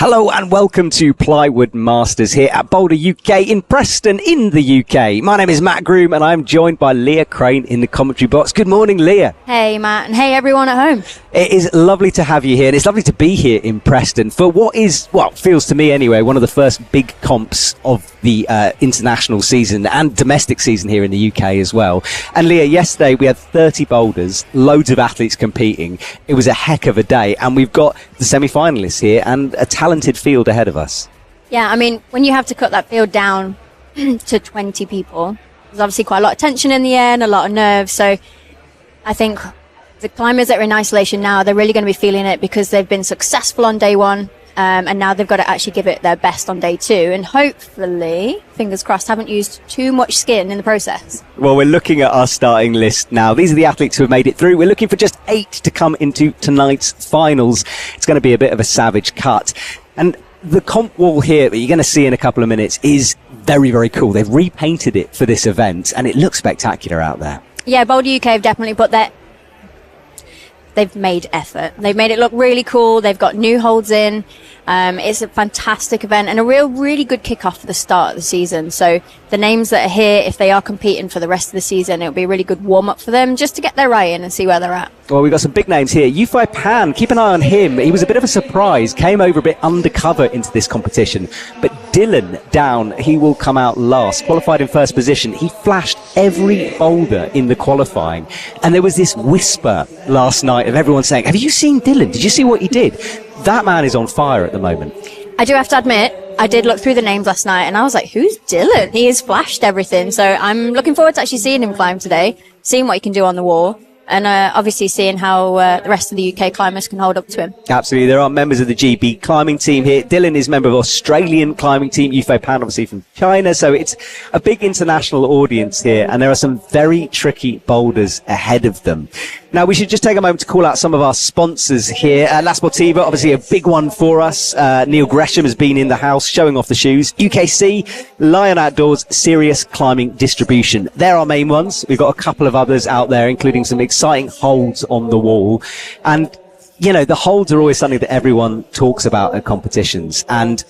Hello and welcome to Plywood Masters here at Boulder, UK in Preston in the UK. My name is Matt Groom and I'm joined by Leah Crane in the commentary box. Good morning, Leah. Hey, Matt, and hey, everyone at home. It is lovely to have you here, and it's lovely to be here in Preston for what is, well, feels to me anyway, one of the first big comps of the international season and domestic season here in the UK as well. And Leah, yesterday we had 30 boulders, loads of athletes competing. It was a heck of a day, and we've got the semi-finalists here and a talented field ahead of us. Yeah, I mean, when you have to cut that field down to 20 people, there's obviously quite a lot of tension in the air and a lot of nerves. So I think the climbers that are in isolation now, they're really going to be feeling it because they've been successful on day one. And now they've got to actually give it their best on day two. And hopefully, fingers crossed, haven't used too much skin in the process. Well, we're looking at our starting list now. These are the athletes who have made it through. We're looking for just 8 to come into tonight's finals. It's going to be a bit of a savage cut. And the comp wall here that you're going to see in a couple of minutes is very, very cool. They've repainted it for this event, and it looks spectacular out there. Yeah, Boulder UK have definitely put that. They've made effort. They've made it look really cool. They've got new holds in. It's a fantastic event and a really good kickoff for the start of the season. So the names that are here, if they are competing for the rest of the season, it'll be a really good warm up for them just to get their eye in and see where they're at. Well, we've got some big names here. Yufei Pan, keep an eye on him. He was a bit of a surprise, came over a bit undercover into this competition. But Dylan down, he will come out last, qualified in first position. He flashed every boulder in the qualifying. And there was this whisper last night of everyone saying, have you seen Dylan? Did you see what he did? That man is on fire at the moment. I do have to admit, I did look through the names last night and I was like, who's Dylan? He has flashed everything. So I'm looking forward to actually seeing him climb today, seeing what he can do on the wall. And obviously seeing how the rest of the UK climbers can hold up to him. Absolutely. There are members of the GB climbing team here. Dylan is a member of Australian climbing team. Yufei Pan, obviously, from China. So it's a big international audience here. And there are some very tricky boulders ahead of them. Now, we should just take a moment to call out some of our sponsors here. La Sportiva, obviously a big one for us. Neil Gresham has been in the house showing off the shoes. UKC, Lion Outdoors, Serious Climbing Distribution. They're our main ones. We've got a couple of others out there, including some exciting holds on the wall. And, you know, the holds are always something that everyone talks about at competitions. And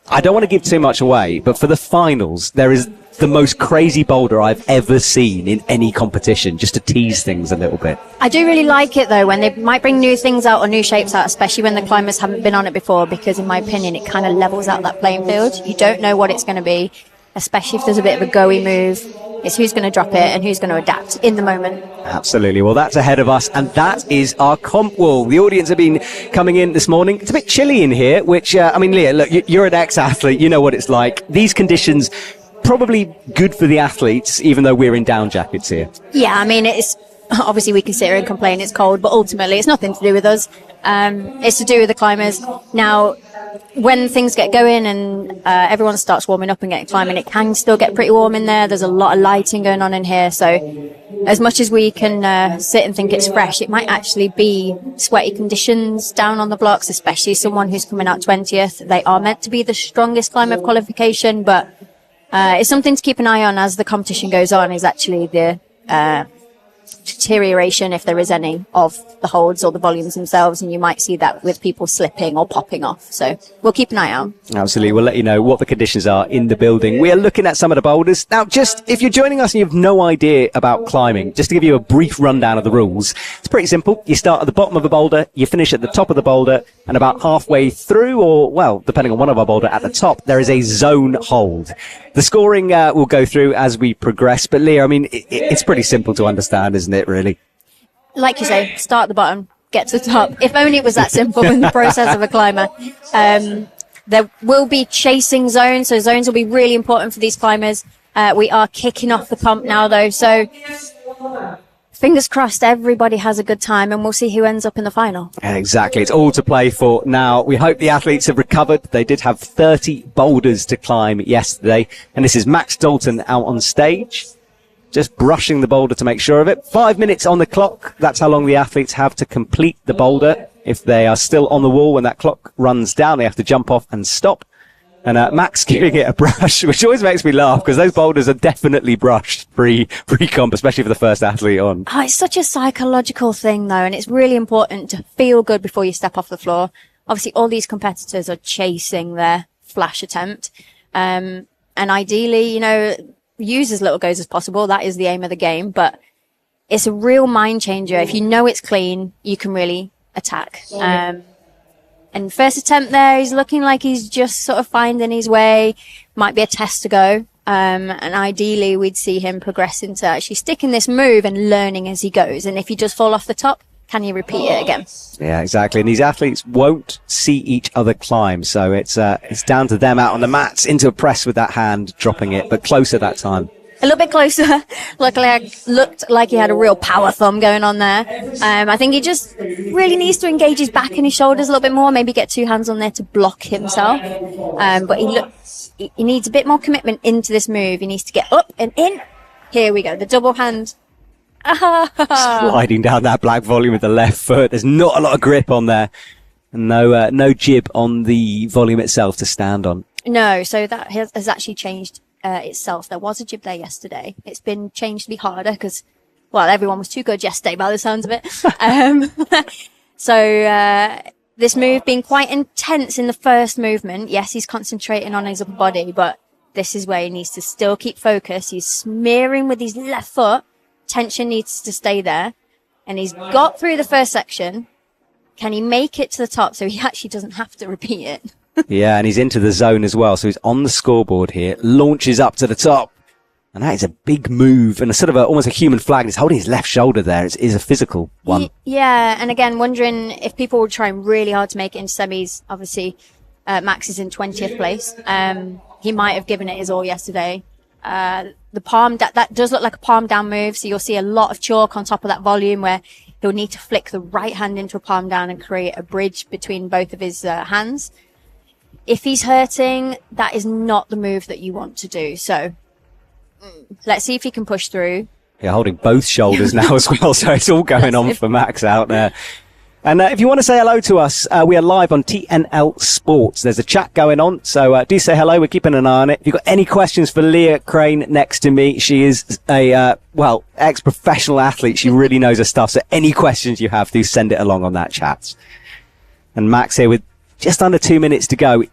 I don't want to give too much away, but for the finals, there is the most crazy boulder I've ever seen in any competition, just to tease things a little bit. I do really like it though, when they might bring new things out or new shapes out, especially when the climbers haven't been on it before, because in my opinion, it kind of levels out that playing field. You don't know what it's going to be, especially if there's a bit of a go-y move. It's who's going to drop it and who's going to adapt in the moment. Absolutely. Well, that's ahead of us, and that is our comp wall. The audience have been coming in this morning. It's a bit chilly in here, which, I mean, Leah, look, you're an ex-athlete. You know what it's like. These conditions, probably good for the athletes, even though we're in down jackets here. Yeah, I mean, it's obviously we can sit here and complain it's cold, but ultimately it's nothing to do with us. It's to do with the climbers. Now, when things get going and everyone starts warming up and getting climbing, it can still get pretty warm in there. There's a lot of lighting going on in here. So as much as we can sit and think it's fresh, it might actually be sweaty conditions down on the blocks, especially someone who's coming out 20th. They are meant to be the strongest climber of qualification, but it's something to keep an eye on as the competition goes on, is actually the deterioration, if there is any, of the holds or the volumes themselves, and you might see that with people slipping or popping off. So we'll keep an eye out. Absolutely. We'll let you know what the conditions are in the building. We are looking at some of the boulders. Now, just if you're joining us and you have no idea about climbing, just to give you a brief rundown of the rules, it's pretty simple. You start at the bottom of a boulder, you finish at the top of the boulder, and about halfway through, or, well, depending on one of our boulder, at the top, there is a zone hold. The scoring will go through as we progress. But, Leah, I mean, it's pretty simple to understand, isn't it, really? Like you say, start at the bottom, get to the top. If only it was that simple in the process of a climber. There will be chasing zones, so zones will be really important for these climbers. We are kicking off the comp now, though, so fingers crossed everybody has a good time, and we'll see who ends up in the final. Exactly. It's all to play for now. We hope the athletes have recovered. They did have 30 boulders to climb yesterday, and this is Max Dalton out on stage, just brushing the boulder to make sure of it. 5 minutes on the clock. That's how long the athletes have to complete the boulder. If they are still on the wall when that clock runs down, they have to jump off and stop. And Max giving it a brush, which always makes me laugh because those boulders are definitely brushed pre-comp, especially for the first athlete on. Oh, it's such a psychological thing, though, and it's really important to feel good before you step off the floor. obviously all these competitors are chasing their flash attempt. And ideally, use as little goes as possible. That is the aim of the game, but it's a real mind changer. If you know it's clean, you can really attack. And first attempt there, he's looking like he's just sort of finding his way. Might be a test to go. And ideally, we'd see him progress into actually sticking this move and learning as he goes. And if he does fall off the top, can you repeat it again? Yeah, exactly. And these athletes won't see each other climb. So it's down to them out on the mats, into a press with that hand, dropping it, but closer that time. A little bit closer. Luckily, looked like he had a real power thumb going on there. I think he just really needs to engage his back and his shoulders a little bit more, maybe get two hands on there to block himself. But he needs a bit more commitment into this move. He needs to get up and in. Here we go. The double hand. Sliding down that black volume with the left foot. There's not a lot of grip on there. And no jib on the volume itself to stand on. No, so that has actually changed itself. There was a jib there yesterday. It's been changed to be harder because, well, everyone was too good yesterday by the sounds of it. So this move being quite intense in the first movement. Yes, he's concentrating on his upper body, but this is where he needs to still keep focus. He's smearing with his left foot. Tension needs to stay there. And he's got through the first section. Can he make it to the top so he actually doesn't have to repeat it? Yeah, and he's into the zone as well. So he's on the scoreboard here, launches up to the top. And that is a big move and a sort of almost a human flag. He's holding his left shoulder there. It is a physical one. Yeah, and again, wondering if people will try really hard to make it into semis. Obviously, Max is in 20th place. He might have given it his all yesterday. The palm, that does look like a palm down move. So you'll see a lot of chalk on top of that volume where he'll need to flick the right hand into a palm down and create a bridge between both of his hands. If he's hurting, that is not the move that you want to do. So let's see if he can push through. Yeah, holding both shoulders now as well. So it's all going on for Max out there. And if you want to say hello to us, we are live on TNL Sports. There's a chat going on, so do say hello. We're keeping an eye on it. If you've got any questions for Leah Crane next to me, she is a, ex-professional athlete. She really knows her stuff. So any questions you have, do send it along on that chat. And Max here with just under 2 minutes to go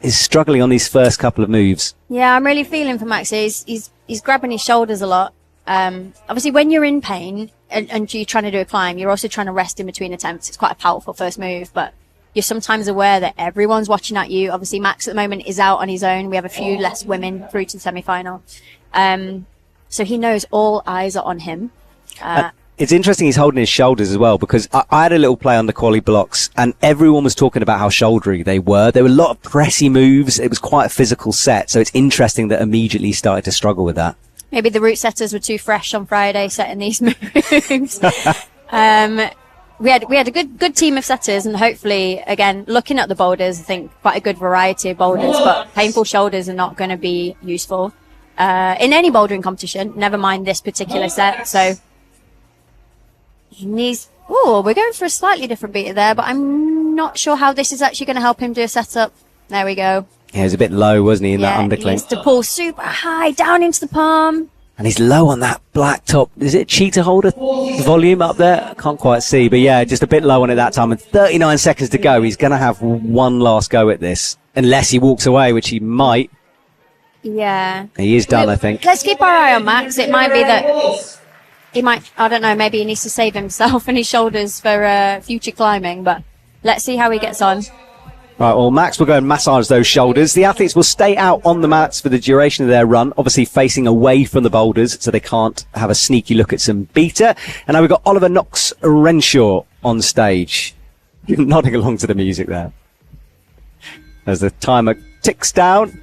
is struggling on these first couple of moves. Yeah, I'm really feeling for Max. He's grabbing his shoulders a lot. Obviously, when you're in pain and you're trying to do a climb, you're also trying to rest in between attempts. It's quite a powerful first move, but you're sometimes aware that everyone's watching at you. Obviously, Max at the moment is out on his own. We have a few less women through to the semi-final. So he knows all eyes are on him. It's interesting he's holding his shoulders as well, because I had a little play on the quali blocks and everyone was talking about how shouldery they were. There were a lot of pressy moves. It was quite a physical set. So it's interesting that immediately he started to struggle with that. Maybe the route setters were too fresh on Friday setting these moves. We had a good team of setters, and hopefully, again, looking at the boulders, I think quite a good variety of boulders, but painful shoulders are not going to be useful in any bouldering competition, never mind this particular set. So we're going for a slightly different beater there, but I'm not sure how this is actually going to help him do a setup. There we go. Yeah, he was a bit low, wasn't he, in that undercling? He needs to pull super high down into the palm. And he's low on that black top. Is it cheetah holder volume up there? I can't quite see. But yeah, just a bit low on it that time. And 39 seconds to go. He's going to have one last go at this. Unless he walks away, which he might. Yeah. He is done, I think. Let's keep our eye on Max. It might be that he might, I don't know, maybe he needs to save himself and his shoulders for future climbing. But let's see how he gets on. Right, well, Max will go and massage those shoulders. The athletes will stay out on the mats for the duration of their run, obviously facing away from the boulders so they can't have a sneaky look at some beta. And now we've got Oliver Knox-Renshaw on stage, nodding along to the music there. As the timer ticks down,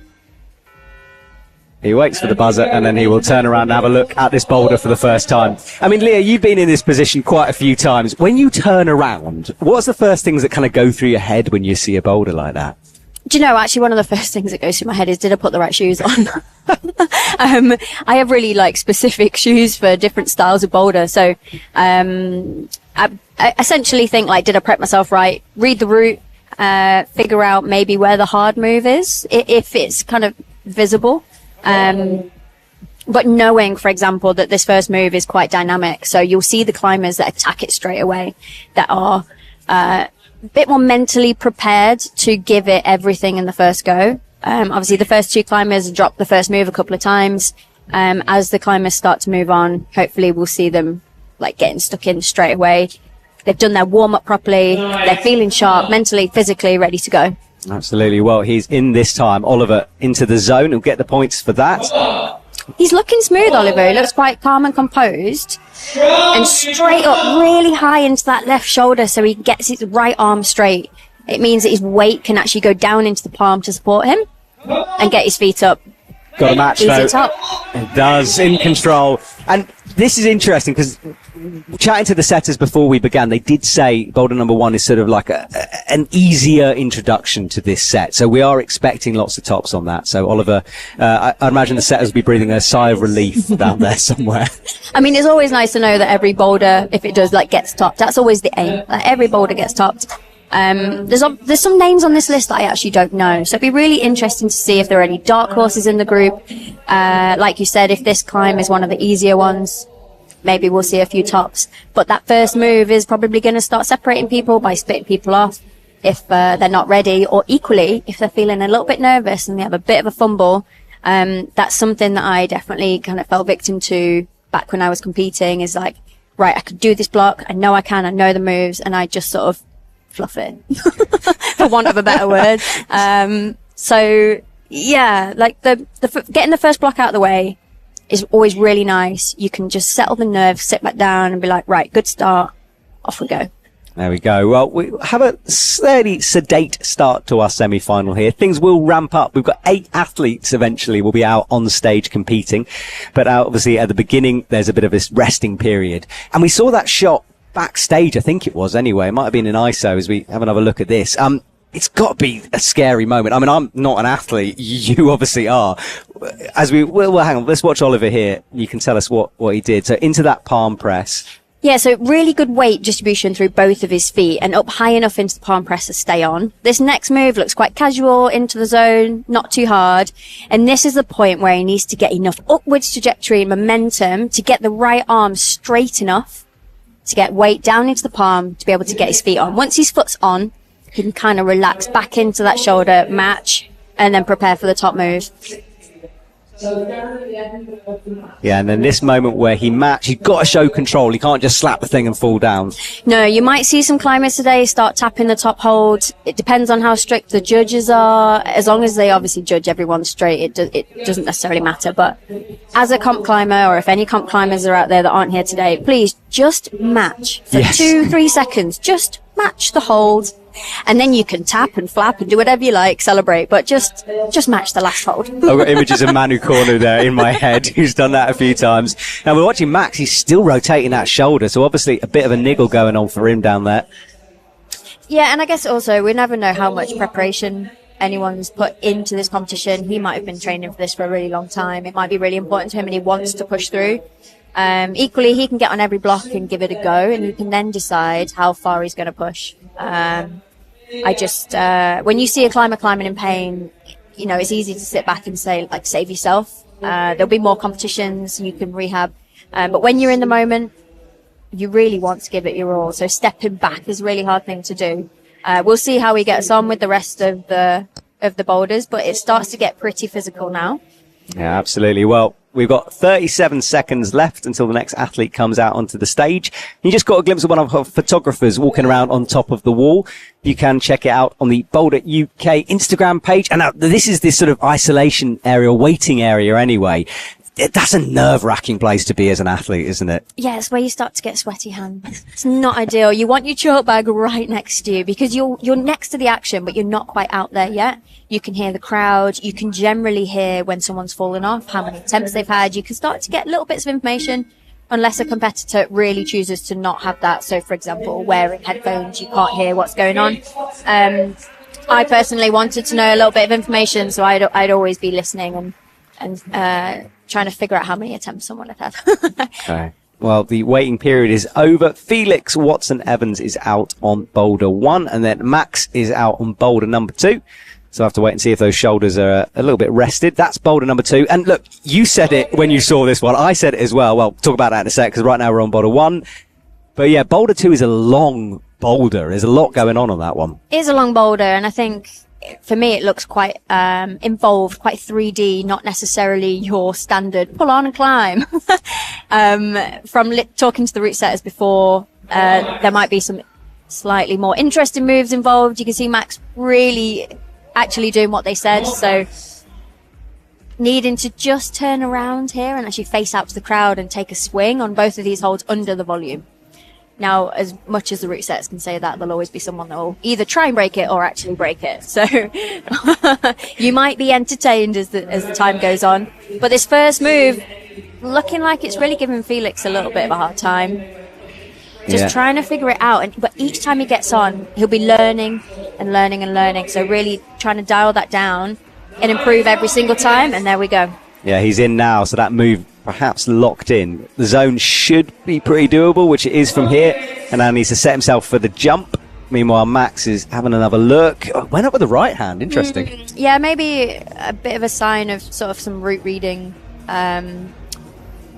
he waits for the buzzer and then he will turn around and have a look at this boulder for the first time. I mean, Leah, you've been in this position quite a few times. When you turn around, what's the first things that kind of go through your head when you see a boulder like that? Do you know, actually, one of the first things that goes through my head is, did I put the right shoes on? I have really specific shoes for different styles of boulder. So, I essentially think did I prep myself right? Read the route, figure out maybe where the hard move is, if it's kind of visible. But knowing, for example, that this first move is quite dynamic. So you'll see the climbers that attack it straight away that are, bit more mentally prepared to give it everything in the first go. Obviously the first two climbers dropped the first move a couple of times. As the climbers start to move on, hopefully we'll see them like getting stuck in straight away. They've done their warm up properly. They're feeling sharp, mentally, physically ready to go. Absolutely. Well, he's in this time. Oliver into the zone. He'll get the points for that. He's looking smooth, Oliver. He looks quite calm and composed. And straight up, really high into that left shoulder so he gets his right arm straight. It means that his weight can actually go down into the palm to support him and get his feet up. Got a match, Easy though. top. It does, in control. And this is interesting because chatting to the setters before we began, they did say boulder number one is sort of like an easier introduction to this set. So we are expecting lots of tops on that. So Oliver, I'd imagine the setters will be breathing a sigh of relief down there somewhere. I mean, it's always nice to know that every boulder, if it does, like, gets topped. That's always the aim. Like, every boulder gets topped. There's some names on this list that I actually don't know. So it'd be really interesting to see if there are any dark horses in the group. Like you said, if this climb is one of the easier ones, maybe we'll see a few tops. But that first move is probably going to start separating people by splitting people off if they're not ready, or equally, if they're feeling a little bit nervous and they have a bit of a fumble. That's something that I definitely kind of fell victim to back when I was competing, is like, right, I could do this block. I know I can. I know the moves. And I just sort of fluff it, for want of a better word. So yeah, like getting the first block out of the way is always really nice. You can just settle the nerves, sit back down and be like, right, good start, off we go. There we go. Well, we have a fairly sedate start to our semi-final here. Things will ramp up. We've got 8 athletes eventually will be out on stage competing. But obviously at the beginning, there's a bit of this resting period. And we saw that shot backstage, I think it was anyway. It might have been in ISO as we have another look at this. It's got to be a scary moment. I mean, I'm not an athlete. You obviously are. As well, hang on. Let's watch Oliver here. You can tell us what he did. So into that palm press. Yeah, so really good weight distribution through both of his feet and up high enough into the palm press to stay on. This next move looks quite casual, into the zone, not too hard. And this is the point where he needs to get enough upwards trajectory and momentum to get the right arm straight enough to get weight down into the palm to be able to get his feet on. Once his foot's on, he can kind of relax back into that shoulder, match, and then prepare for the top move. Yeah, and then this moment where he's got to show control. He can't just slap the thing and fall down. No, you might see some climbers today start tapping the top hold. It depends on how strict the judges are. As long as they obviously judge everyone straight, it doesn't necessarily matter. But as a comp climber, or if any comp climbers are out there that aren't here today, please just match for 2-3 seconds. Just match the hold. And then you can tap and flap and do whatever you like, celebrate, but just match the last hold. I've got images of Manu Cornu there in my head, who's done that a few times. Now we're watching Max, he's still rotating that shoulder, so obviously a bit of a niggle going on for him down there. Yeah, and I guess also we never know how much preparation anyone's put into this competition. He might have been training for this for a really long time. It might be really important to him and he wants to push through. Equally, he can get on every block and give it a go, and he can then decide how far he's going to push. When you see a climber climbing in pain, you know, it's easy to sit back and say, like, save yourself. There'll be more competitions, you can rehab. But when you're in the moment, you really want to give it your all. So stepping back is a really hard thing to do. We'll see how he gets on with the rest of the boulders, but it starts to get pretty physical now. Yeah, absolutely. Well, we've got 37 seconds left until the next athlete comes out onto the stage. You just got a glimpse of one of our photographers walking around on top of the wall. You can check it out on the Boulder UK Instagram page. And now this is this sort of isolation area, waiting area anyway. That's a nerve-wracking place to be as an athlete, isn't it? Yeah, it's where you start to get sweaty hands. It's not ideal. You want your chalk bag right next to you because you're next to the action, but you're not quite out there yet. You can hear the crowd. You can generally hear when someone's fallen off, how many attempts they've had. You can start to get little bits of information unless a competitor really chooses to not have that. So, for example, wearing headphones, you can't hear what's going on. I personally wanted to know a little bit of information, so I'd always be listening and trying to figure out how many attempts someone had had. Okay. Well, the waiting period is over. Felix Watson-Evans is out on boulder 1, and then Max is out on boulder number 2. So I have to wait and see if those shoulders are a little bit rested. That's boulder number 2. And look, you said it when you saw this one. I said it as well. Well, talk about that in a sec, because right now we're on boulder 1. But yeah, boulder 2 is a long boulder. There's a lot going on that one. It is a long boulder, and I think for me it looks quite involved, quite 3D, not necessarily your standard pull on and climb. From talking to the route setters before, there might be some slightly more interesting moves involved. You can see Max really actually doing what they said, so needing to just turn around here and actually face out to the crowd and take a swing on both of these holds under the volume. Now, as much as the route setters can say that, there'll always be someone that will either try and break it or actually break it. So you might be entertained as the time goes on. But this first move, looking like it's really giving Felix a little bit of a hard time. Just trying to figure it out. But each time he gets on, he'll be learning and learning and learning. So really trying to dial that down and improve every single time. And there we go. Yeah, he's in now. So that move perhaps locked in. The zone should be pretty doable, which it is from here. And now needs to set himself for the jump. Meanwhile, Max is having another look. Oh, went up with the right hand. Interesting. Yeah, maybe a bit of a sign of sort of some route reading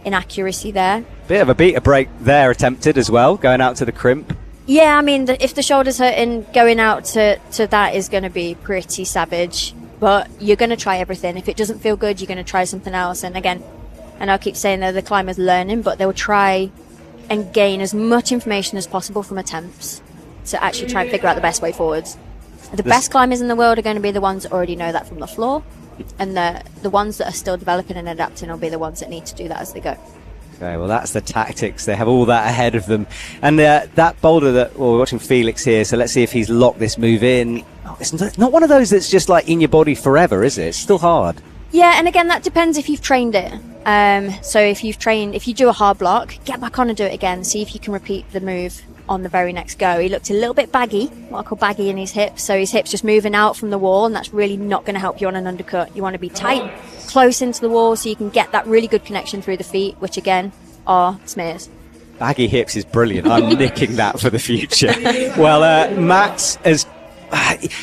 inaccuracy there. Bit of a beater break there attempted as well, going out to the crimp. Yeah, I mean, if the shoulder's hurting, going out to that is going to be pretty savage. But you're going to try everything. If it doesn't feel good, you're going to try something else. And again, and I'll keep saying that the climber's learning, but they'll try and gain as much information as possible from attempts to actually try and figure out the best way forwards. The best climbers in the world are going to be the ones that already know that from the floor, and the ones that are still developing and adapting will be the ones that need to do that as they go. Okay, well, that's the tactics. They have all that ahead of them. And that boulder that we're watching Felix here, so let's see if he's locked this move in. Oh, it's not one of those that's just like in your body forever, is it? It's still hard. Yeah, and again, that depends if you've trained it. So if you do a hard block, get back on and do it again. See if you can repeat the move on the very next go. He looked a little bit baggy, what I call baggy in his hips. So his hips just moving out from the wall, and that's really not going to help you on an undercut. You want to be tight, close into the wall, so you can get that really good connection through the feet, which again are smears. Baggy hips is brilliant. I'm nicking that for the future. Well, Max has...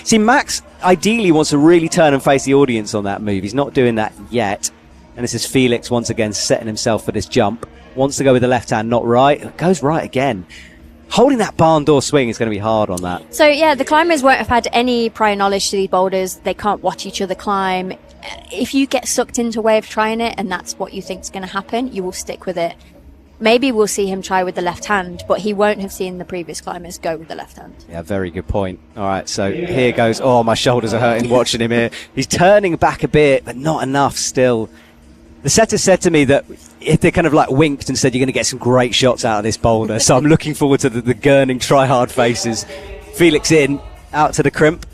See, Max ideally wants to really turn and face the audience on that move. He's not doing that yet. And this is Felix once again setting himself for this jump. Wants to go with the left hand, not right. Goes right again. Holding that barn door swing is going to be hard on that. So, yeah, the climbers won't have had any prior knowledge to these boulders. They can't watch each other climb. If you get sucked into a way of trying it and that's what you think is going to happen, you will stick with it. Maybe we'll see him try with the left hand, but he won't have seen the previous climbers go with the left hand. Yeah, very good point. All right, so here goes. Oh, my shoulders are hurting watching him here. He's turning back a bit, but not enough still. The setter said to me that if they kind of like winked and said you're going to get some great shots out of this boulder, so I'm looking forward to the gurning try-hard faces. Felix in, out to the crimp.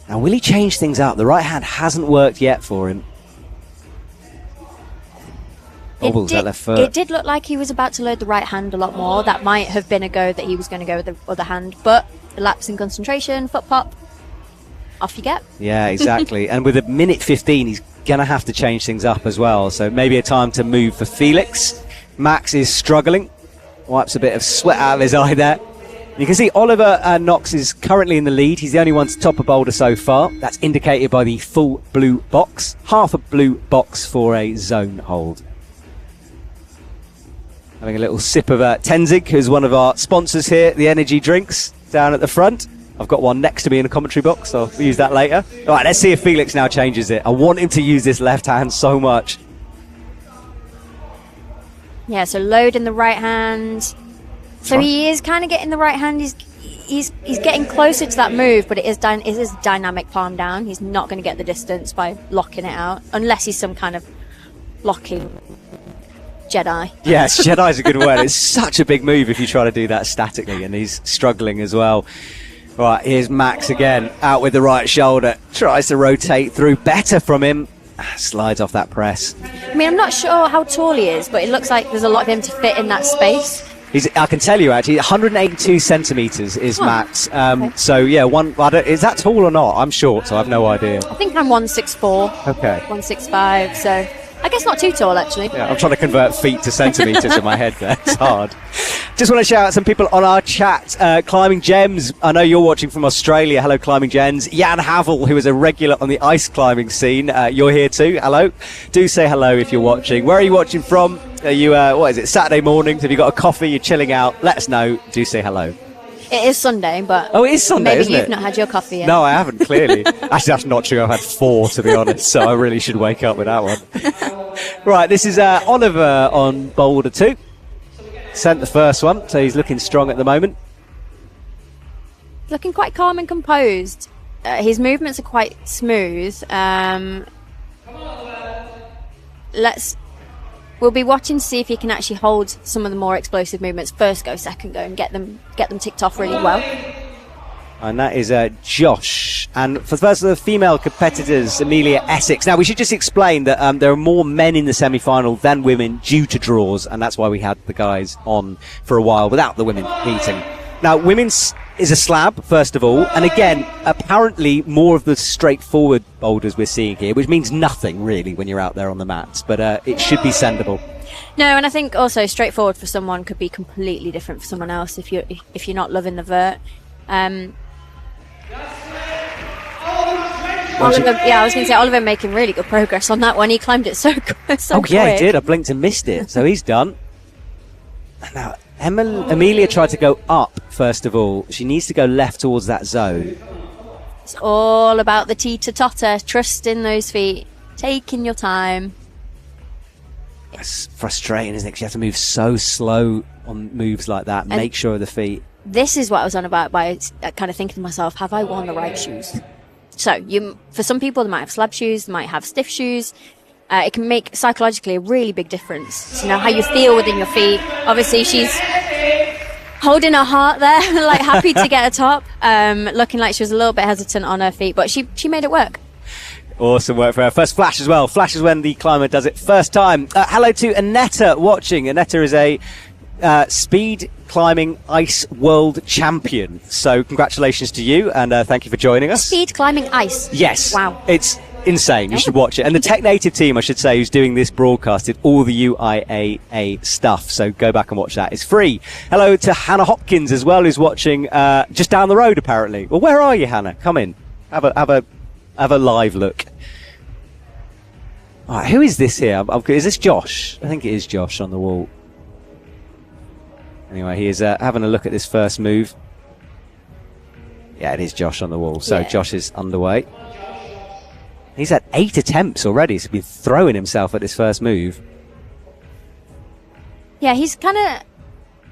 Now, will he change things up? The right hand hasn't worked yet for him. It did look like he was about to load the right hand a lot more. That might have been a go that he was going to go with the other hand, but the lapse in concentration, foot pop, off you get. Yeah, exactly. And with a minute 15, he's going to have to change things up as well. So maybe a time to move for Felix. Max is struggling. Wipes a bit of sweat out of his eye there. You can see Oliver Knox is currently in the lead. He's the only one to top a boulder so far. That's indicated by the full blue box. Half a blue box for a zone hold. Having a little sip of Tenzing, who's one of our sponsors here, the energy drinks, down at the front. I've got one next to me in a commentary box, so I'll use that later. All right, let's see if Felix now changes it. I want him to use this left hand so much. Yeah, so loading the right hand. So he is kind of getting the right hand. He's getting closer to that move, but it is dynamic palm down. He's not going to get the distance by locking it out, unless he's some kind of locking Jedi. Yes, Jedi is a good word. It's such a big move if you try to do that statically, and he's struggling as well. Right, here's Max again, out with the right shoulder. Tries to rotate through. Better from him. Slides off that press. I mean, I'm not sure how tall he is, but it looks like there's a lot of him to fit in that space. I can tell you, actually, 182 centimetres is Max. Okay. So, yeah, is that tall or not? I'm short, so I have no idea. I think I'm 164. Okay. 165, so... I guess not too tall, actually. Yeah, I'm trying to convert feet to centimetres in my head there. It's hard. Just want to shout out some people on our chat. Climbing Gems, I know you're watching from Australia. Hello, Climbing Gems. Jan Havel, who is a regular on the ice climbing scene. You're here too. Hello. Do say hello if you're watching. Where are you watching from? Are you, what is it, Saturday mornings? Have you got a coffee? You're chilling out? Let us know. Do say hello. It is Sunday, but oh, it is Sunday, maybe isn't you've it? not had your coffee yet. No, I haven't, clearly. Actually, that's not true. I've had 4, to be honest, so I really should wake up with that one. Right, this is Oliver on Boulder 2. Sent the first one, so he's looking strong at the moment. Looking quite calm and composed. His movements are quite smooth. We'll be watching to see if he can actually hold some of the more explosive movements, first go, second go, and get them ticked off really well. And that is Josh. And for the first of the female competitors, Amelia Essex. Now, we should just explain that there are more men in the semi-final than women due to draws, and that's why we had the guys on for a while without the women competing. Now, women's is a slab, first of all, and again, apparently more of the straightforward boulders we're seeing here, which means nothing, really, when you're out there on the mats, but it should be sendable. No, and I think also straightforward for someone could be completely different for someone else if you're not loving the vert. Oliver, I was going to say Oliver making really good progress on that one. He climbed it so quick. Yeah, he did. I blinked and missed it, so he's done. Now, Amelia tried to go up, first of all. She needs to go left towards that zone. It's all about the teeter-totter. Trust in those feet. Taking your time. It's frustrating, isn't it? 'Cause you have to move so slow on moves like that. And make sure of the feet. This is what I was on about by kind of thinking to myself, have I worn the right shoes? So for some people, they might have slab shoes, they might have stiff shoes. It can make psychologically a really big difference. So now how you feel within your feet. Obviously, she's holding her heart there, like happy to get a top. Looking like she was a little bit hesitant on her feet, but she made it work. Awesome work for her. First flash as well. Flash is when the climber does it first time. Hello to Annetta watching. Annetta is a speed climbing ice world champion. So congratulations to you, and thank you for joining us. Speed climbing ice? Yes. Wow. It's insane. You should watch it. And the Tech Native team, I should say, who's doing this broadcast, did all the UIAA stuff. So go back and watch that. It's free. Hello to Hannah Hopkins as well, who's watching just down the road, apparently. Well, where are you, Hannah? Come in. Have a live look. All right, who is this here? Is this Josh? I think it is Josh on the wall. Anyway, he is having a look at this first move. Yeah, it is Josh on the wall. So yeah. Josh is underway. He's had 8 attempts already, so he's been throwing himself at this first move. Yeah, he's kind of...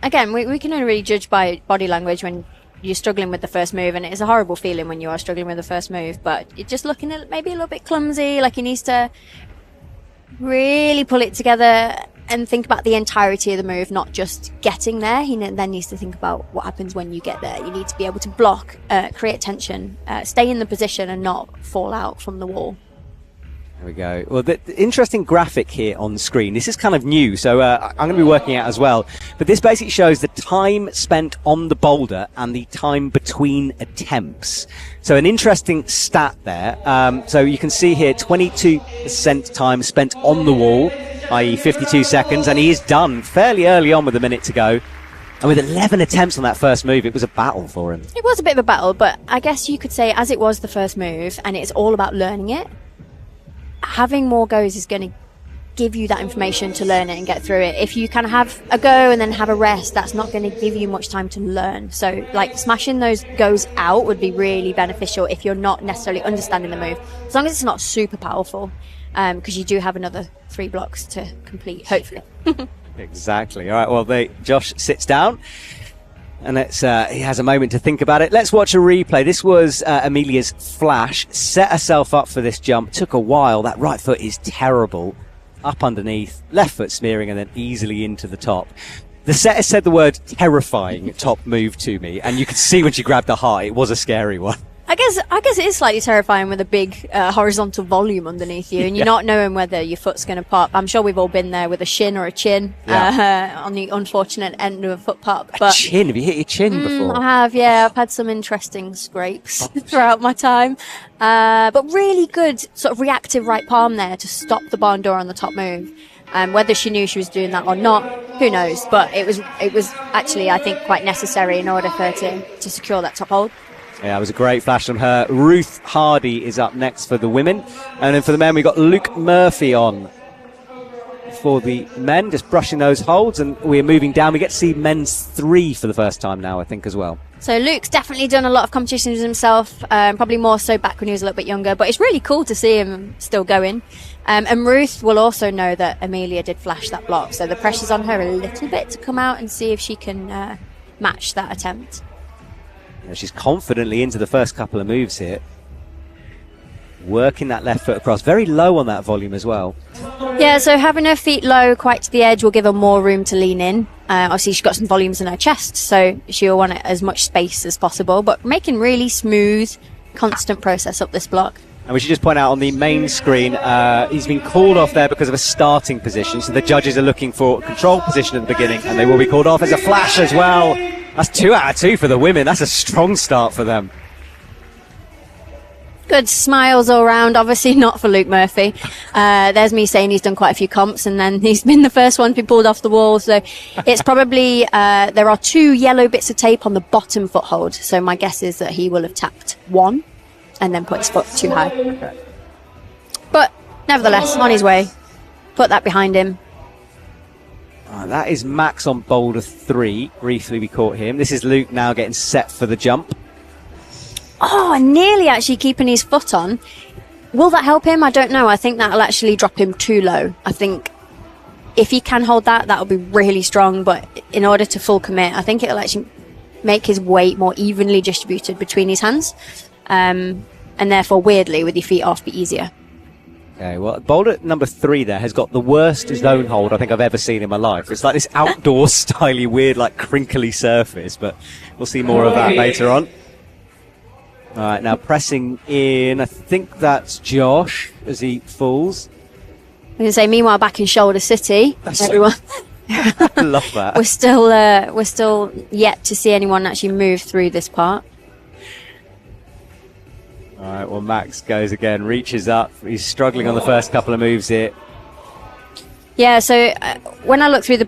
Again, we can only really judge by body language when you're struggling with the first move, and it is a horrible feeling when you are struggling with the first move, but you're just looking at maybe a little bit clumsy, like he needs to really pull it together and think about the entirety of the move, not just getting there. He then needs to think about what happens when you get there. You need to be able to block, create tension, stay in the position and not fall out from the wall. There we go. Well, the interesting graphic here on the screen. This is kind of new, so I'm going to be working it out as well. But this basically shows the time spent on the boulder and the time between attempts. So an interesting stat there. So you can see here 22% time spent on the wall, i.e. 52 seconds, and he is done fairly early on with a minute to go. And with 11 attempts on that first move, it was a battle for him. It was a bit of a battle, but I guess you could say as it was the first move, and it's all about learning it, having more goes is going to give you that information to learn it and get through it. If you kind of have a go and then have a rest, that's not going to give you much time to learn. So like smashing those goes out would be really beneficial if you're not necessarily understanding the move, as long as it's not super powerful, because you do have another 3 blocks to complete, hopefully. Exactly. All right, well, Josh sits down. And he has a moment to think about it. Let's watch a replay. This was Amelia's flash. Set herself up for this jump. Took a while. That right foot is terrible. Up underneath. Left foot smearing and then easily into the top. The setter said the word terrifying top move to me. And you could see when she grabbed the heart, it was a scary one. I guess it is slightly terrifying with a big horizontal volume underneath you, and you're not knowing whether your foot's going to pop. I'm sure we've all been there with a shin or a chin on the unfortunate end of a foot pop. But chin? Have you hit your chin before? I have, yeah. I've had some interesting scrapes throughout my time. But really good sort of reactive right palm there to stop the barn door on the top move. Whether she knew she was doing that or not, who knows? But it was actually, I think, quite necessary in order for her to secure that top hold. Yeah, it was a great flash from her. Ruth Hardy is up next for the women. And then for the men, we've got Luke Murphy on for the men, just brushing those holds. And we're moving down. We get to see men's 3 for the first time now, I think, as well. So Luke's definitely done a lot of competitions himself, probably more so back when he was a little bit younger, but it's really cool to see him still going. And Ruth will also know that Amelia did flash that block, so the pressure's on her a little bit to come out and see if she can match that attempt. Yeah, she's confidently into the first couple of moves here. Working that left foot across, very low on that volume as well. Yeah, so having her feet low, quite to the edge, will give her more room to lean in. Obviously, she's got some volumes in her chest, so she'll want as much space as possible, but making really smooth, constant process up this block. And we should just point out on the main screen, he's been called off there because of a starting position, so the judges are looking for a control position at the beginning, and they will be called off as a flash as well. That's 2 out of 2 for the women. That's a strong start for them. Good smiles all around, obviously not for Luke Murphy. There's me saying he's done quite a few comps and then he's been the first one to be pulled off the wall. So it's probably, there are 2 yellow bits of tape on the bottom foothold. So my guess is that he will have tapped 1 and then put his foot too high. Okay. But nevertheless, on his way, put that behind him. That is Max on Boulder 3. Briefly we caught him. This is Luke now getting set for the jump. Oh, nearly actually keeping his foot on. Will that help him? I don't know. I think that'll actually drop him too low. I think if he can hold that, that'll be really strong. But in order to full commit, I think it'll actually make his weight more evenly distributed between his hands. And therefore, weirdly, with your feet off, be easier. Okay, well, Boulder number 3 there has got the worst zone hold I think I've ever seen in my life. It's like this outdoor styly, weird, like crinkly surface. But we'll see more of that later on. All right, now pressing in, I think that's Josh as he falls. I'm going to say, meanwhile, back in Shoulder City, everyone. I love that. We're still yet to see anyone actually move through this part. All right, well, Max goes again, reaches up. He's struggling on the first couple of moves here. Yeah, so when I looked through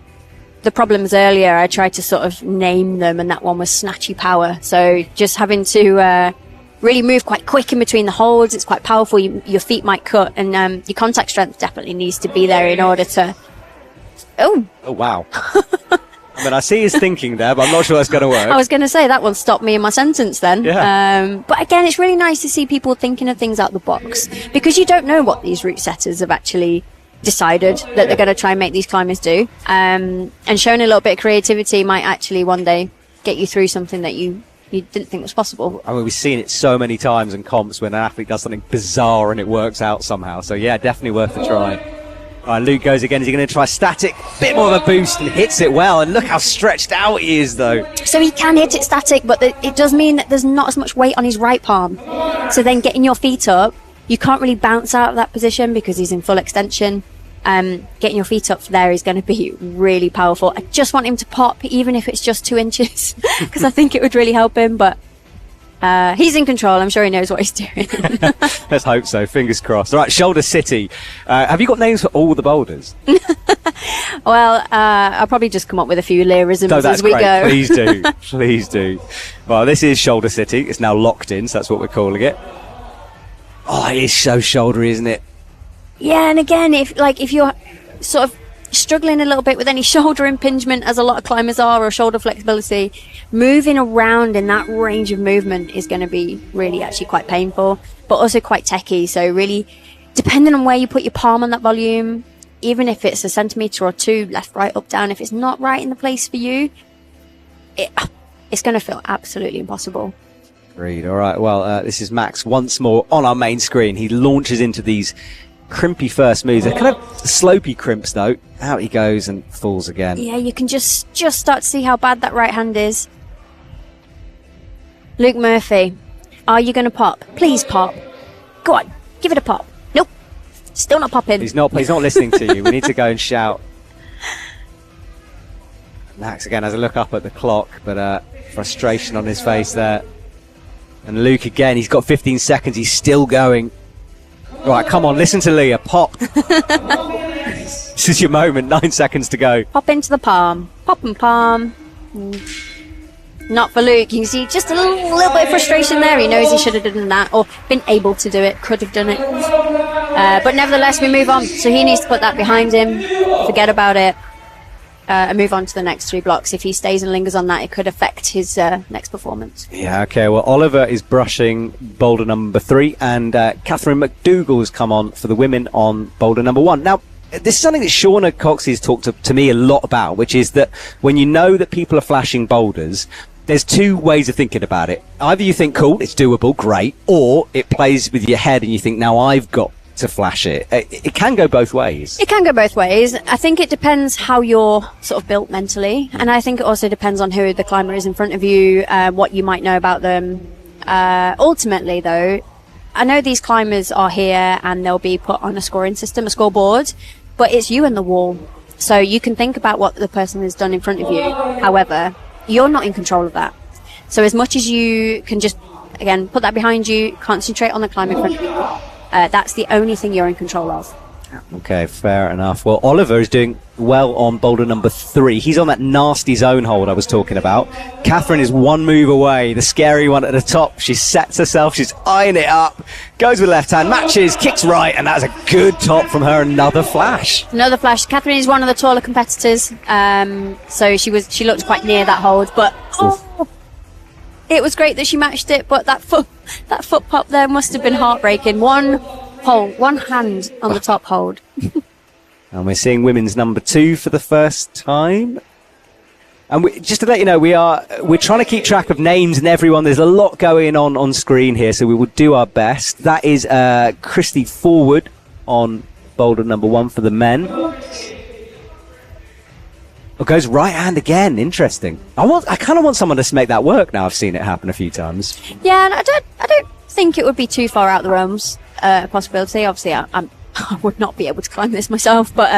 the problems earlier, I tried to sort of name them, and that one was snatchy power. So just having to really move quite quick in between the holds. It's quite powerful. Your feet might cut, and your contact strength definitely needs to be there in order to... Oh, wow. I mean, I see his thinking there, but I'm not sure that's going to work. I was going to say that one stopped me in my sentence then. Yeah. But again, it's really nice to see people thinking of things out the box, because you don't know what these route setters have actually decided that they're going to try and make these climbers do. And showing a little bit of creativity might actually one day get you through something that you didn't think was possible. I mean, we've seen it so many times in comps when an athlete does something bizarre and it works out somehow. So yeah, definitely worth a try. All right, Luke goes again. Is he going to try static? Bit more of a boost and hits it well. And look how stretched out he is, though. So he can hit it static, but it does mean that there's not as much weight on his right palm. So then getting your feet up, you can't really bounce out of that position because he's in full extension. Getting your feet up there is going to be really powerful. I just want him to pop, even if it's just 2 inches, because I think it would really help him. But he's in control. I'm sure he knows what he's doing. Let's hope so. Fingers crossed. All right, Shoulder City. Have you got names for all the boulders? Well, I'll probably just come up with a few lyrisms as we go. Please do. Please do. Well, this is Shoulder City. It's now locked in, so that's what we're calling it. Oh, it is so shouldery, isn't it? Yeah, and again, if you're sort of struggling a little bit with any shoulder impingement, as a lot of climbers are, or shoulder flexibility, moving around in that range of movement is going to be really actually quite painful, but also quite techy. So really, depending on where you put your palm on that volume, even if it's a centimetre or 2, left, right, up, down, if it's not right in the place for you, it's going to feel absolutely impossible. Agreed. All right, well, this is Max once more on our main screen. He launches into these crimpy first moves. They're kind of slopey crimps, though. Out he goes and falls again. Yeah, you can just start to see how bad that right hand is. Luke Murphy, are you going to pop? Please pop. Go on, give it a pop. Nope, still not popping. He's not listening to you. We need to go and shout. Max again has a look up at the clock, but frustration on his face there. And Luke again, he's got 15 seconds. He's still going. Right, come on, listen to Leah. Pop. This is your moment. 9 seconds to go. Pop into the palm. Pop and palm. Not for Luke. You can see just a little bit of frustration there. He knows he should have done that, or been able to do it, could have done it. But nevertheless, we move on. So he needs to put that behind him. Forget about it. and move on to the next 3 blocks. If he stays and lingers on that, it could affect his next performance. Yeah, okay. Well, Oliver is brushing boulder number 3, and Catherine McDougall has come on for the women on boulder number 1. Now, this is something that Shauna Coxey has talked to me a lot about, which is that when you know that people are flashing boulders, there's 2 ways of thinking about it. Either you think, cool, it's doable, great, or it plays with your head and you think, now I've got to flash it. It can go both ways. It can go both ways. I think it depends how you're sort of built mentally, and I think it also depends on who the climber is in front of you, what you might know about them. Ultimately, though, I know these climbers are here and they'll be put on a scoring system, a scoreboard, but it's you and the wall. So you can think about what the person has done in front of you. However, you're not in control of that. So as much as you can just, again, put that behind you, concentrate on the climb in front of you. That's the only thing you're in control of. Okay, fair enough. Well, Oliver is doing well on boulder number 3. He's on that nasty zone hold I was talking about. Catherine is 1 move away, the scary one at the top. She sets herself, she's eyeing it up, goes with left hand, matches, kicks right, and that's a good top from her. Another flash. Another flash. Catherine is one of the taller competitors, so she looked quite near that hold, but it was great that she matched it. But that foot pop there must have been heartbreaking. One hand on the top hold. And we're seeing women's number 2 for the first time. And just to let you know, we're trying to keep track of names and everyone. There's a lot going on screen here, so we will do our best. That is Christy Forward on boulder number 1 for the men. It goes right hand again. Interesting. I kind of want someone to make that work now. I've seen it happen a few times. Yeah, and I don't think it would be too far out the realms possibility. Obviously, I would not be able to climb this myself, but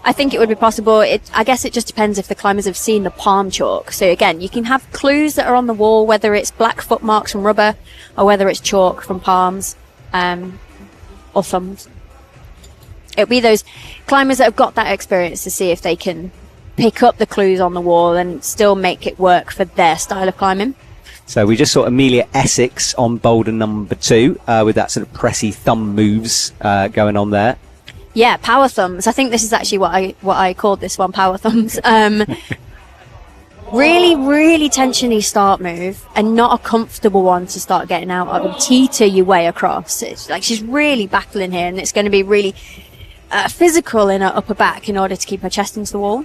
I think it would be possible. I guess it just depends if the climbers have seen the palm chalk. So again, you can have clues that are on the wall, whether it's black foot marks from rubber or whether it's chalk from palms or thumbs. It'll be those climbers that have got that experience to see if they can pick up the clues on the wall and still make it work for their style of climbing. So we just saw Amelia Essex on boulder number 2 with that sort of pressy thumb moves going on there. Yeah, power thumbs. I think this is actually what I called this one, power thumbs. Really, really tensiony start move and not a comfortable one to start getting out of and teeter your way across. It's like she's really battling here, and it's going to be really physical in her upper back in order to keep her chest into the wall.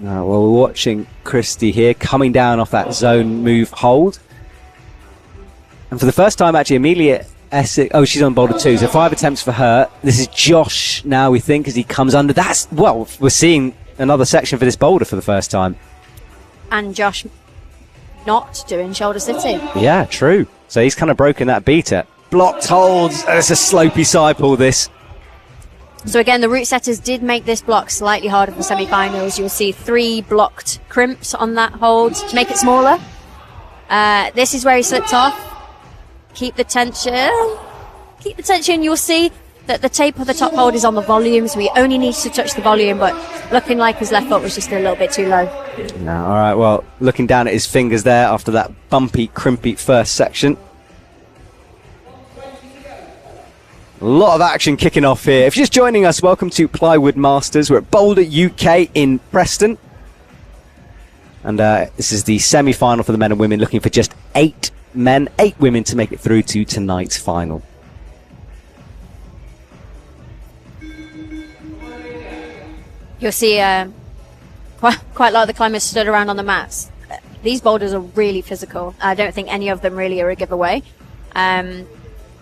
Well, we're watching Christy here coming down off that zone move hold. And for the first time, actually, Amelia Essex... Oh, she's on boulder 2, so 5 attempts for her. This is Josh now, we think, as he comes under. Well, we're seeing another section for this boulder for the first time. And Josh not doing shoulder sitting. Yeah, true. So he's kind of broken that beater. Blocked holds. It's a slopey side pull, this. So again, the route setters did make this block slightly harder for semi-finals. You'll see 3 blocked crimps on that hold to make it smaller. This is where he slipped off. Keep the tension. Keep the tension. You'll see that the tape of the top hold is on the volume, so he only needs to touch the volume, but looking like his left foot was just a little bit too low. No, all right, well, looking down at his fingers there after that bumpy, crimpy first section. A lot of action kicking off here. If you're just joining us, welcome to Plywood Masters. We're at Boulder, UK in Preston. And this is the semi-final for the men and women, looking for just 8 men, 8 women to make it through to tonight's final. You'll see quite a lot of the climbers stood around on the mats. These boulders are really physical. I don't think any of them really are a giveaway.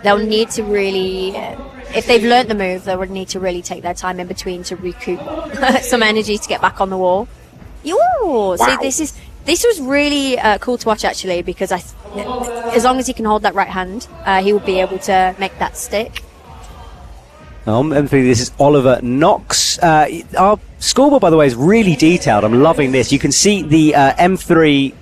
They'll need to really, if they've learnt the move, they would need to really take their time in between to recoup some energy to get back on the wall. Wow. See, this was really cool to watch, actually, because as long as he can hold that right hand, he will be able to make that stick. This is Oliver Knox. Our scoreboard, by the way, is really detailed. I'm loving this. You can see the M3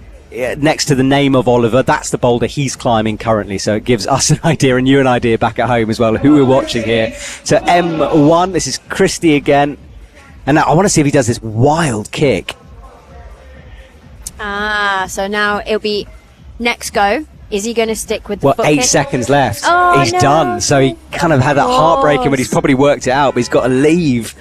next to the name of Oliver. That's the boulder he's climbing currently, so it gives us an idea and you an idea back at home as well who we're watching here. So M1, this is Christy again, and now I want to see if he does this wild kick. So now it'll be next go. Is he going to stick with the foot 8 kick? seconds left. Oh, he's done. So he kind of had that heartbreaking, but he's probably worked it out, but he's got to leave.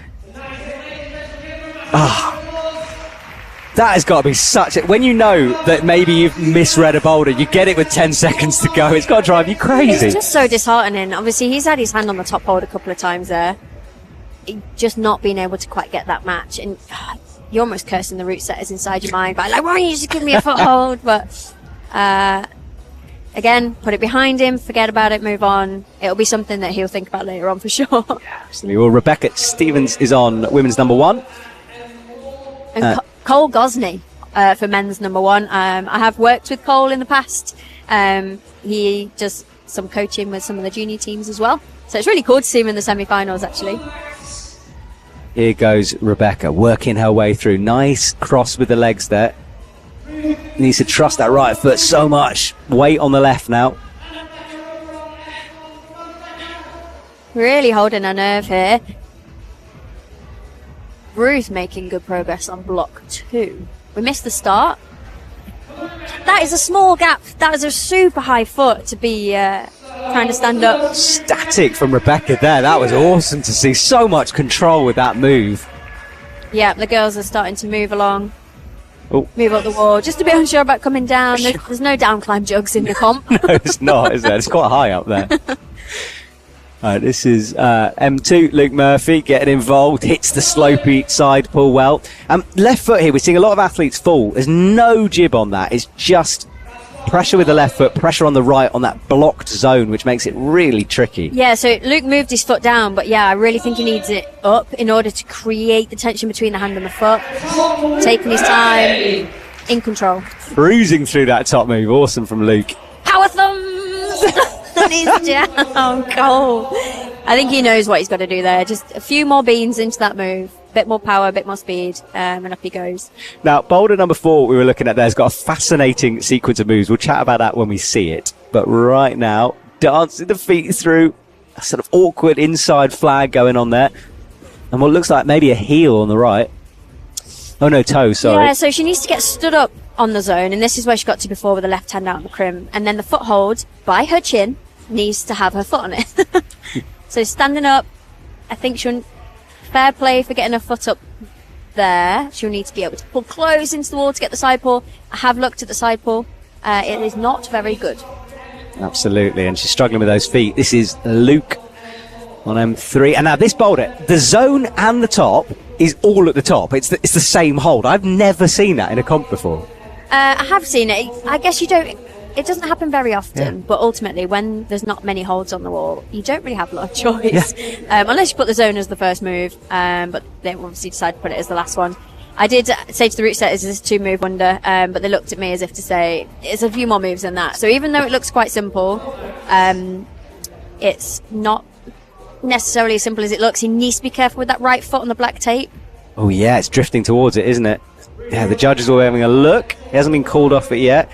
That has got to be such a... When you know that maybe you've misread a boulder, you get it with 10 seconds to go. It's got to drive you crazy. It's just so disheartening. Obviously, he's had his hand on the top hold a couple of times there. Just not being able to quite get that match. And you're almost cursing the route setters inside your mind by like, why don't you just give me a foothold? But again, put it behind him, forget about it, move on. It'll be something that he'll think about later on for sure. Yeah, absolutely. Well, Rebecca Stevens is on women's number 1. And Cole Gosney for men's number 1. I have worked with Cole in the past. He does some coaching with some of the junior teams as well. So it's really cool to see him in the semi-finals, actually. Here goes Rebecca, working her way through. Nice cross with the legs there. Needs to trust that right foot so much. Weight on the left now. Really holding her nerve here. Ruth making good progress on block 2. We missed the start. That is a small gap. That is a super high foot to be trying to stand up. Static from Rebecca there. That was awesome to see. So much control with that move. Yeah, the girls are starting to move along. Oh. Move up the wall. Just a bit unsure about coming down. There's no down climb jugs in the comp. No, it's not, is there? It's quite high up there. This is M2, Luke Murphy getting involved, hits the slopey side pull well. Left foot here, we're seeing a lot of athletes fall. There's no jib on that. It's just pressure with the left foot, pressure on the right on that blocked zone, which makes it really tricky. Yeah, so Luke moved his foot down, but yeah, I really think he needs it up in order to create the tension between the hand and the foot. Taking his time, in control. Cruising through that top move. Awesome from Luke. Power thumbs! And he's down, Cole. I think he knows what he's got to do there. Just a few more beans into that move. Bit more power, a bit more speed, and up he goes. Now, boulder number 4 we were looking at there has got a fascinating sequence of moves. We'll chat about that when we see it. But right now, dancing the feet through a sort of awkward inside flag going on there. And what looks like maybe a heel on the right. Oh, no, toe, sorry. Yeah, so she needs to get stood up on the zone, and this is where she got to before with the left hand out on the crim. And then the foothold by her chin needs to have her foot on it. So standing up, I think she'll... Fair play for getting her foot up there. She'll need to be able to pull close into the wall to get the side pull. I have looked at the side pull. It is not very good. Absolutely, and she's struggling with those feet. This is Luke on M3. And now this boulder, the zone and the top is all at the top. It's the same hold. I've never seen that in a comp before. I have seen it. I guess you don't... It doesn't happen very often, but ultimately, when there's not many holds on the wall, you don't really have a lot of choice. Yeah. Unless you put the zone as the first move, but they obviously decided to put it as the last one. I did say to the route setters, is this 2-move wonder? But they looked at me as if to say, it's a few more moves than that. So even though it looks quite simple, it's not necessarily as simple as it looks. He needs to be careful with that right foot on the black tape. Oh, yeah, it's drifting towards it, isn't it? Yeah, the judges are having a look. He hasn't been called off it yet.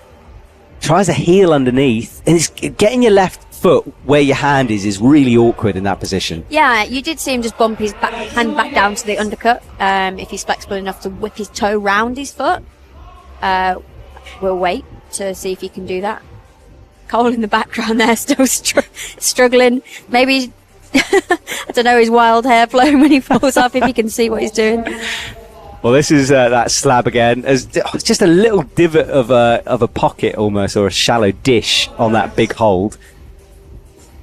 Tries a heel underneath, and it's getting your left foot where your hand is really awkward in that position. Yeah, you did see him just bump his hand back down to the undercut. If he's flexible enough to whip his toe round his foot, we'll wait to see if he can do that. Cole in the background there, still struggling. Maybe, I don't know, his wild hair flowing when he falls off, if he can see what he's doing. Well, this is that slab again. It's just a little divot of a pocket almost, or a shallow dish on that big hold.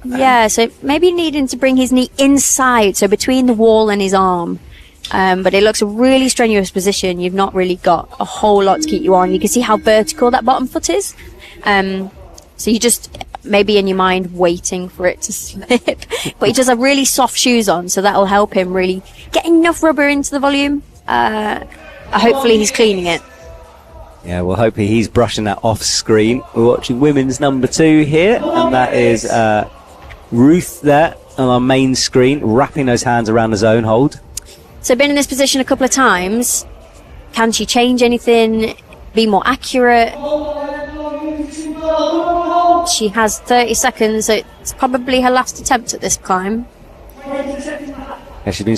Yeah, so maybe needing to bring his knee inside, so between the wall and his arm. But it looks a really strenuous position. You've not really got a whole lot to keep you on. You can see how vertical that bottom foot is. So you just maybe in your mind waiting for it to slip. But he does have really soft shoes on, so that'll help him really get enough rubber into the volume. Hopefully he's cleaning it. Yeah, well, hopefully he's brushing that off screen. We're watching women's number 2 here, and that is Ruth there on our main screen, wrapping those hands around the zone hold. So been in this position a couple of times. Can she change anything? Be more accurate? She has 30 seconds, so it's probably her last attempt at this climb. Yeah, she's been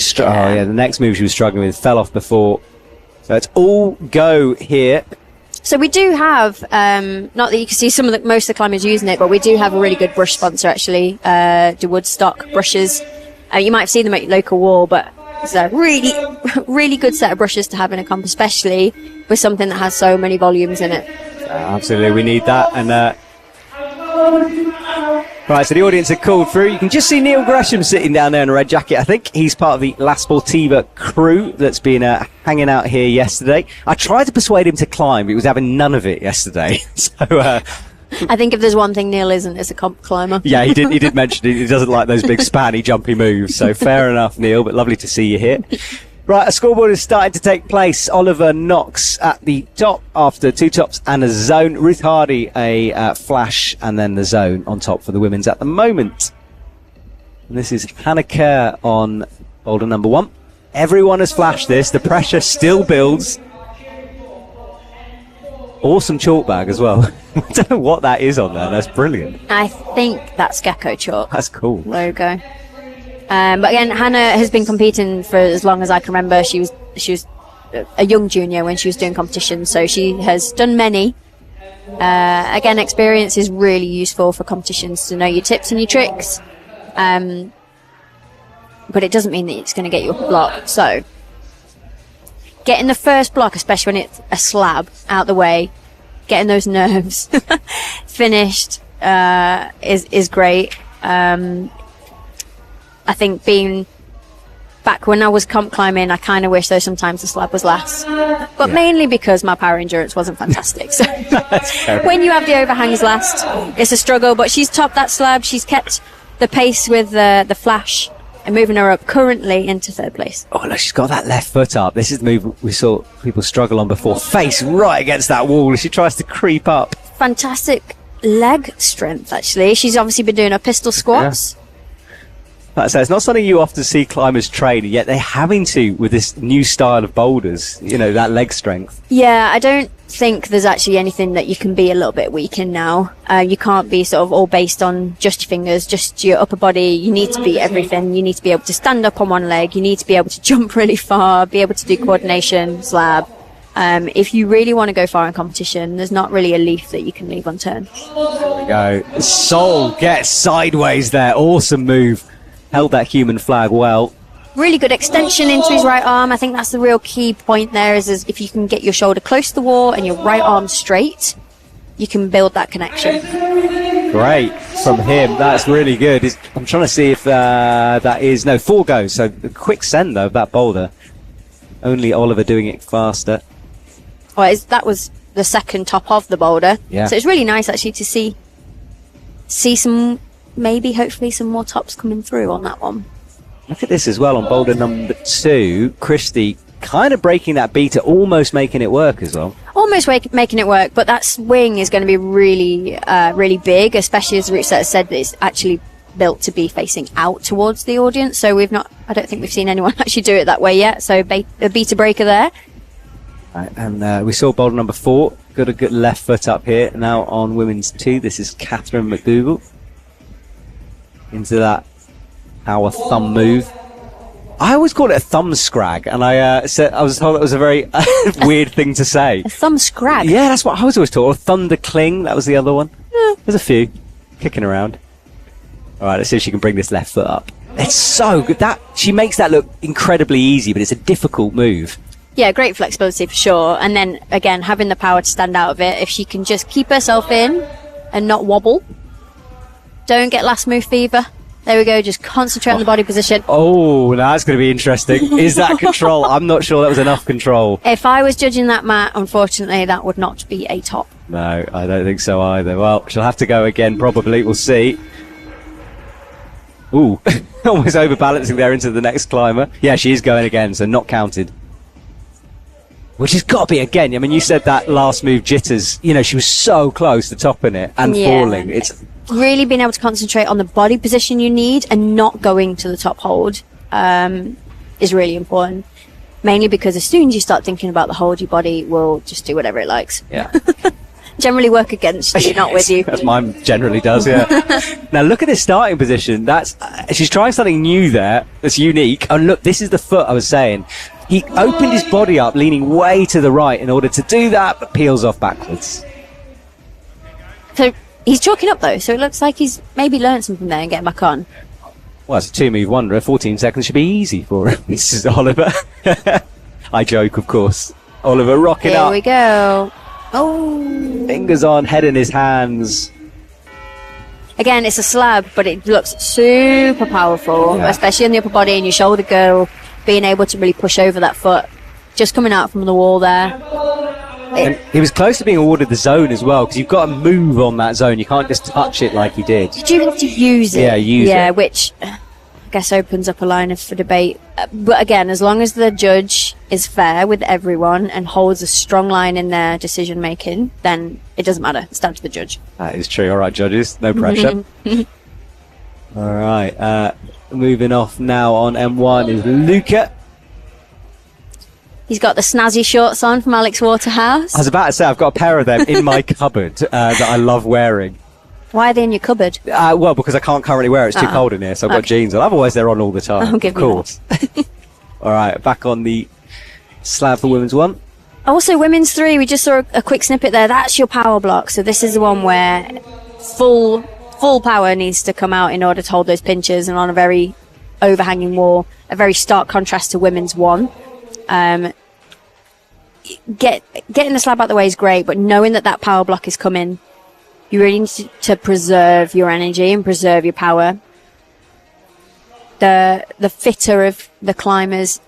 the next move she was struggling with fell off before. So it's all go here. So we do have, not that you can see most of the climbers using it, but we do have a really good brush sponsor actually, the Woodstock brushes. You might have seen them at your local wall, but It's a really, really good set of brushes to have in a comp, especially with something that has so many volumes in it. Absolutely, we need that. And right, so the audience had called through. You can just see Neil Gresham sitting down there in a red jacket. I think he's part of the La Sportiva crew that's been hanging out here yesterday. I tried to persuade him to climb, but he was having none of it yesterday. So I think if there's one thing Neil isn't, it's a comp climber. yeah, he did mention it. He doesn't like those big spanny, jumpy moves. So fair enough, Neil, but lovely to see you here. Right, a scoreboard is starting to take place. Oliver Knox at the top after 2 tops and a zone. Ruth Hardy a flash and then the zone on top for the women's at the moment. And this is Hannah Kerr on boulder number 1. Everyone has flashed this. The pressure still builds. Awesome chalk bag as well. I don't know what that is on there. That's brilliant. I think that's Gecko chalk. That's cool. Logo. But again, Hannah has been competing for as long as I can remember. She was a young junior when she was doing competitions, so she has done many. Again, experience is really useful for competitions to know your tips and your tricks. But it doesn't mean that it's going to get you up a block. So getting the first block, especially when it's a slab, out the way, getting those nerves finished is great. I think being back when I was comp climbing, I kind of wish though sometimes the slab was last, but mainly because my power endurance wasn't fantastic. So when you have the overhangs last, it's a struggle. But she's topped that slab. She's kept the pace with the flash and moving her up currently into 3rd place. Oh, look, she's got that left foot up. This is the move we saw people struggle on before. Face right against that wall as she tries to creep up. Fantastic leg strength, actually. She's obviously been doing her pistol squats. Yeah. Like I say, it's not something you often see climbers train, yet they're having to with this new style of boulders, you know, that leg strength. Yeah, I don't think there's actually anything that you can be a little bit weak in now. You can't be sort of all based on just your fingers, just your upper body. You need to be everything. You need to be able to stand up on one leg. You need to be able to jump really far, be able to do coordination, slab. If you really want to go far in competition, there's not really a leaf that you can leave unturned. There we go. Sol gets sideways there. Awesome move. Held that human flag well. Really good extension into his right arm. I think that's the real key point there is if you can get your shoulder close to the wall and your right arm straight, you can build that connection. Great from him. That's really good. I'm trying to see if that is... No, 4 goes. So the quick send, though, of that boulder. Only Oliver doing it faster. Well, that was the second top of the boulder. Yeah. So it's really nice, actually, to see some... maybe hopefully some more tops coming through on that one. Look at this as well on boulder number 2. Christy kind of breaking that beater, almost making it work as well. Almost making it work, but that swing is going to be really, really big, especially as the route setter said that it's actually built to be facing out towards the audience. So I don't think we've seen anyone actually do it that way yet. So a beater breaker there. Right, and we saw boulder number 4. Got a good left foot up here. Now on women's 2, this is Catherine McDougall. Into that power thumb move. I always call it a thumb scrag, and I was told it was a very weird thing to say. A thumb scrag? Yeah, that's what I was always told. Or thunder cling, that was the other one. There's a few kicking around. All right, let's see if she can bring this left foot up. It's so good. She makes that look incredibly easy, but it's a difficult move. Yeah, great flexibility for sure. And then, again, having the power to stand out of it. If she can just keep herself in and not wobble. Don't get last move fever. There we go. Just concentrate on the body position. Oh, now that's going to be interesting. Is that control? I'm not sure that was enough control. If I was judging that, Matt, unfortunately, that would not be a top. No, I don't think so either. Well, she'll have to go again, probably. We'll see. Ooh, almost overbalancing there into the next climber. Yeah, she is going again, so not counted. Which has got to be, again, I mean, you said that last move, jitters. You know, she was so close to topping it and falling. It's really being able to concentrate on the body position you need and not going to the top hold is really important. Mainly because as soon as you start thinking about the hold, your body will just do whatever it likes. Yeah. Generally work against you, not with you. As mine generally does, yeah. Now look at this starting position. She's trying something new there that's unique. And look, this is the foot I was saying. He opened his body up, leaning way to the right in order to do that, but peels off backwards. So he's chalking up though, so it looks like he's maybe learned something there and getting back on. Well, it's a 2-move wonder. 14 seconds should be easy for him. This is Oliver. I joke, of course. Oliver rocking up. Here we go. Oh. Fingers on, head in his hands. Again, it's a slab, but it looks super powerful, especially in the upper body and your shoulder girdle, being able to really push over that foot. Just coming out from the wall there. And he was close to being awarded the zone as well, because you've got to move on that zone. You can't just touch it like he did. Did you have to use it? Yeah, use it. Yeah, which I guess opens up a line for debate. But again, as long as the judge is fair with everyone and holds a strong line in their decision making, then it doesn't matter. It's down to the judge. That is true. All right, judges, no pressure. All right, moving off now on M1 is Luca. He's got the snazzy shorts on from Alex Waterhouse. I was about to say, I've got a pair of them in my cupboard that I love wearing. Why are they in your cupboard? Well, because I can't currently wear it. It's too cold in here, so I've got jeans on. Otherwise, they're on all the time. I'll give of course. All right, back on the slab for women's 1. Also, women's 3, we just saw a quick snippet there. That's your power block. So this is the one where full power needs to come out in order to hold those pinches, and on a very overhanging wall, a very stark contrast to women's 1. Getting the slab out the way is great, but knowing that power block is coming, you really need to preserve your energy and preserve your power. The fitter of the climbers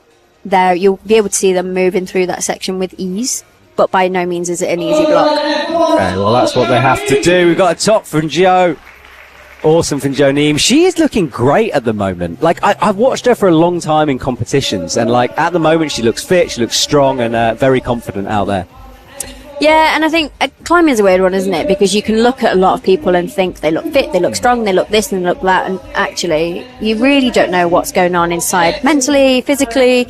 there, you'll be able to see them moving through that section with ease, but by no means is it an easy block. Okay, well, that's what they have to do. We've got a top from Joe. Awesome from Jo Neem. She is looking great at the moment. Like, I've watched her for a long time in competitions, and like at the moment she looks fit, she looks strong, and very confident out there. Yeah, and I think climbing is a weird one, isn't it? Because you can look at a lot of people and think they look fit, they look strong, they look this and they look that, and actually you really don't know what's going on inside mentally, physically.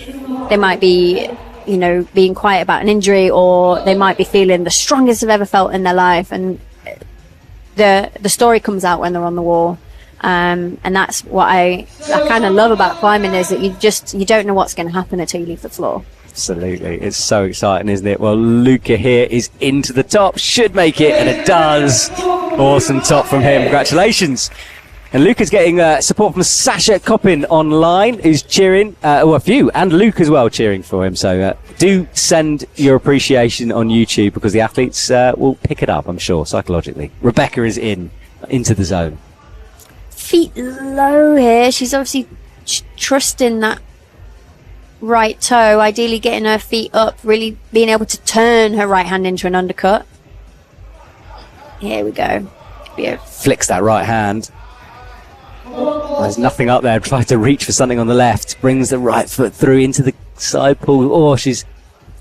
They might be, you know, being quiet about an injury, or they might be feeling the strongest they've ever felt in their life, and the story comes out when they're on the wall. And that's what I kind of love about climbing, is that you don't know what's going to happen until you leave the floor. Absolutely. It's so exciting, isn't it? Well, Luca here is into the top, should make it, and it does. Awesome top from him. Congratulations. And Luca's getting support from Sasha Coppin online, who's cheering, well, a few, and Luke as well cheering for him. So do send your appreciation on YouTube, because the athletes will pick it up, I'm sure, psychologically. Rebecca is into the zone. Feet low here. She's obviously trusting that right toe, ideally getting her feet up, really being able to turn her right hand into an undercut. Here we go. Flicks that right hand. There's nothing up there. Tries to reach for something on the left. Brings the right foot through into the side pull. Oh, she's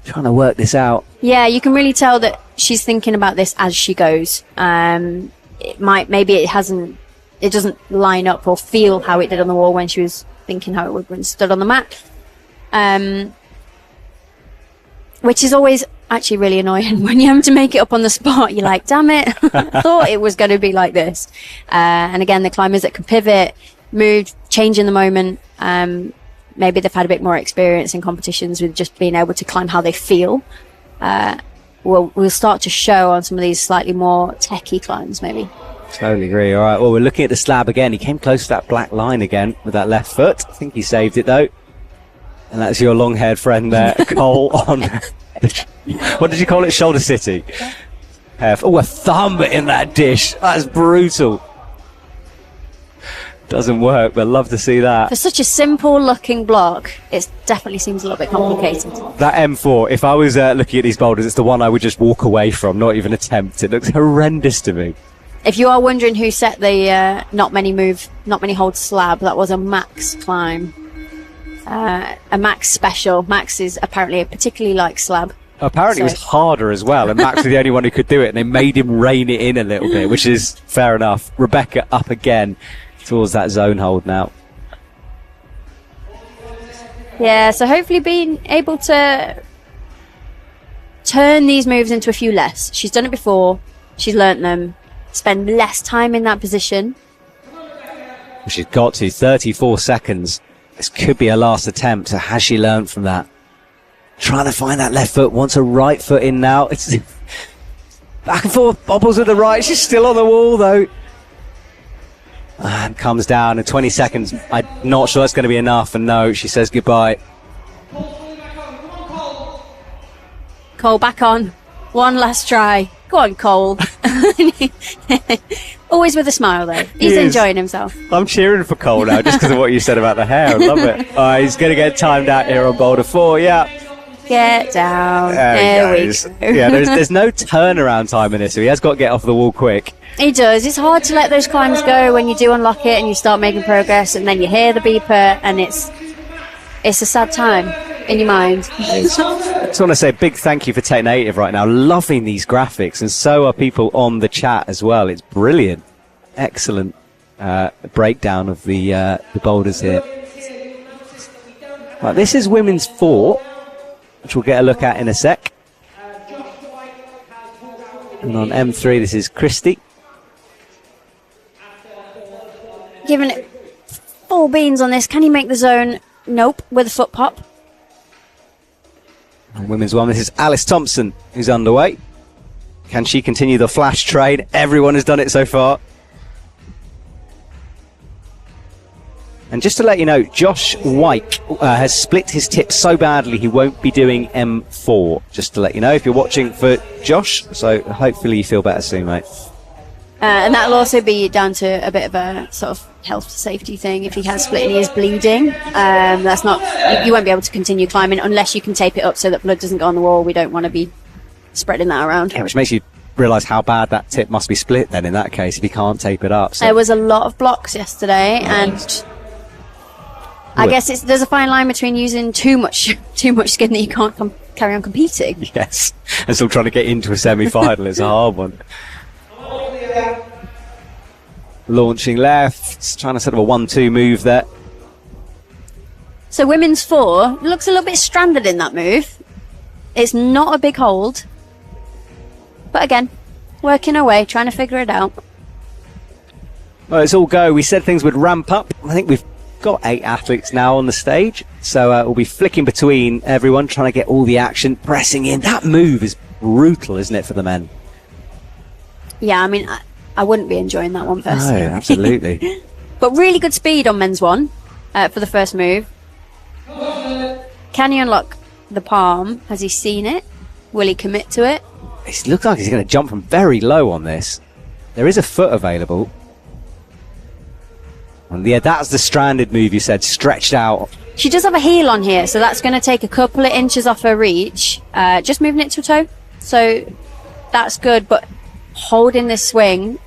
trying to work this out. Yeah, you can really tell that she's thinking about this as she goes. Maybe it doesn't line up or feel how it did on the wall when she was thinking how it would when stood on the mat. Which is always actually really annoying when you have to make it up on the spot. You're like, damn it, I thought it was going to be like this. And again, the climbers that can pivot, move, change in the moment, maybe they've had a bit more experience in competitions with just being able to climb how they feel, will start to show on some of these slightly more techie climbs, maybe. Totally agree. All right, well, we're looking at the slab again. He came close to that black line again with that left foot. I think he saved it, though. And that's your long-haired friend there, Cole, on... what did you call it? Shoulder City. Oh, a thumb in that dish. That's brutal. Doesn't work, but love to see that. For such a simple-looking block, it definitely seems a little bit complicated. That M4, if I was looking at these boulders, it's the one I would just walk away from, not even attempt. It looks horrendous to me. If you are wondering who set the not many hold slab, that was a Max climb. A Max special. Max is apparently a particularly light slab. Apparently it was harder as well, and Max was the only one who could do it, and they made him rein it in a little bit, which is fair enough. Rebecca up again towards that zone hold now. Yeah, so hopefully being able to turn these moves into a few less. She's done it before, she's learnt them, spend less time in that position. She's got to 34 seconds. This could be her last attempt. So has she learned from that? Trying to find that left foot. Wants her right foot in now. It's back and forth. Bobbles with the right. She's still on the wall, though. And comes down in 20 seconds. I'm not sure that's going to be enough. And no, she says goodbye. Cole, back on. One last try. Go on, Cole. Always with a smile, though. He's enjoying himself. I'm cheering for Cole now just because of what you said about the hair. I love it. He's going to get timed out here on Boulder 4. Yeah. Get down. There we go. Yeah, there's no turnaround time in this, so he has got to get off the wall quick. He does. It's hard to let those climbs go when you do unlock it and you start making progress, and then you hear the beeper, and it's a sad time in your mind. I just want to say a big thank you for Tech Native right now. Loving these graphics, and so are people on the chat as well. It's brilliant. Excellent breakdown of the boulders here. Right, this is women's 4, which we'll get a look at in a sec. And on M3, this is Christy. Giving it full beans on this. Can he make the zone? Nope, with a foot pop. And women's 1, this is Alice Thompson, who's underway. Can she continue the flash train? Everyone has done it so far. And just to let you know, Josh Wyke has split his tip so badly he won't be doing M4. Just to let you know, if you're watching for Josh. So hopefully you feel better soon, mate. And that'll also be down to a bit of a sort of health safety thing. If he has split and he is bleeding, that's not, you won't be able to continue climbing unless you can tape it up so that blood doesn't go on the wall. We don't want to be spreading that around. Yeah, which makes you realise how bad that tip must be split then in that case if you can't tape it up. So. There was a lot of blocks yesterday, and I guess there's a fine line between using too much skin that you can't carry on competing. Yes, and still trying to get into a semi-final is a hard one. Launching left, trying to set up a 1-2 move there. So women's 4 looks a little bit stranded in that move. It's not a big hold, but again, working away, trying to figure it out. Well, it's all go. We said things would ramp up. I think we've got 8 athletes now on the stage, so we'll be flicking between everyone, trying to get all the action, pressing in. That move is brutal, isn't it, for the men? Yeah, I mean, I wouldn't be enjoying that one personally. No, absolutely. But really good speed on men's 1 for the first move. Can he unlock the palm? Has he seen it? Will he commit to it? It looks like he's going to jump from very low on this. There is a foot available. And yeah, that's the stranded move you said, stretched out. She does have a heel on here, so that's going to take a couple of inches off her reach. Just moving it to a toe. So that's good, but holding this swing.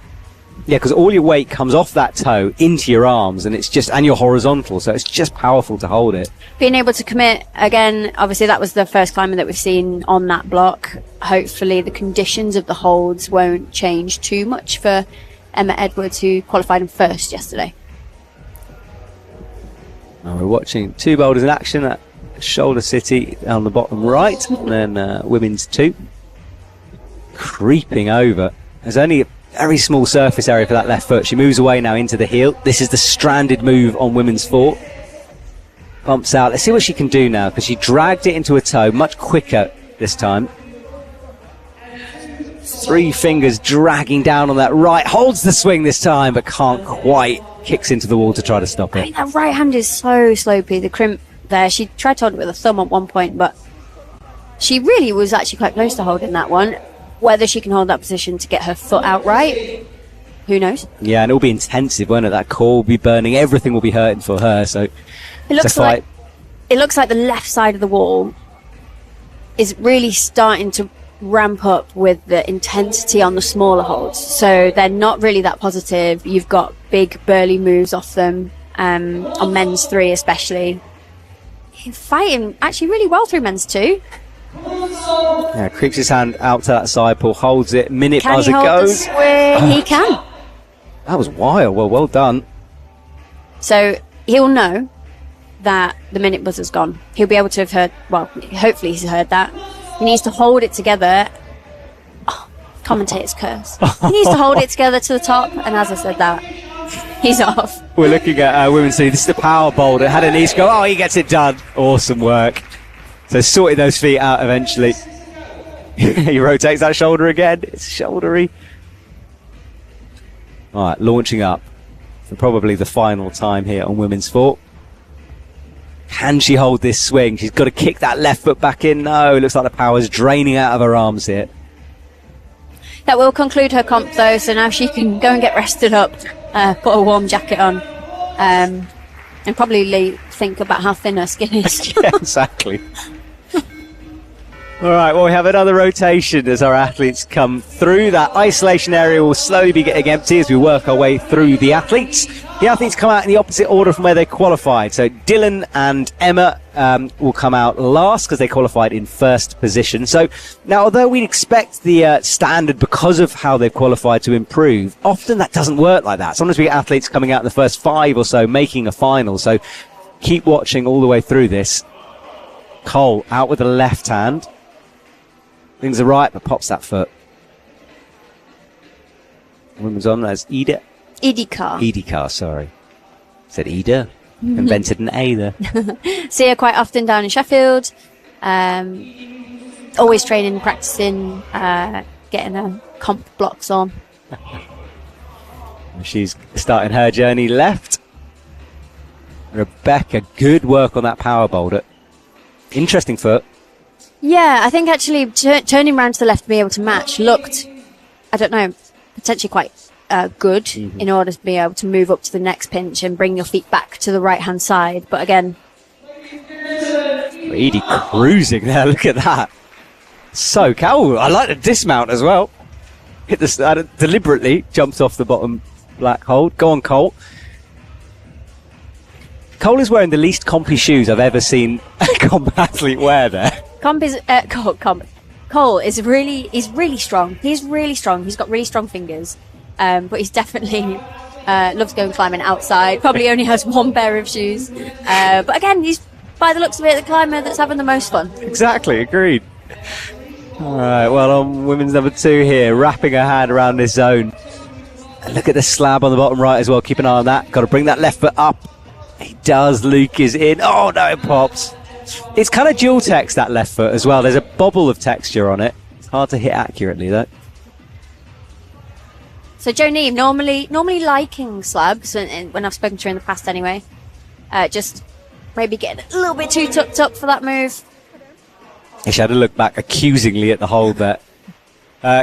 Yeah, because all your weight comes off that toe into your arms, and you're horizontal, so it's just powerful to hold it. Being able to commit, again, obviously that was the first climber that we've seen on that block. Hopefully the conditions of the holds won't change too much for Emma Edwards, who qualified in first yesterday. Now we're watching 2 boulders in action at Shoulder City on the bottom right, and then women's 2. Creeping over. There's only a very small surface area for that left foot. She moves away now into the heel. This is the stranded move on women's 4. Bumps out. Let's see what she can do now, because she dragged it into a toe much quicker this time. 3 fingers dragging down on that right. Holds the swing this time, but can't quite. Kicks into the wall to try to stop it. I mean, that right hand is so slopey. The crimp there. She tried to hold it with a thumb at one point, but she really was actually quite close to holding that one. Whether she can hold that position to get her foot out right, who knows? Yeah, and it'll be intensive, won't it? That core will be burning. Everything will be hurting for her. So it looks like the left side of the wall is really starting to ramp up with the intensity on the smaller holds. So they're not really that positive. You've got big burly moves off them, on men's 3 especially. He's fighting actually really well through men's 2. Yeah, creeps his hand out to that side pull, holds it, minute buzzer goes. He can. That was wild. Well done. So he'll know that the minute buzzer's gone. He'll be able to have heard, well, hopefully he's heard that. He needs to hold it together. Oh, commentator's curse. He needs to hold it together to the top, and as I said that, he's off. We're looking at women's 2. This is the power boulder. Had a knee go. Oh, he gets it done. Awesome work. So sorted those feet out eventually. He rotates that shoulder again. It's shouldery. All right, launching up. for probably the final time here on women's 4. Can she hold this swing? She's got to kick that left foot back in. No, it looks like the power's draining out of her arms here. That will conclude her comp, though, so now she can go and get rested up, put a warm jacket on, and probably think about how thin her skin is. Yeah, exactly. All right, well, we have another rotation as our athletes come through. That isolation area will slowly be getting empty as we work our way through the athletes. The athletes come out in the opposite order from where they qualified. So Dylan and Emma will come out last because they qualified in first position. So now, although we'd expect the standard, because of how they've qualified, to improve, often that doesn't work like that. Sometimes we get athletes coming out in the first 5 or so, making a final. So keep watching all the way through this. Cole out with the left hand. Things are right, but pops that foot. Women's on, there's Ida. Edie sorry. Said Ida. Invented an A there. See her quite often down in Sheffield. Always training, practicing, getting her comp blocks on. She's starting her journey left. Rebecca, good work on that power boulder. Interesting foot. Yeah, I think actually turning around to the left to be able to match looked, I don't know, potentially quite good in order to be able to move up to the next pinch and bring your feet back to the right-hand side. But again... Edie cruising there, look at that. So cool. I like the dismount as well. Hit the deliberately, jumps off the bottom black hold. Go on, Cole. Cole is wearing the least compy shoes I've ever seen a comp athlete wear there. Cole is really strong. He's really strong. He's got really strong fingers. But he's definitely loves going climbing outside. Probably only has one pair of shoes. But again, he's, by the looks of it, the climber that's having the most fun. Exactly, agreed. All right, well, on women's number 2 here, wrapping her hand around this zone. And look at the slab on the bottom right as well. Keep an eye on that. Got to bring that left foot up. He does. Luke is in. Oh, no, it pops. It's kind of dual text, that left foot as well. There's a bobble of texture on it. It's hard to hit accurately, though. So Jo Neve, normally liking slabs, when I've spoken to her in the past anyway, just maybe getting a little bit too tucked up for that move. She had to look back accusingly at the hold there.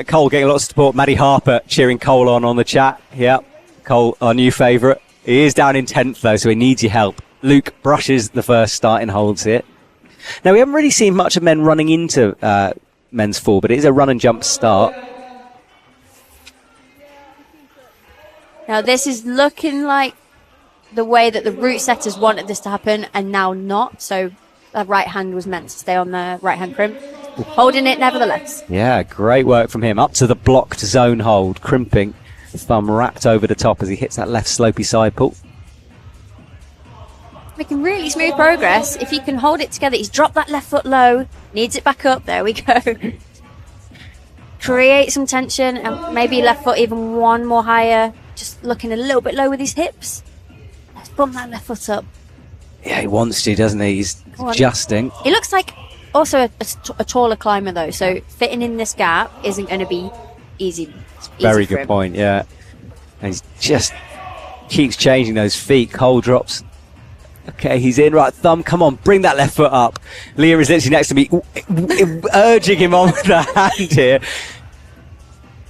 Cole getting lots of support. Maddie Harper cheering Cole on the chat. Yeah, Cole, our new favourite. He is down in 10th though, so he needs your help. Luke brushes the first starting holds here. Now, we haven't really seen much of men running into men's 4, but it is a run and jump start. Now, this is looking like the way that the route setters wanted this to happen, and now not. So the right hand was meant to stay on the right hand crimp. Holding it nevertheless. Yeah, great work from him. Up to the blocked zone hold, crimping. The thumb wrapped over the top as he hits that left slopey side pull. Making really smooth progress. If he can hold it together, he's dropped that left foot low, needs it back up. There we go. Create some tension, and maybe left foot even one more higher. Just looking a little bit low with his hips. Let's bump that left foot up. Yeah, he wants to, doesn't he? He's adjusting. He looks like also a taller climber, though, so fitting in this gap isn't going to be easy. Very good point, yeah. And he just keeps changing those feet. Cole drops. Okay, he's in. Right, thumb, come on, bring that left foot up. Leah is literally next to me, urging him on with the hand here.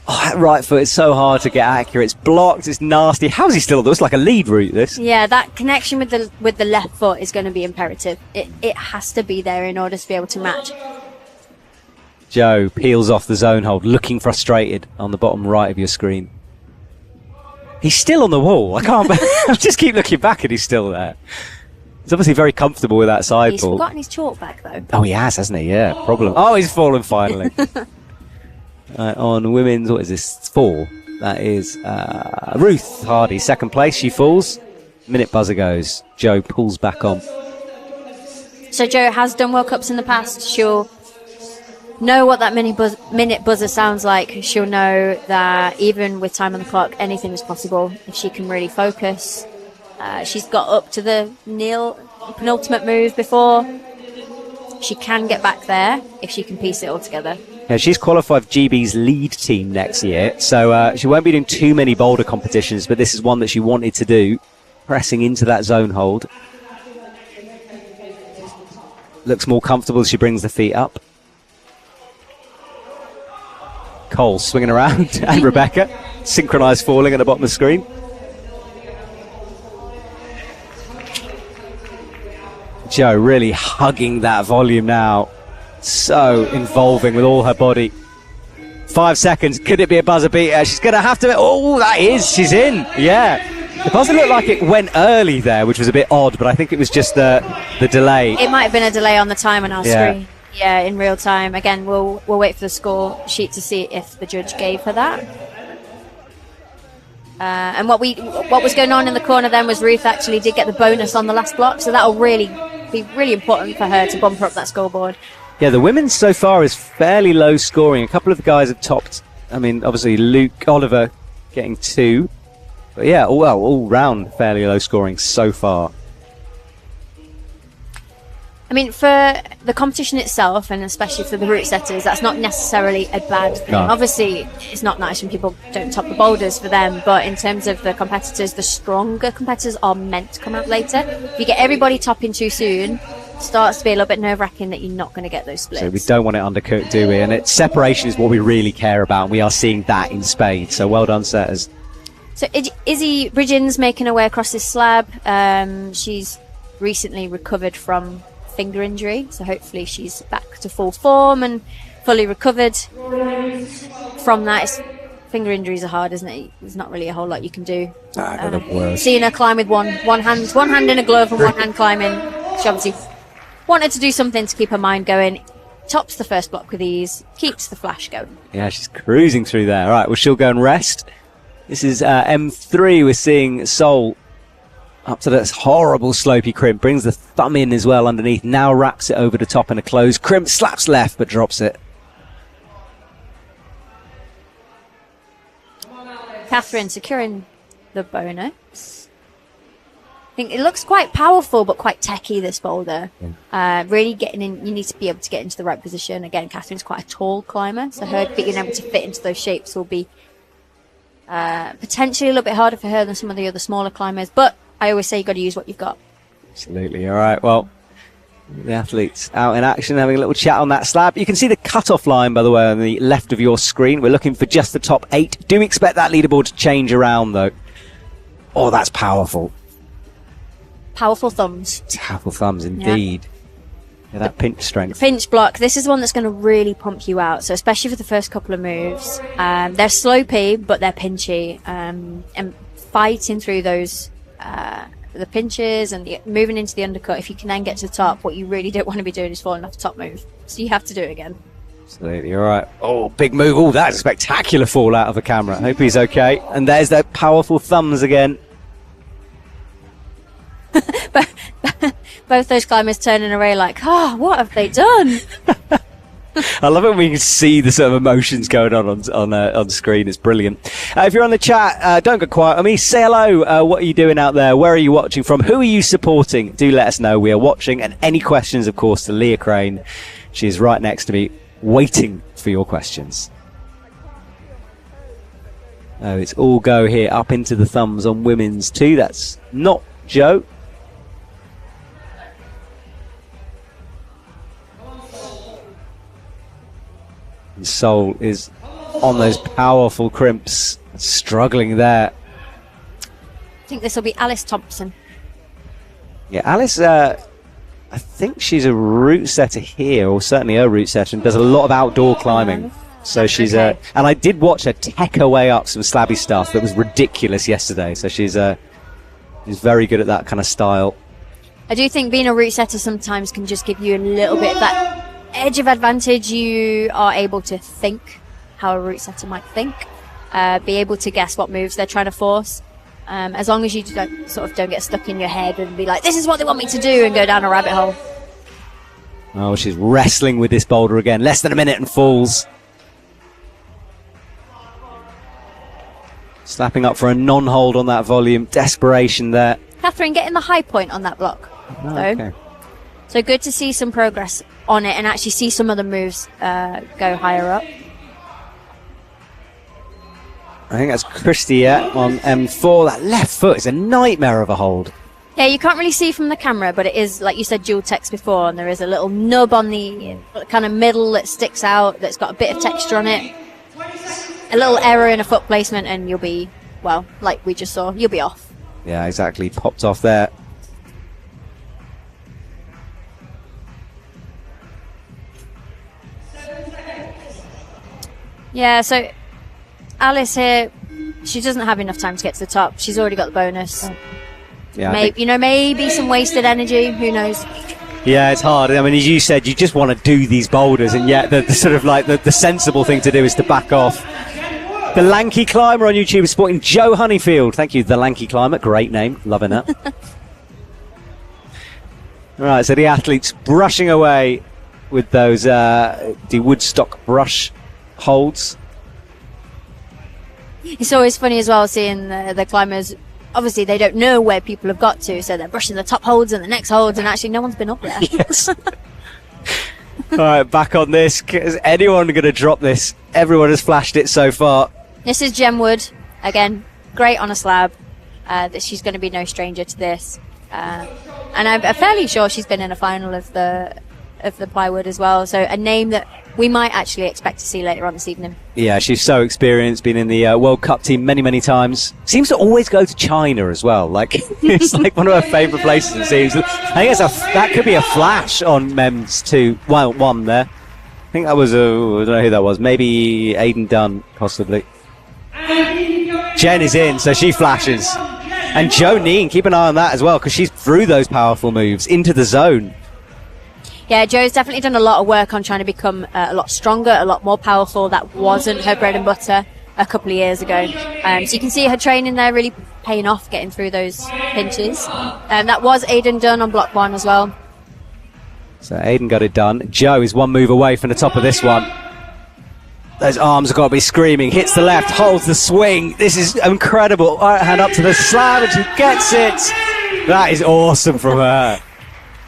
Oh, that right foot is so hard to get accurate. It's blocked, it's nasty. How's he still on? It's like a lead route, this. Yeah, that connection with the left foot is going to be imperative. It has to be there in order to be able to match. Joe peels off the zone hold, looking frustrated on the bottom right of your screen. He's still on the wall. I can't... I just keep looking back and he's still there. He's obviously very comfortable with that side He's pull. He's forgotten his chalk back, though. Oh, he has, hasn't he? Yeah, problem. Oh, he's fallen finally. On women's, what is this? 4. That is Ruth Hardy, second place. She falls. Minute buzzer goes. Joe pulls back on. So Joe has done World Cups in the past. She'll know what that minute buzzer sounds like. She'll know that even with time on the clock, anything is possible if she can really focus. She's got up to the penultimate move before. She can get back there if she can piece it all together. Yeah, she's qualified for GB's lead team next year, so she won't be doing too many boulder competitions, but this is one that she wanted to do, pressing into that zone hold. Looks more comfortable as she brings the feet up. Cole swinging around, and Rebecca, synchronised falling at the bottom of the screen. Jo really hugging that volume now. So involving with all her body. 5 seconds. Could it be a buzzer beater? She's going to have to... Oh, that is. She's in. Yeah. The buzzer looked like it went early there, which was a bit odd, but I think it was just the delay. It might have been a delay on the time on our screen. Yeah, in real time. Again, we'll wait for the score sheet to see if the judge gave her that. And what was going on in the corner then was Ruth actually did get the bonus on the last block, so that'll really be really important for her to bump her up that scoreboard. Yeah, the women's so far is fairly low scoring. A couple of the guys have topped. I mean, obviously Luke Oliver getting 2. But yeah, all round fairly low scoring so far. I mean, for the competition itself, and especially for the route setters, that's not necessarily a bad thing. No. Obviously, it's not nice when people don't top the boulders for them, but in terms of the competitors, the stronger competitors are meant to come out later. If you get everybody topping too soon, it starts to be a little bit nerve-wracking that you're not going to get those splits. So we don't want it undercooked, do we? And separation is what we really care about, and we are seeing that in spades. So well done, setters. So Izzy Bridgens making her way across this slab. She's recently recovered from finger injury, so hopefully she's back to full form and fully recovered from that. Finger injuries are hard, isn't it? There's not really a whole lot you can do. Seeing her climb with one hand in a glove and one hand climbing, she obviously wanted to do something to keep her mind going. Tops the first block with ease, keeps the flash going. Yeah, she's cruising through there. All right, well, she'll go and rest. This is M3. We're seeing Sol up to this horrible slopey crimp, brings the thumb in as well underneath, now wraps it over the top in a close crimp, slaps left but drops it. Catherine securing the bonus. I think it looks quite powerful but quite techy, this boulder. Really getting in, you need to be able to get into the right position. Again, Catherine's quite a tall climber, so her being able to fit into those shapes will be potentially a little bit harder for her than some of the other smaller climbers, but I always say you've got to use what you've got. Absolutely. All right, well, the athletes out in action having a little chat on that slab. You can see the cut-off line, by the way, on the left of your screen. We're looking for just the top 8. Do expect that leaderboard to change around, though. Oh, that's powerful. Powerful thumbs. Powerful thumbs, indeed. Yeah, that pinch strength. The pinch block, this is one that's going to really pump you out. So especially for the first couple of moves. They're slopey, but they're pinchy. And fighting through those... the pinches and moving into the undercut, if you can then get to the top, what you really don't want to be doing is falling off the top move. So you have to do it again. Absolutely. All right. Oh, big move. Oh, that's a spectacular fall out of the camera. I hope he's okay. And there's that powerful thumbs again. Both those climbers turning away like, oh, what have they done? I love it when we can see the sort of emotions going on screen. It's brilliant. If you're on the chat, don't go quiet on me. Say hello. What are you doing out there? Where are you watching from? Who are you supporting? Do let us know. We are watching. And any questions, of course, to Leah Crane. She is right next to me, waiting for your questions. Oh, it's all go here, up into the thumbs on women's too. That's not Jo. Sol is on those powerful crimps, struggling there. I think this will be Alice Thompson. Yeah, Alice, I think she's a route setter here, or certainly a route setter, and does a lot of outdoor climbing. So she's and I did watch her tech her way up some slabby stuff that was ridiculous yesterday. So she's very good at that kind of style. I do think being a route setter sometimes can just give you a little bit of that edge of advantage. You are able to think how a route setter might think, be able to guess what moves they're trying to force, as long as you don't get stuck in your head and be like, this is what they want me to do, and go down a rabbit hole. Oh, she's wrestling with this boulder again. Less than a minute and falls. Slapping up for a non-hold on that volume. Desperation there. Catherine getting the high point on that block, though. Okay. So good to see some progress on it and actually see some of the moves go higher up. I think that's Christy on M4. That left foot is a nightmare of a hold. Yeah, you can't really see from the camera, but it is, like you said, dual text before, and there is a little nub on the kind of middle that sticks out, that's got a bit of texture on it. A little error in a foot placement, and you'll be, well, like we just saw, you'll be off. Yeah, exactly. Popped off there. Yeah, so Alice here, she doesn't have enough time to get to the top. She's already got the bonus. Yeah, maybe some wasted energy. Who knows? Yeah, it's hard. I mean, as you said, you just want to do these boulders, and yet the sort of like the sensible thing to do is to back off. The Lanky Climber on YouTube is supporting Joe Honeyfield. Thank you, The Lanky Climber. Great name. Loving that. All right, so the athletes brushing away with those the Woodstock brush holds. It's always funny as well seeing the climbers. Obviously, they don't know where people have got to, so they're brushing the top holds and the next holds, and actually no one's been up there. Yes. All right, back on this. Is anyone going to drop this? Everyone has flashed it so far. This is Jem Wood. Again, great on a slab. That she's going to be no stranger to this. And I'm fairly sure she's been in a final of the Plywood as well. So a name that we might actually expect to see later on this evening. Yeah, she's so experienced, been in the World Cup team many, many times. Seems to always go to China as well. Like, it's like one of her favourite places, it seems. I think that could be a flash on Mem's 1 there. I think that was, I don't know who that was. Maybe Aidan Dunn, possibly. Jen is in, so she flashes. And Jo Neen, keep an eye on that as well, because she's through those powerful moves into the zone. Yeah, Jo's definitely done a lot of work on trying to become a lot stronger, a lot more powerful. That wasn't her bread and butter a couple of years ago. So you can see her training there really paying off, getting through those pinches. That was Aidan Dunn on block 1 as well. So Aidan got it done. Jo is one move away from the top of this one. Those arms have got to be screaming. Hits the left, holds the swing. This is incredible. Right hand up to the slab, and she gets it. That is awesome from her.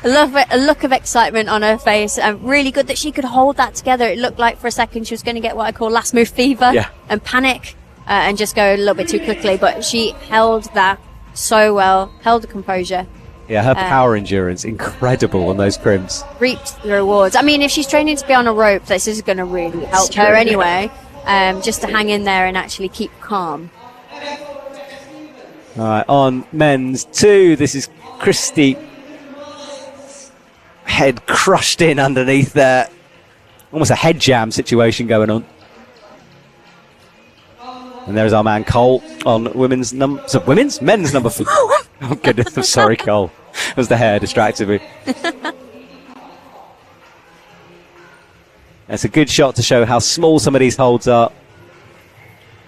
I love it. A look of excitement on her face. Really good that she could hold that together. It looked like for a second she was going to get what I call last move fever and panic and just go a little bit too quickly. But she held that so well, held the composure. Yeah, her power endurance, incredible on those crims. Reaped the rewards. I mean, if she's training to be on a rope, this is going to really help her anyway, just to hang in there and actually keep calm. All right, on men's 2, this is Christy. Head crushed in underneath there. Almost a head jam situation going on. And there's our man Cole on men's number 4. Oh goodness, I'm sorry, Cole. It was the hair distracted me. It's a good shot to show how small some of these holds are.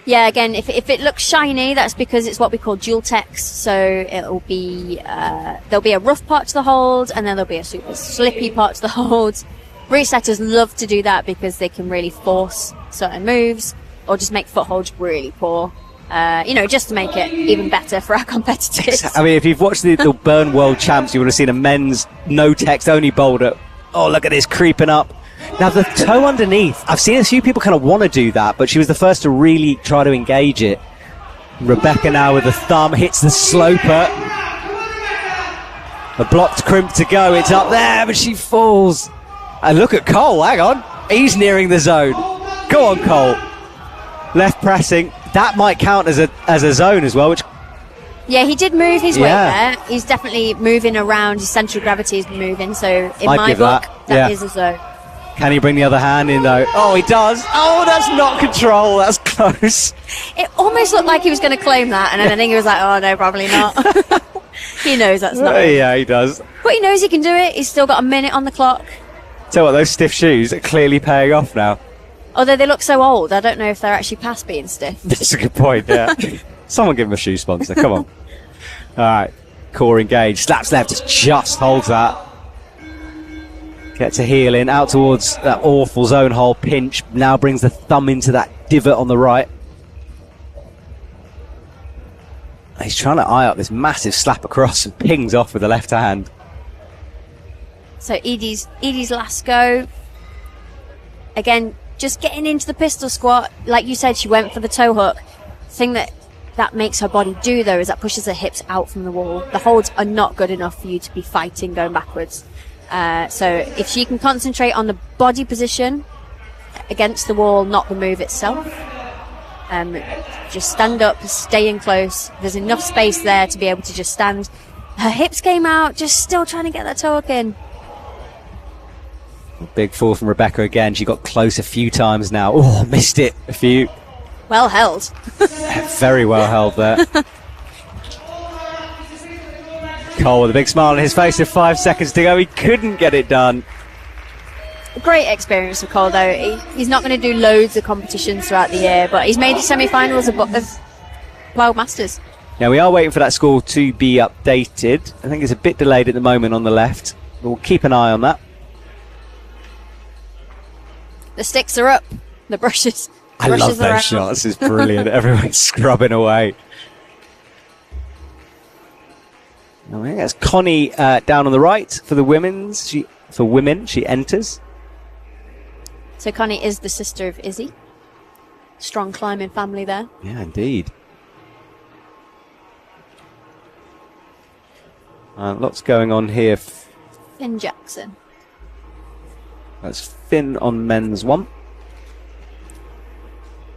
Yeah, again, if it looks shiny, that's because it's what we call dual text. So it'll be there'll be a rough part to the hold, and then there'll be a super slippy part to the hold. Resetters love to do that because they can really force certain moves, or just make footholds really poor. Just to make it even better for our competitors. I mean, if you've watched the Burn World Champs, you would have seen a men's no text only boulder. Oh, look at this creeping up. Now, the toe underneath, I've seen a few people kind of want to do that, but she was the first to really try to engage it. Rebecca now with the thumb, hits the sloper. A blocked crimp to go, it's up there, but she falls. And look at Cole, hang on. He's nearing the zone. Go on, Cole. Left pressing. That might count as a zone as well, which... Yeah, he did move his way there. He's definitely moving around. His central gravity is moving, so in my book, that is a zone. Can he bring the other hand in, though? Oh, he does. Oh, that's not control. That's close. It almost looked like he was going to claim that, and then I think he was like, oh, no, probably not. He knows that's not it. Yeah, he does. But he knows he can do it. He's still got a minute on the clock. Tell what, those stiff shoes are clearly paying off now. Although they look so old, I don't know if they're actually past being stiff. That's a good point, yeah. Someone give him a shoe sponsor. Come on. All right. Core engaged. Slaps left. Just holds that. Gets a heel in, out towards that awful zone hole pinch. Now brings the thumb into that divot on the right. He's trying to eye up this massive slap across and pings off with the left hand. So Edie's last go. Again, just getting into the pistol squat. Like you said, she went for the toe hook. The thing that makes her body do, though, is that pushes her hips out from the wall. The holds are not good enough for you to be fighting going backwards. So if she can concentrate on the body position against the wall, not the move itself, just stand up, stay in close. There's enough space there to be able to just stand. Her hips came out, just still trying to get that toe hook in. Big fall from Rebecca again. She got close a few times now. Oh, missed it a few. Well held. Very well held there. Cole with a big smile on his face with 5 seconds to go. He couldn't get it done. Great experience for Cole, though. He's not going to do loads of competitions throughout the year, but he's made the semi-finals of Plywood Masters. Now, we are waiting for that score to be updated. I think it's a bit delayed at the moment on the left. We'll keep an eye on that. The sticks are up. The brushes. I love those shots. It's brilliant. Everyone's scrubbing away. I think that's Connie down on the right for the women's. For women, she enters. So Connie is the sister of Izzy. Strong climbing family there. Yeah, indeed. Lots going on here. Finn Jackson. That's Finn on men's one.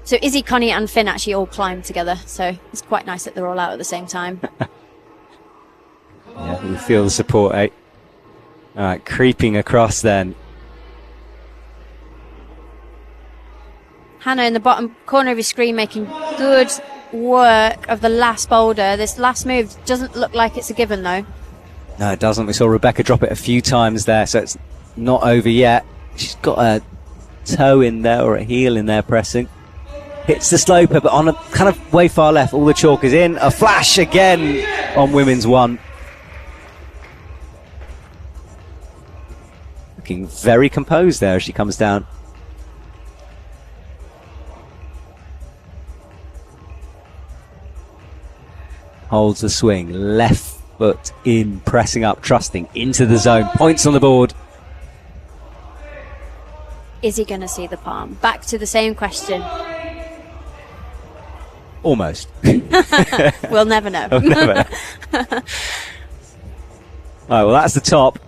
So Izzy, Connie and Finn actually all climb together. So it's quite nice that they're all out at the same time. Yeah, you feel the support, eh? All right, creeping across then. Hannah in the bottom corner of your screen making good work of the last boulder. This last move doesn't look like it's a given, though. No, it doesn't. We saw Rebecca drop it a few times there, so it's not over yet. She's got a toe in there or a heel in there pressing. Hits the sloper, but on a kind of way far left. All the chalk is in. A flash again on women's one. Looking very composed there as she comes down. Holds the swing. Left foot in, pressing up, trusting into the zone. Points on the board. Is he going to see the palm? Back to the same question. Almost. We'll never know. We'll never know. All right, well, that's the top.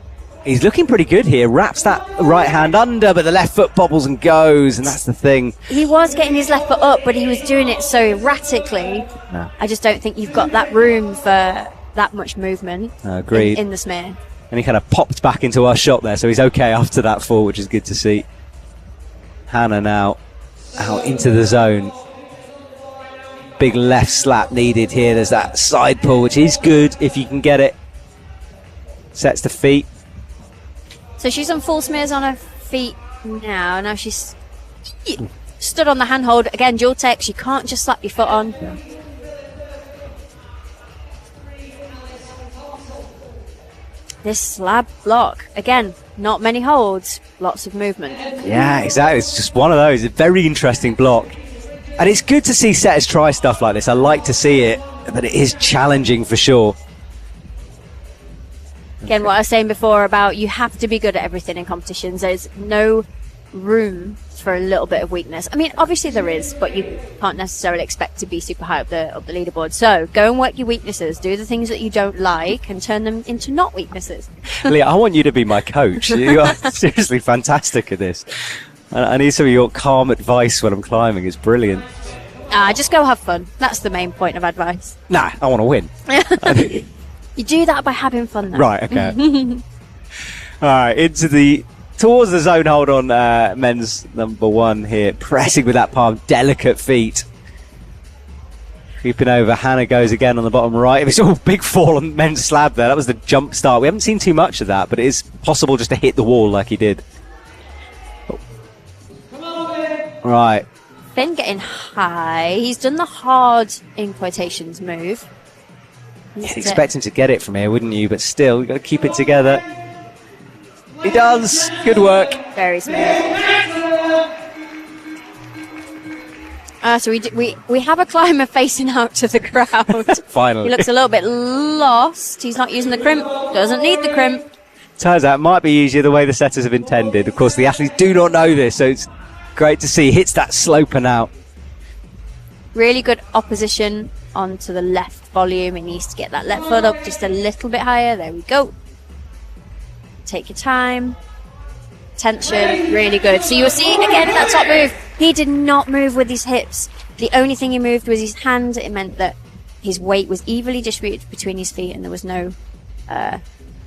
He's looking pretty good here. Wraps that right hand under, but the left foot bobbles and goes, and that's the thing. He was getting his left foot up, but he was doing it so erratically. No. I just don't think you've got that room for that much movement agreed. In the smear. And he kind of popped back into our shot there, so he's okay after that fall, which is good to see. Hannah now out into the zone. Big left slap needed here. There's that side pull, which is good if you can get it. Sets the feet. So she's on full smears on her feet now. Now she's stood on the handhold. Again, dual tech. You can't just slap your foot on. Yeah. This slab block. Again, not many holds. Lots of movement. Yeah, exactly. It's just one of those. A very interesting block. And it's good to see setters try stuff like this. I like to see it, but it is challenging for sure. Again, what I was saying before about you have to be good at everything in competitions. There's no room for a little bit of weakness. I mean, obviously there is, but you can't necessarily expect to be super high up the leaderboard. So go and work your weaknesses. Do the things that you don't like and turn them into not weaknesses. Leah, I want you to be my coach. You are seriously fantastic at this. I need some of your calm advice when I'm climbing. It's brilliant. Just go have fun. That's the main point of advice. Nah, I want to win. You do that by having fun, though. Right, okay. All right, towards the zone hold on men's number one here. Pressing with that palm, delicate feet. Creeping over, Hannah goes again on the bottom right. It's all big fall on men's slab there. That was the jump start. We haven't seen too much of that, but it is possible just to hit the wall like he did. Right. Finn getting high. He's done the hard, in quotations, move. You'd expect him to get it from here, wouldn't you? But still, you've got to keep it together. He does. Good work. Very smooth. So we have a climber facing out to the crowd. Finally. He looks a little bit lost. He's not using the crimp. Doesn't need the crimp. Turns out it might be easier the way the setters have intended. Of course, the athletes do not know this, so it's great to see. Hits that sloper now. Really good opposition onto the left volume. It needs to get that left foot up just a little bit higher. There we go. Take your time. Tension, really good. So you'll see again that top move. He did not move with his hips. The only thing he moved was his hand. It meant that his weight was evenly distributed between his feet and there was no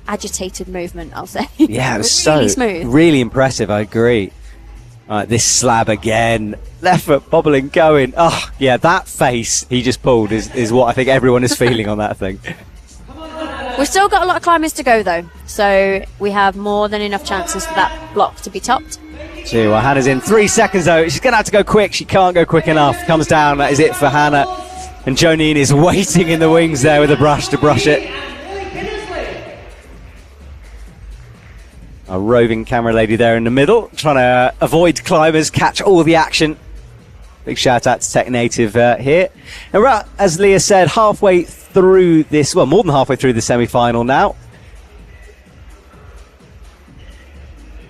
agitated movement, I'll say. Yeah, it was really so smooth. Really impressive, I agree. All right, this slab again. Left foot bobbling, going. Oh, yeah, that face he just pulled is what I think everyone is feeling on that thing. We've still got a lot of climbers to go, though. So we have more than enough chances for that block to be topped. Gee, well, Hannah's in 3 seconds, though. She's going to have to go quick. She can't go quick enough. Comes down. That is it for Hannah. And Jonine is waiting in the wings there with a brush to brush it. A roving camera lady there in the middle, trying to avoid climbers, catch all the action. Big shout out to Tech Native here. And right, as Leah said, halfway through this, well, more than halfway through the semi-final now.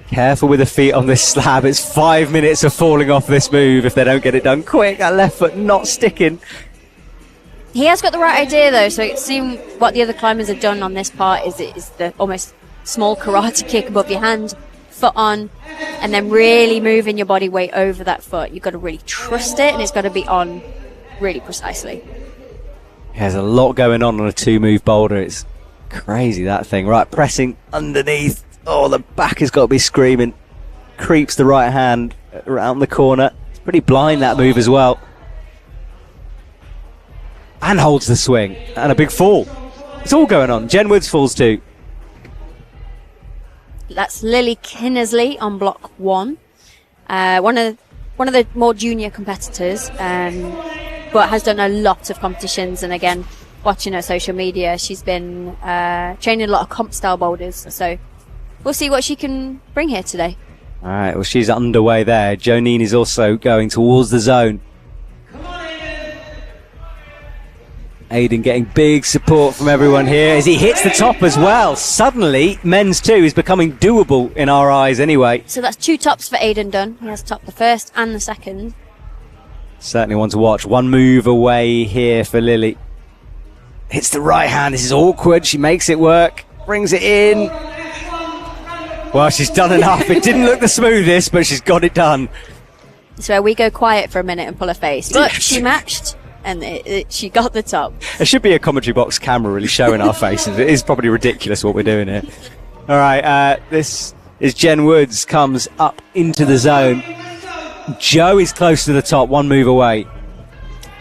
Careful with the feet on this slab. It's 5 minutes of falling off this move if they don't get it done quick. That left foot not sticking. He has got the right idea, though. So it seems what the other climbers have done on this part is the almost small karate kick above your hand, foot on, and then really moving your body weight over that foot. You've got to really trust it, and it's got to be on really precisely. There's a lot going on a 2-move boulder. It's crazy, that thing. Right, pressing underneath. Oh, the back has got to be screaming. Creeps the right hand around the corner. It's pretty blind, that move as well. And holds the swing. And a big fall. It's all going on. Jen Woods falls too. That's Lily Kinnersley on block 1. One of the more junior competitors, but has done a lot of competitions. And again, watching her social media, she's been training a lot of comp style boulders. So we'll see what she can bring here today. All right, well, she's underway there. Jonine is also going towards the zone. Aidan getting big support from everyone here as he hits the top as well. Suddenly, men's 2 is becoming doable in our eyes anyway. So that's 2 tops for Aidan done. He has topped the first and the second. Certainly one to watch. 1 move away here for Lily. Hits the right hand. This is awkward. She makes it work. Brings it in. Well, she's done enough. It didn't look the smoothest, but she's got it done. So we go quiet for a minute and pull her face. But she matched. And she got the top. There should be a commentary box camera really showing our faces. It is probably ridiculous what we're doing here. All right, this is Jen Woods, comes up into the zone. Joe is close to the top, 1 move away.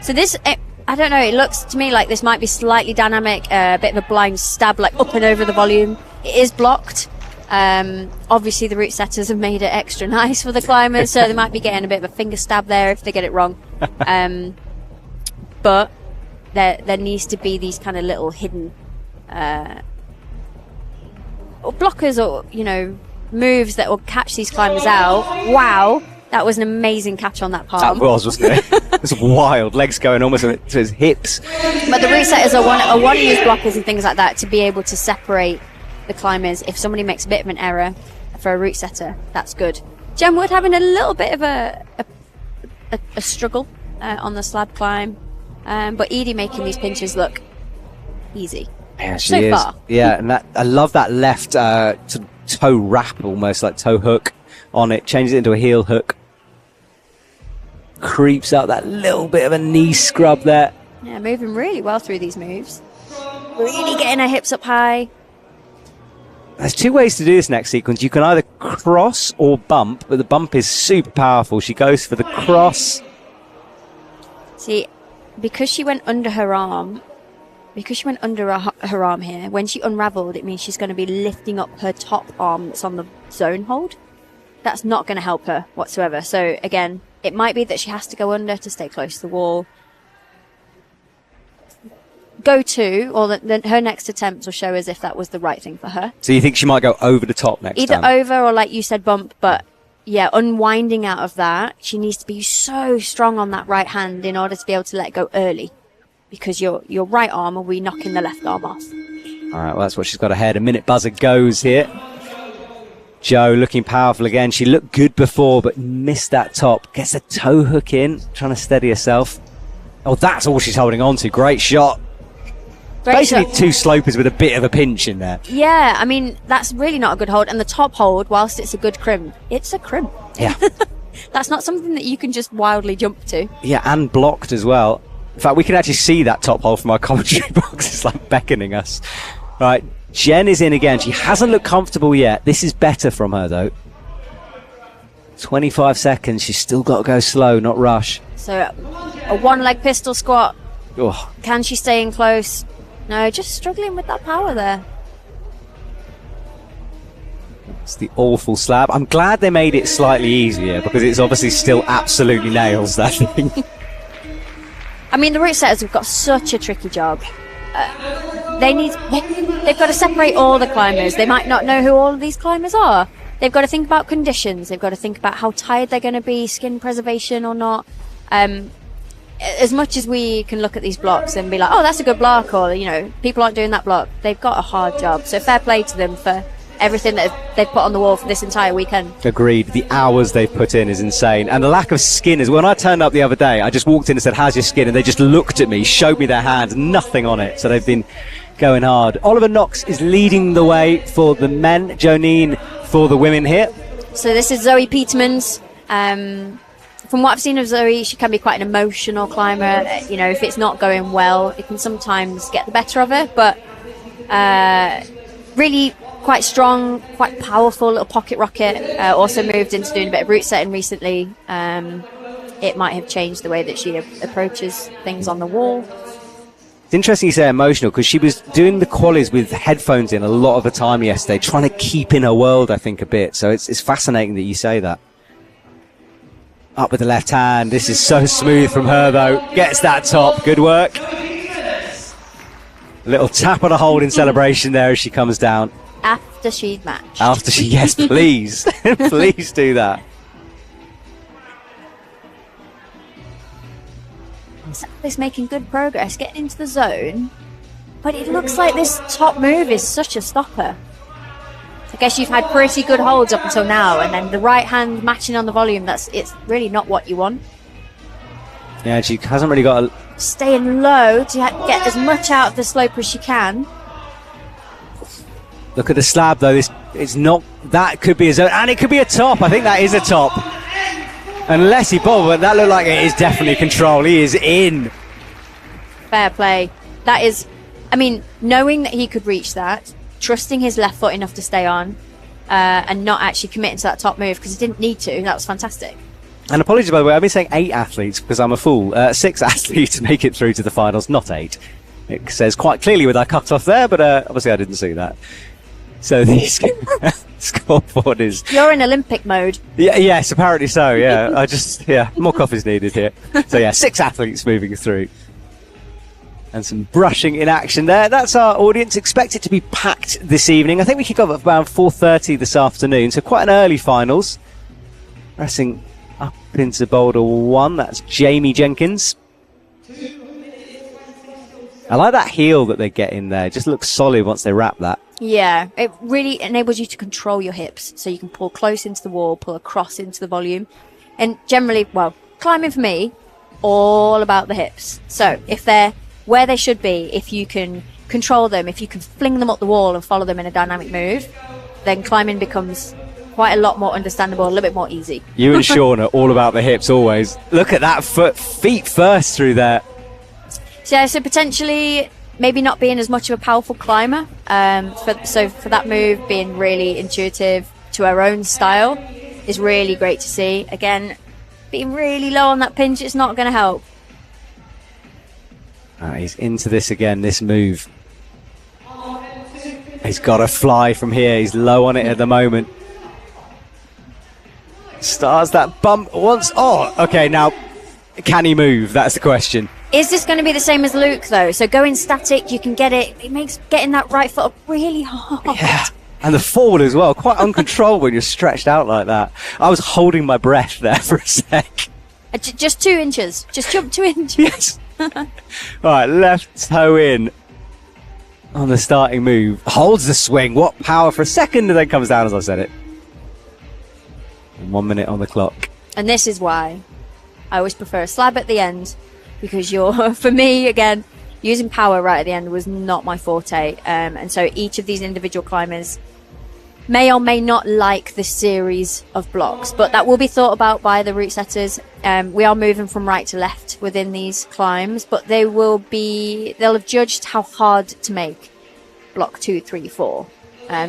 So this, I don't know, it looks to me like this might be slightly dynamic, a bit of a blind stab, like up and over the volume. It is blocked. Obviously, the route setters have made it extra nice for the climbers, so they might be getting a bit of a finger stab there if they get it wrong. But there needs to be these kind of little hidden or blockers or, moves that will catch these climbers out. Wow, that was an amazing catch on that palm. That wasn't it? It's wild. Legs going almost to his hips. But the route setters are want to use blockers and things like that to be able to separate the climbers. If somebody makes a bit of an error for a route setter, that's good. Jen Wood having a little bit of a struggle on the slab climb. But Edie making these pinches look easy. Yeah, she so is. Far. Yeah, and I love that left toe wrap, almost like toe hook on it. Changes it into a heel hook. Creeps out that little bit of a knee scrub there. Yeah, moving really well through these moves. Really getting her hips up high. There's 2 ways to do this next sequence. You can either cross or bump, but the bump is super powerful. She goes for the cross. See, because she went under her arm, her arm here, when she unraveled, it means she's going to be lifting up her top arm that's on the zone hold. That's not going to help her whatsoever. So again, it might be that she has to go under to stay close to the wall. Her next attempts will show us if that was the right thing for her. So you think she might go over the top next Either time? over or, like you said, bump, but yeah, unwinding out of that, she needs to be so strong on that right hand in order to be able to let go early, because your right arm will be knocking the left arm off. All right, well, that's what she's got ahead. A minute buzzer goes here. Jo looking powerful again. She looked good before, but missed that top. Gets a toe hook in, trying to steady herself. Oh, that's all she's holding on to. Great shot. Basically, two slopers with a bit of a pinch in there. Yeah, I mean, that's really not a good hold. And the top hold, whilst it's a good crimp, it's a crimp. Yeah. That's not something that you can just wildly jump to. Yeah, and blocked as well. In fact, we can actually see that top hold from our commentary box. It's like beckoning us. Right, Jen is in again. She hasn't looked comfortable yet. This is better from her, though. 25 seconds. She's still got to go slow, not rush. So, a one-leg pistol squat. Oh. Can she stay in close? No, just struggling with that power there. It's the awful slab. I'm glad they made it slightly easier because it's obviously still absolutely nails, that thing. I mean, the route setters have got such a tricky job. They've got to separate all the climbers. They might not know who all of these climbers are. They've got to think about conditions. They've got to think about how tired they're going to be, skin preservation or not. As much as we can look at these blocks and be like, oh, that's a good block, or, you know, people aren't doing that block, they've got a hard job. So fair play to them for everything that they've put on the wall for this entire weekend. Agreed. The hours they've put in is insane. And the lack of skin is, when I turned up the other day, I just walked in and said, how's your skin? And they just looked at me, showed me their hands, nothing on it. So they've been going hard. Oliver Knox is leading the way for the men, Jonine for the women here. So this is Zoe Petermans. From what I've seen of Zoe, she can be quite an emotional climber. You know, if it's not going well, it can sometimes get the better of her. But really quite strong, quite powerful little pocket rocket. Also moved into doing a bit of route setting recently. It might have changed the way that she approaches things on the wall. It's interesting you say emotional, because she was doing the qualies with headphones in a lot of the time yesterday, trying to keep in her world, I think, a bit. So it's fascinating that you say that. Up with the left hand. This is so smooth from her, though. Gets that top. Good work. A little tap on a hold in celebration there as she comes down. After she'd matched. After she, yes, please. Please do that. This making good progress, getting into the zone. But it looks like this top move is such a stopper. I guess you've had pretty good holds up until now, and then the right hand matching on the volume, it's really not what you want. Yeah, she hasn't really got a... Staying low to get as much out of the slope as she can. Look at the slab, though. It's not... That could be a zone, and it could be a top. I think that is a top. Unless he bobbled, but that looked like it is definitely control. He is in. Fair play. That is... I mean, knowing that he could reach that, trusting his left foot enough to stay on, and not actually committing to that top move because he didn't need to. That was fantastic. And apologies, by the way, I've been saying 8 athletes because I'm a fool. 6 athletes make it through to the finals, not 8. It says quite clearly with our cut-off there, but obviously I didn't see that. So the scoreboard is... You're in Olympic mode. Yeah, yes, apparently so, yeah. More coffee's needed here. So yeah, 6 athletes moving through. And some brushing in action there. That's our audience. Expected to be packed this evening. I think we kick off at around 4:30 this afternoon. So quite an early finals. Pressing up into Boulder 1. That's Jamie Jenkins. I like that heel that they get in there. It just looks solid once they wrap that. Yeah, it really enables you to control your hips. So you can pull close into the wall, pull across into the volume. And generally, well, climbing for me, all about the hips. So if they're where they should be, if you can control them, if you can fling them up the wall and follow them in a dynamic move, then climbing becomes quite a lot more understandable, a little bit more easy. You and Sean are all about the hips always. Look at that feet first through there. So potentially maybe not being as much of a powerful climber. So for that move being really intuitive to her own style is really great to see. Again, being really low on that pinch, it's not going to help. He's into this again, this move. He's got to fly from here. He's low on it at the moment. Starts that bump once. Oh, okay, now, can he move? That's the question. Is this going to be the same as Luke, though? So going static, you can get it. It makes getting that right foot up really hard. Yeah, and the forward as well. Quite uncontrollable when you're stretched out like that. I was holding my breath there for a sec. Just 2 inches. Just jump 2 inches. Yes. All right, left toe in on the starting move. Holds the swing. What power for a second, and then comes down as I said it. And 1 minute on the clock. And this is why I always prefer a slab at the end, because for me, again, using power right at the end was not my forte. And so each of these individual climbers may or may not like this series of blocks, but that will be thought about by the route setters. We are moving from right to left within these climbs, but they'll have judged how hard to make block 2, 3, 4,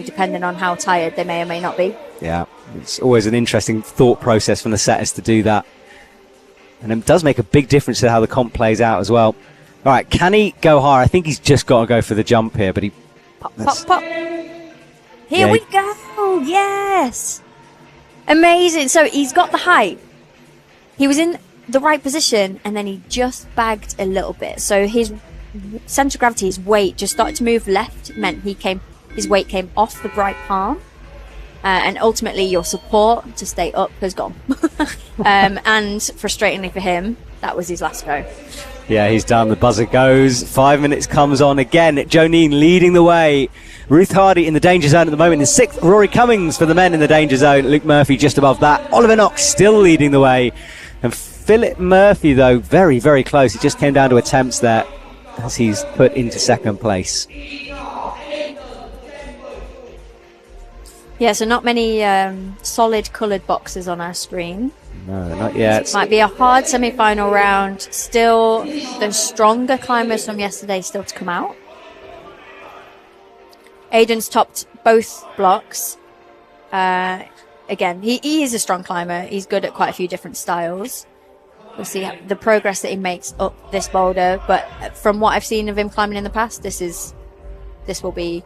depending on how tired they may or may not be. Yeah, it's always an interesting thought process from the setters to do that. And it does make a big difference to how the comp plays out as well. All right, can he go higher? I think he's just got to go for the jump here, but he... Pop. Here we go. Yes. Amazing. So he's got the height. He was in the right position, and then he just bagged a little bit. So his center of gravity, his weight just started to move left. It meant his weight came off the right palm. And ultimately your support to stay up has gone. And frustratingly for him, that was his last go. Yeah, he's done. The buzzer goes. 5 minutes comes on again. Jonine leading the way. Ruth Hardy in the danger zone at the moment in 6th. Rory Cummings for the men in the danger zone. Luke Murphy just above that. Oliver Knox still leading the way. And Philip Murphy, though, very, very close. It just came down to attempts there as he's put into 2nd place. Yeah, so not many solid coloured boxes on our screen. No, not yet. Might be a hard semi-final round. Still, the stronger climbers from yesterday still to come out. Aidan's topped both blocks. Again, he is a strong climber. He's good at quite a few different styles. We'll see the progress that he makes up this boulder. But from what I've seen of him climbing in the past, this will be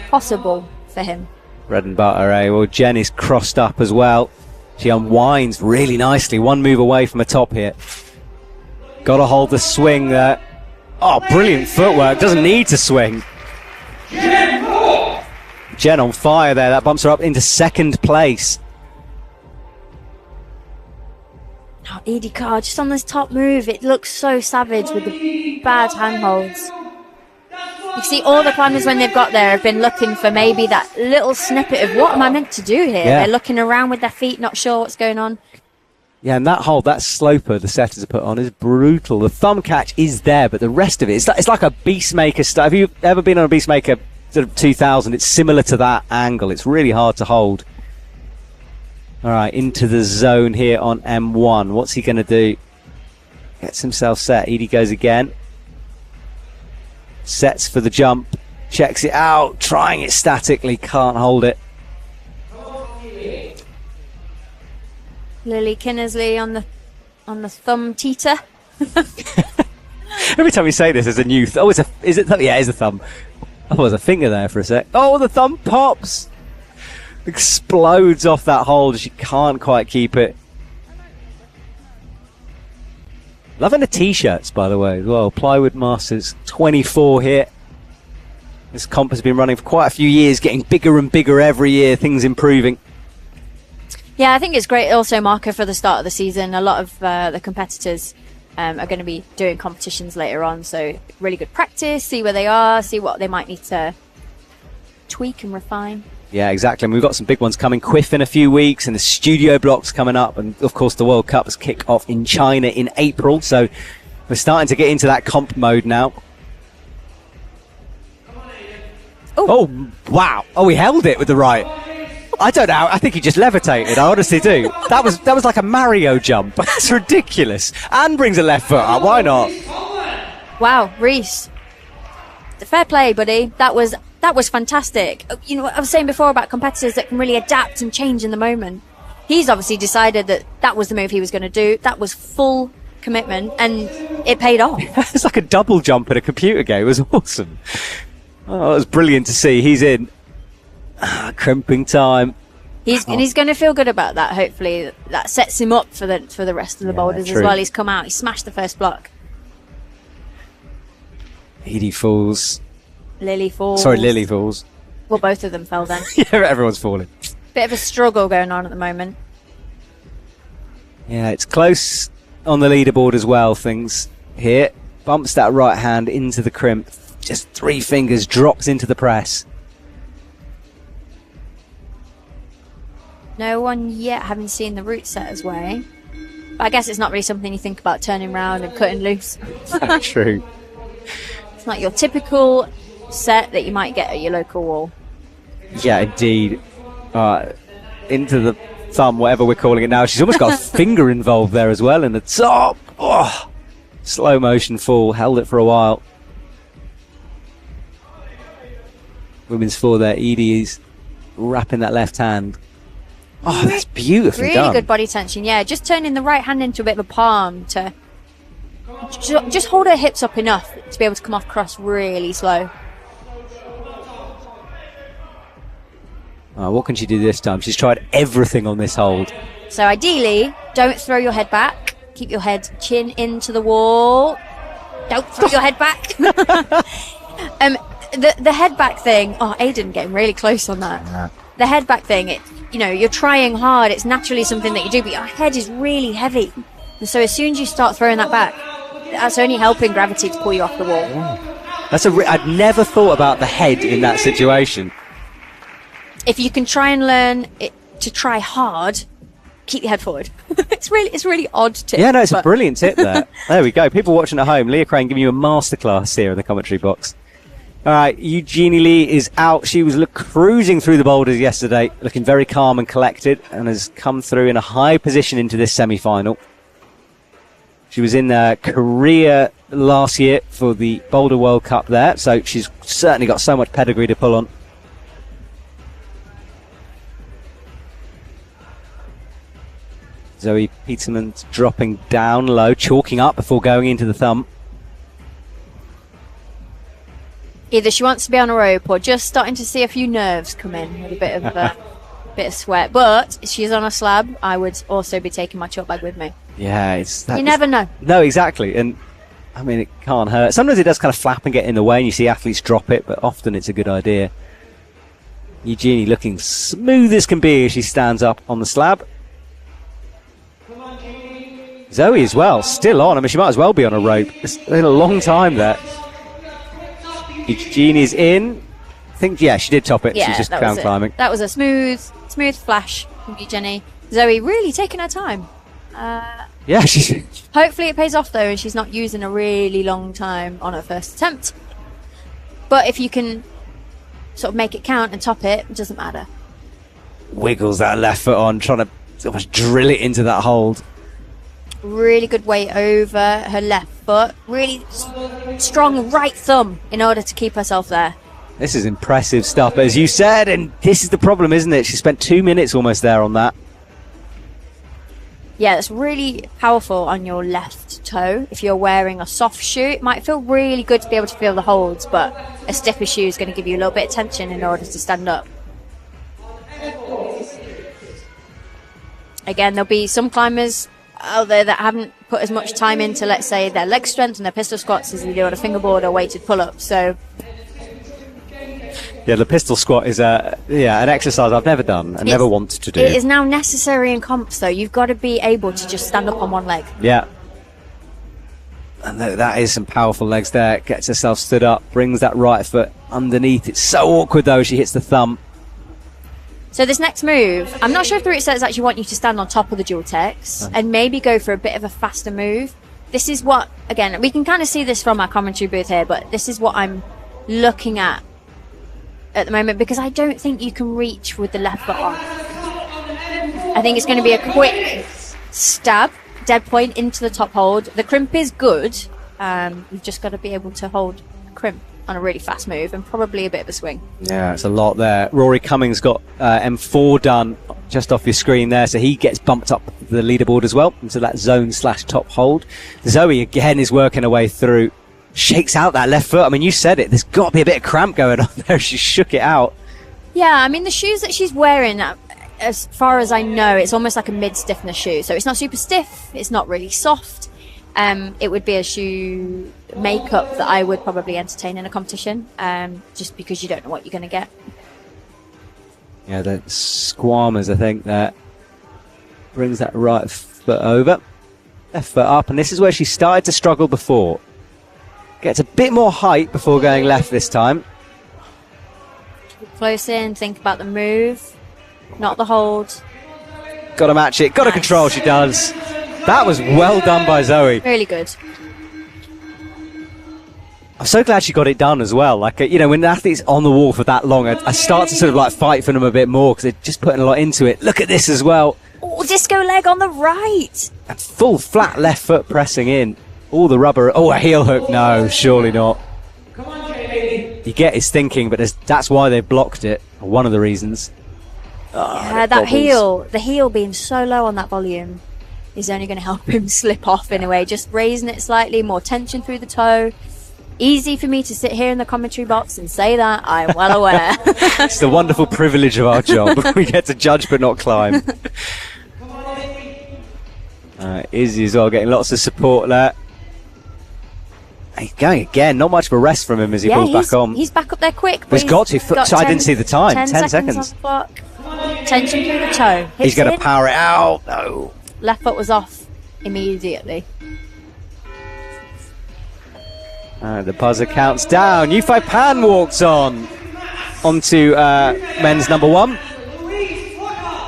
possible for him. Bread and butter, eh? Well, Jen is crossed up as well. She unwinds really nicely. 1 move away from a top here. Got to hold the swing there. Oh, brilliant footwork. Doesn't need to swing. Jen on fire there. That bumps her up into 2nd place. Oh, Edie Carr, just on this top move. It looks so savage with the bad handholds. You can see all the climbers when they've got there have been looking for maybe that little snippet of what am I meant to do here? Yeah. They're looking around with their feet, not sure what's going on. Yeah, and that sloper the setters have put on is brutal. The thumb catch is there, but the rest of it, it's like a Beastmaker style. Have you ever been on a Beastmaker sort of 2000? It's similar to that angle. It's really hard to hold. All right, into the zone here on M1. What's he going to do? Gets himself set. Edie goes again. Sets for the jump, checks it out, trying it statically, can't hold it. Lily Kinnersley on the thumb teeter. Every time we say this, there's a new. It's a thumb. I thought it was a finger there for a sec. Oh, the thumb pops, explodes off that hold. She can't quite keep it. Loving the t-shirts, by the way, as well. Plywood Masters 24 here. This comp has been running for quite a few years, getting bigger and bigger every year, things improving. Yeah, I think it's great also marker for the start of the season. A lot of the competitors are going to be doing competitions later on, so really good practice, see where they are, see what they might need to tweak and refine. Yeah, exactly. And we've got some big ones coming. Quiff in a few weeks, and the studio blocks coming up. And, of course, the World Cups kick off in China in April. So we're starting to get into that comp mode now. Oh, wow. Oh, he held it with the right. I don't know. I think he just levitated. I honestly do. That was like a Mario jump. That's ridiculous. And brings a left foot up. Why not? Wow, Reese. Fair play, buddy. That was fantastic. You know, I was saying before about competitors that can really adapt and change in the moment. He's obviously decided that was the move he was going to do. That was full commitment, and it paid off. It's like a double jump in a computer game. It was awesome. Oh, it was brilliant to see. He's in. Crimping time. And he's going to feel good about that. Hopefully, that sets him up for the rest of the boulders as well. He's come out. He smashed the first block. Edie falls. Lily falls. Sorry, Lily falls. Well, both of them fell then. Yeah, everyone's falling. Bit of a struggle going on at the moment. Yeah, it's close on the leaderboard as well, things here. Bumps that right hand into the crimp. Just 3 fingers, drops into the press. No one yet, haven't seen the root setter's way. But I guess it's not really something you think about turning around and cutting loose. True. It's not your typical set that you might get at your local wall. Yeah, indeed. Into the thumb, whatever we're calling it now. She's almost got a finger involved there as well in the top. Oh, slow motion fall. Held it for a while. Women's four there. Edie is wrapping that left hand. Oh, that's beautifully really done. Really good body tension, yeah. Just turning the right hand into a bit of a palm to just hold her hips up enough to be able to come off cross really slow. What can she do this time? She's tried everything on this hold. So ideally, don't throw your head back. Keep your head chin into the wall. Don't throw your head back. The head back thing. Oh, Aiden getting really close on that. Yeah. The head back thing. You're trying hard. It's naturally something that you do, but your head is really heavy. And so as soon as you start throwing that back, that's only helping gravity to pull you off the wall. Yeah. I'd never thought about the head in that situation. If you can try and learn it to try hard, keep your head forward. It's really odd tip. Yeah, no, it's a brilliant tip there. There we go. People watching at home, Leah Crane giving you a masterclass here in the commentary box. All right, Eugenie Lee is out. She was cruising through the boulders yesterday, looking very calm and collected, and has come through in a high position into this semi-final. She was in Korea last year for the Boulder World Cup there, so she's certainly got so much pedigree to pull on. Zoe Peterman's dropping down low, chalking up before going into the thumb. Either she wants to be on a rope or just starting to see a few nerves come in with a bit of sweat. But if she's on a slab, I would also be taking my chalk bag with me. Yeah, you never know. No, exactly. And I mean, it can't hurt. Sometimes it does kind of flap and get in the way, and you see athletes drop it, but often it's a good idea. Eugenie looking smooth as can be as she stands up on the slab. Zoe as well, still on. I mean, she might as well be on a rope. It's been a long time there. Eugenie's in. I think, yeah, she did top it. Yeah, she's just down climbing. That was a smooth flash from Eugenie. Zoe really taking her time. Yeah, she's... Hopefully it pays off, though, and she's not using a really long time on her first attempt. But if you can sort of make it count and top it, it doesn't matter. Wiggles that left foot on, trying to almost drill it into that hold. Really good weight over her left foot. Really strong right thumb in order to keep herself there. This is impressive stuff, as you said, and this is the problem, isn't it? She spent 2 minutes almost there on that. Yeah, that's really powerful on your left toe. If you're wearing a soft shoe, it might feel really good to be able to feel the holds, but a stiffer shoe is going to give you a little bit of tension in order to stand up. Again, there'll be some climbers out there that haven't put as much time into, let's say, their leg strength and their pistol squats as they do on a fingerboard or weighted pull-up. So, yeah, the pistol squat is an exercise I've never done and never wanted to do. It is now necessary in comps, though. You've got to be able to just stand up on one leg. Yeah. And that is some powerful legs there. Gets herself stood up, brings that right foot underneath. It's so awkward, though, she hits the thumb. So this next move, I'm not sure if the root setters actually want you to stand on top of the dual techs and maybe go for a bit of a faster move. This is what, again, we can kind of see this from our commentary booth here, but this is what I'm looking at the moment, because I don't think you can reach with the left foot on. I think it's going to be a quick stab, dead point into the top hold. The crimp is good. You've just got to be able to hold crimp on a really fast move and probably a bit of a swing. Yeah, it's a lot there. Rory Cummings got M4 done just off your screen there, so he gets bumped up the leaderboard as well into that zone/top hold. Zoe again is working her way through, shakes out that left foot. I mean, you said it, there's got to be a bit of cramp going on there. She shook it out. Yeah, I mean, the shoes that she's wearing, as far as I know, it's almost like a mid-stiffness shoe. So it's not super stiff, it's not really soft. It would be a shoe makeup that I would probably entertain in a competition, just because you don't know what you're going to get. Yeah, the Squamers, I think, that brings that right foot over, left foot up, and this is where she started to struggle before. Gets a bit more height before going left this time. Keep close in, think about the move, not the hold. Got to match it. Got to control. She does. That was well done by Zoe. Really good. I'm so glad she got it done as well. Like, you know, when an athlete's on the wall for that long, I start to sort of like fight for them a bit more because they're just putting a lot into it. Look at this as well. Oh, disco leg on the right. And full flat left foot pressing in. All the rubber. Oh, a heel hook. No, surely not. You get his thinking, but that's why they blocked it. One of the reasons. Yeah, that heel, the heel being so low on that volume is only going to help him slip off in a way. Just raising it slightly, more tension through the toe. Easy for me to sit here in the commentary box and say that. I'm well aware. It's the wonderful privilege of our job. We get to judge but not climb. Izzy as well, getting lots of support there. He's going again. Not much of a rest from him as he pulls back on. He's back up there quick. But he's got to. So I didn't see the time. 10 seconds. On the clock. Tension through the toe. He's going to power it out. No. Left foot was off immediately. The buzzer counts down. Yufei Pan walks onto men's number 1.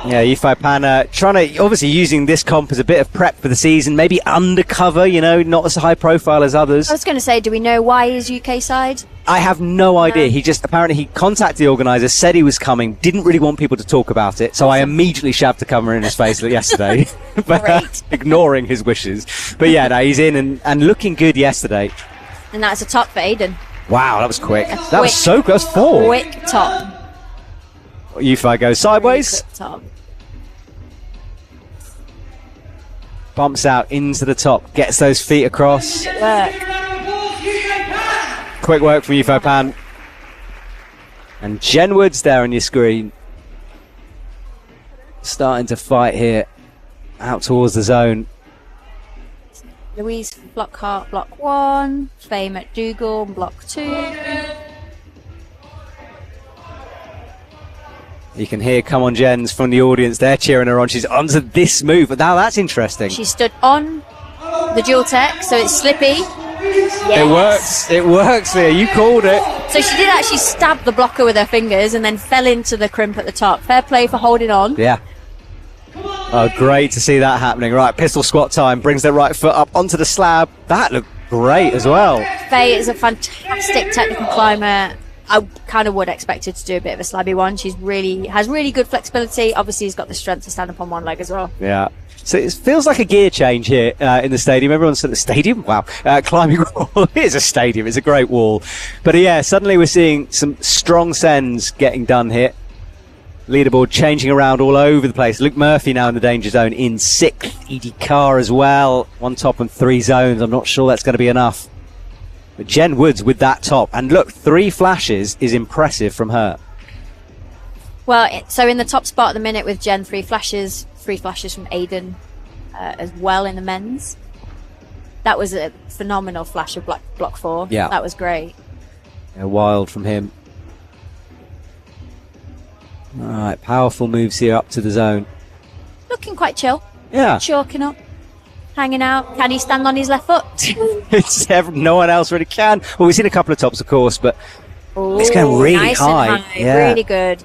Yeah, Yufei Pan trying to, obviously using this comp as a bit of prep for the season, maybe undercover, you know, not as high profile as others. I was going to say, do we know why he's UK side? I have no idea. He just, apparently he contacted the organiser, said he was coming, didn't really want people to talk about it, so I immediately shoved the camera in his face yesterday, but ignoring his wishes. But yeah, no, he's in and looking good yesterday. And that's a top for Aiden. Wow, that was quick. That was so good. That was 4. Quick top. Yufei goes sideways. Quick top. Bumps out into the top. Gets those feet across. Work. Quick work from Yufei Pan. And Jen Woods there on your screen. Starting to fight here. Out towards the zone. Louise Flockhart, block 1. Faye McDougall, block 2. You can hear "Come on, Jens" from the audience. They're cheering her on. She's onto this move. But now that's interesting. She stood on the dual tech, so it's slippy. Yes. It works. It works, Leah. You called it. So she did actually stab the blocker with her fingers and then fell into the crimp at the top. Fair play for holding on. Yeah. Oh, great to see that happening. Right, pistol squat time. Brings their right foot up onto the slab. That looked great as well. Faye is a fantastic technical climber. I kind of would expect her to do a bit of a slabby one. She's has really good flexibility. Obviously, she's got the strength to stand up on one leg as well. Yeah. So it feels like a gear change here in the stadium. Everyone's at the stadium. Wow. Climbing wall. It is a stadium. It's a great wall. But yeah, suddenly we're seeing some strong sends getting done here. Leaderboard changing around all over the place. Luke Murphy now in the danger zone in 6th. Edie Carr as well. 1 top and 3 zones. I'm not sure that's going to be enough. But Jen Woods with that top. And look, 3 flashes is impressive from her. Well, so in the top spot at the minute with Jen, 3 flashes. 3 flashes from Aiden as well in the men's. That was a phenomenal flash of block 4. Yeah. That was great. Yeah, wild from him. All right, powerful moves here up to the zone. Looking quite chill. Yeah. Chalking up. Hanging out. Can he stand on his left foot? No one else really can. Well, we've seen a couple of tops, of course, but Ooh, it's going really nice high. And high. Yeah. Really good.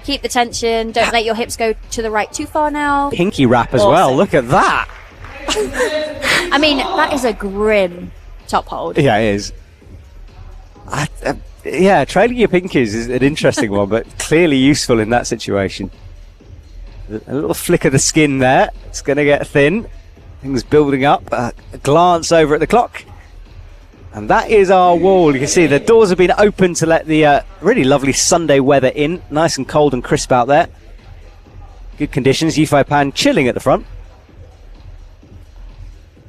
Keep the tension. Don't let your hips go to the right too far now. Pinky wrap as well. Look at that. I mean, that is a grim top hold. Yeah, it is. Yeah, trailing your pinkies is an interesting one, but clearly useful in that situation. A little flick of the skin there. It's going to get thin. Things building up. A glance over at the clock. And that is our wall. You can see the doors have been opened to let the really lovely Sunday weather in. Nice and cold and crisp out there. Good conditions. Yufei Pan chilling at the front.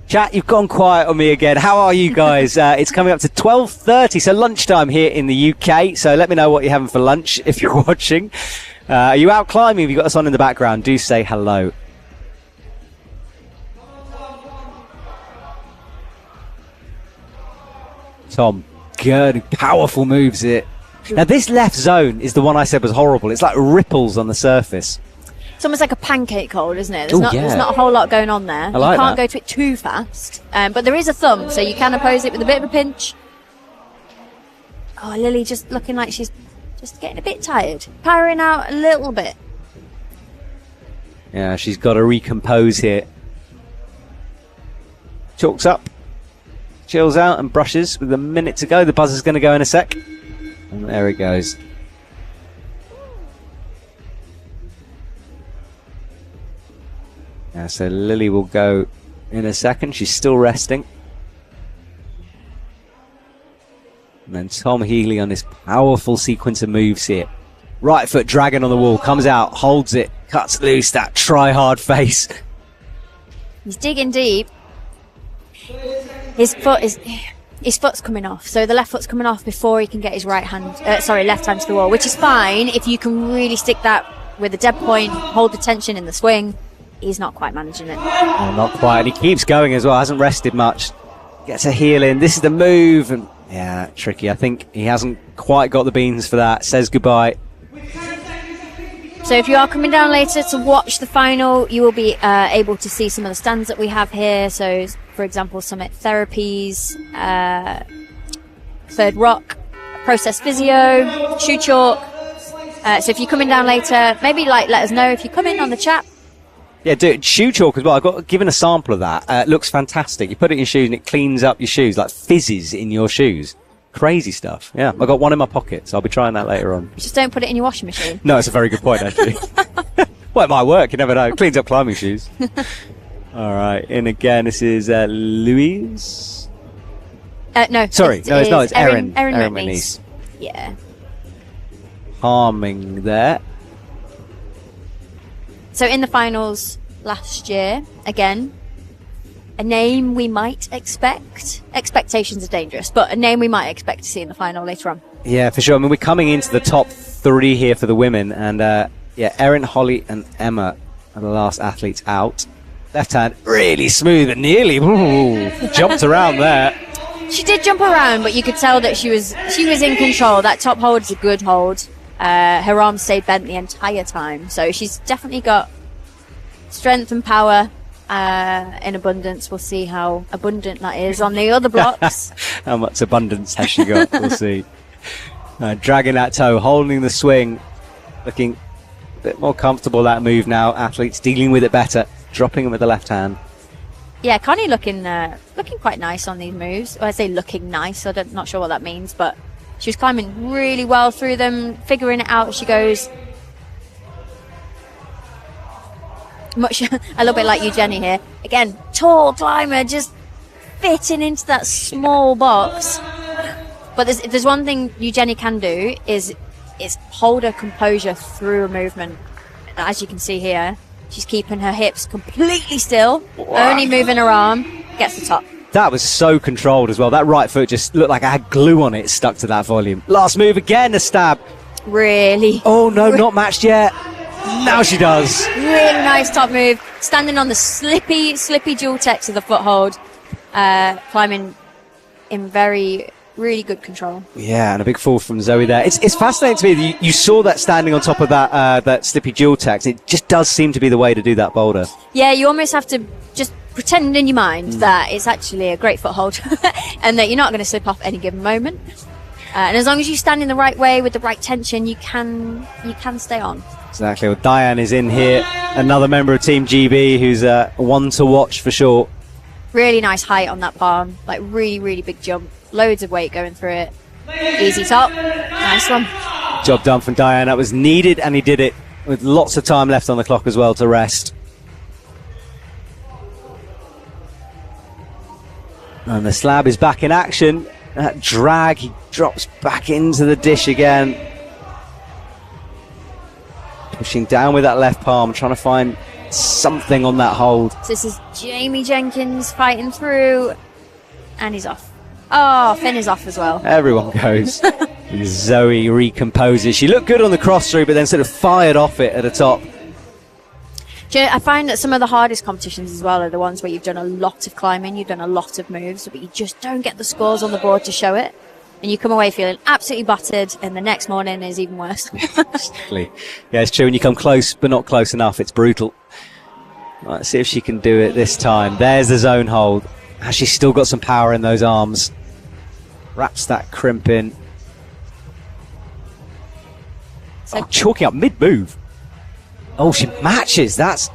Chat, you've gone quiet on me again. How are you guys? It's coming up to 12:30, so lunchtime here in the UK. So let me know what you're having for lunch if you're watching. Are you out climbing? Have you got us on in the background? Do say hello. Tom, good, powerful moves here. Now this left zone is the one I said was horrible. It's like ripples on the surface. It's almost like a pancake hold, isn't it? There's There's not a whole lot going on there. Like you can't that. go to it too fast. But there is a thumb, so you can oppose it with a bit of a pinch. Oh, Lily just looking like she's just getting a bit tired. Powering out a little bit. Yeah, she's got to recompose here. Chalks up, chills out and brushes with a minute to go. The buzzer's going to go in a sec. And there it goes. Yeah, so Lily will go in a second. She's still resting. And then Tom Healy on this powerful sequence of moves here. Right foot dragging on the wall, comes out, holds it, cuts loose that try-hard face. He's digging deep. His foot's coming off, so the left foot's coming off before he can get his left hand to the wall, which is fine if you can really stick that with a dead point, hold the tension in the swing. He's not quite managing it. Oh, not quite, and he keeps going as well, hasn't rested much. Gets a heel in, this is the move, and yeah, tricky. I think he hasn't quite got the beans for that. Says goodbye. So if you are coming down later to watch the final, you will be able to see some of the stands that we have here. So, for example, Summit Therapies, Third Rock, Process Physio, Shoe Chalk. So if you're coming down later, maybe let us know if you come in on the chat. Yeah, do it. Shoe chalk as well. I got given a sample of that. It looks fantastic. You put it in your shoes and it cleans up your shoes, like fizzes in your shoes. Crazy stuff. Yeah, I got one in my pocket, so I'll be trying that later on. Just don't put it in your washing machine. No, it's a very good point, actually. Well, it might work. You never know. It cleans up climbing shoes. All right, in again. This is Louise. No, sorry, it's not. It's Erin. Erin McNeese. Yeah. Harming there. So in the finals last year, again, a name we might expect. Expectations are dangerous, but a name we might expect to see in the final later on. Yeah, for sure. I mean, we're coming into the top 3 here for the women, and yeah, Erin, Holly, and Emma are the last athletes out. Left hand really smooth and nearly jumped around there. She did jump around, but you could tell that she was in control. That top hold is a good hold. Her arms stayed bent the entire time, so she's definitely got strength and power in abundance. We'll see how abundant that is on the other blocks. How much abundance has she got? We'll see. Dragging that toe, holding the swing, looking a bit more comfortable that move now. Athletes dealing with it better, dropping them with the left hand. Yeah, Connie looking quite nice on these moves. Well, I say looking nice, I'm not sure what that means, but she was climbing really well through them, figuring it out as she goes. Much a little bit like you, Jenny, here. Again, tall climber, just fitting into that small box. But if there's one thing you, Jenny, can do is hold her composure through a movement. As you can see here, she's keeping her hips completely still, only moving her arm, gets the top. That was so controlled as well. That right foot just looked like I had glue on it, stuck to that volume. Last move again, a stab. Really? Oh no, not matched yet. Now she does. Really nice top move. Standing on the slippy dual text of the foothold. Climbing in really good control. Yeah, and a big fall from Zoe there. It's fascinating to me that you saw that standing on top of that slippy dual text. It just does seem to be the way to do that boulder. Yeah, you almost have to just pretend in your mind that it's actually a great foothold and that you're not going to slip off any given moment. And as long as you stand in the right way with the right tension, you can stay on. Exactly. Well, Diane is in here, another member of Team GB who's one to watch for sure. Really nice height on that palm, like really big jump, loads of weight going through it. Easy top, nice one. Job done from Diane. That was needed, and he did it with lots of time left on the clock as well to rest. And the slab is back in action. That drag, he drops back into the dish again. Pushing down with that left palm, trying to find something on that hold. So this is Jamie Jenkins fighting through, and he's off. Oh, Finn is off as well. Everyone goes. Zoe recomposes. She looked good on the cross through, but then sort of fired off it at the top. Do you know, I find that some of the hardest competitions as well are the ones where you've done a lot of climbing, you've done a lot of moves, but you just don't get the scores on the board to show it. And you come away feeling absolutely battered, and the next morning is even worse. Exactly. Yeah, it's true. When you come close, but not close enough, it's brutal. Let's see if she can do it this time. There's the zone hold. Has she still got some power in those arms? Wraps that crimp in. So chalking up mid-move. Oh, she matches. That's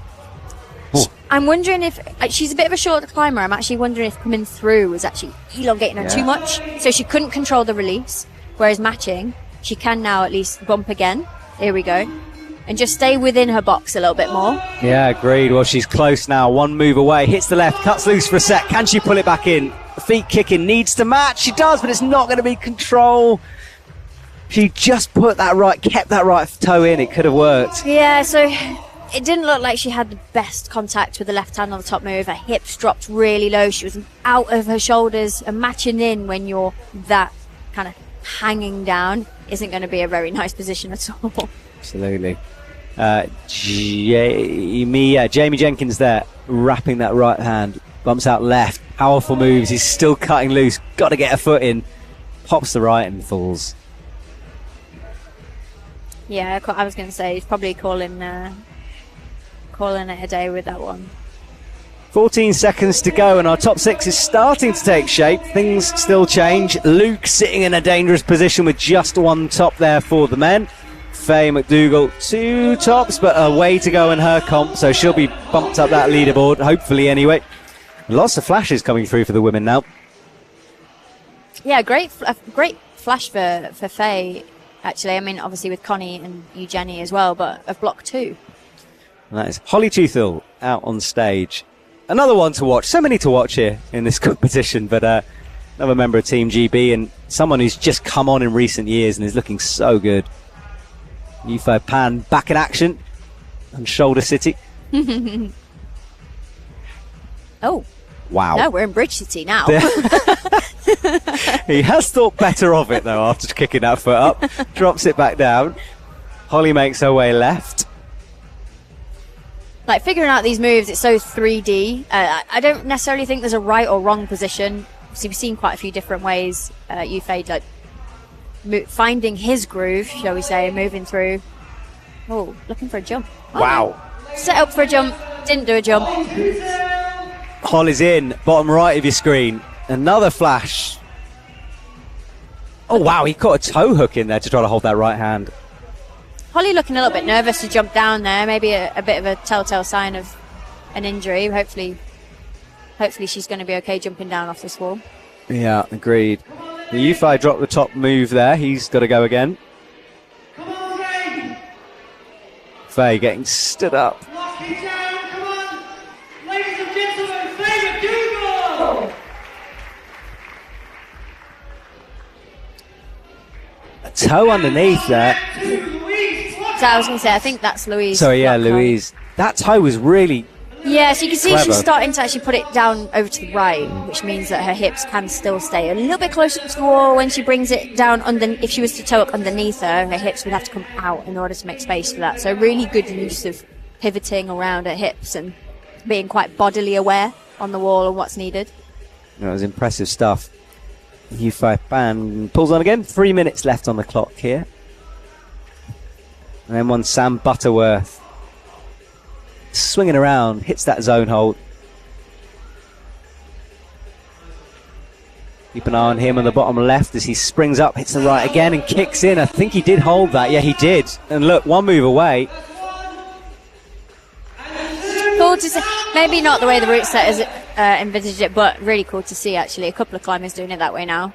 I'm wondering if she's a bit of a short climber. I'm actually wondering if coming through was actually elongating her too much, so she couldn't control the release. Whereas matching, she can now at least bump again. Here we go. And just stay within her box a little bit more. Yeah, agreed. Well, she's close now. One move away. Hits the left. Cuts loose for a sec. Can she pull it back in? Feet kicking. Needs to match. She does, but it's not going to be control. She just kept that right toe in. It could have worked. Yeah, so it didn't look like she had the best contact with the left hand on the top move. Her hips dropped really low. She was out of her shoulders. And matching in when you're that kind of hanging down isn't going to be a very nice position at all. Absolutely. Jamie Jenkins there, wrapping that right hand, bumps out left, powerful moves, he's still cutting loose, got to get a foot in, pops the right and falls. Yeah, I was going to say he's probably calling it a day with that one. 14 seconds to go and our top six is starting to take shape. Things still change. Luke sitting in a dangerous position with just one top there for the men. Faye McDougall, 2 tops, but a way to go in her comp, so she'll be bumped up that leaderboard, hopefully anyway. Lots of flashes coming through for the women now. Yeah, great flash for Faye, actually. I mean, obviously with Connie and Eugenie as well, but of block 2. And that is Holly Toothall out on stage. Another one to watch. So many to watch here in this competition, but another member of Team GB and someone who's just come on in recent years and is looking so good. Yufei Pan back in action on Shoulder City. Oh. Wow. No, we're in Bridge City now. He has thought better of it, though, after kicking that foot up. Drops it back down. Holly makes her way left. Like, figuring out these moves, it's so 3D. I don't necessarily think there's a right or wrong position. So we've seen quite a few different ways. Yufei, like, finding his groove, shall we say, moving through. Oh, looking for a jump. Oh, wow. Set up for a jump, didn't do a jump. Holly's in, bottom right of your screen. Another flash. Oh, wow, he caught a toe hook in there to try to hold that right hand. Holly looking a little bit nervous to jump down there. Maybe a bit of a telltale sign of an injury. Hopefully she's going to be okay jumping down off this wall. Yeah, agreed. The Yufei dropped the top move there. He's got to go again. Faye getting stood up. A toe underneath there. So I was going to say, I think that's Louise. Sorry, yeah, Louise. That toe was really... Yeah, so you can see clever. she's starting to actually put it down over to the right, which means that her hips can still stay a little bit closer to the wall. When she brings it down, if she was to toe up underneath her hips would have to come out in order to make space for that. So really good use of pivoting around her hips and being quite bodily aware on the wall and what's needed. That was impressive stuff. Yufei Pan pulls on again. 3 minutes left on the clock here. And then one Sam Butterworth. Swinging around, hits that zone hold. Keep an eye on him on the bottom left as he springs up, hits the right again and kicks in. I think he did hold that. Yeah, he did. And look, one move away. Cool to see. Maybe not the way the route setters envisaged it, but really cool to see, actually. A couple of climbers doing it that way now.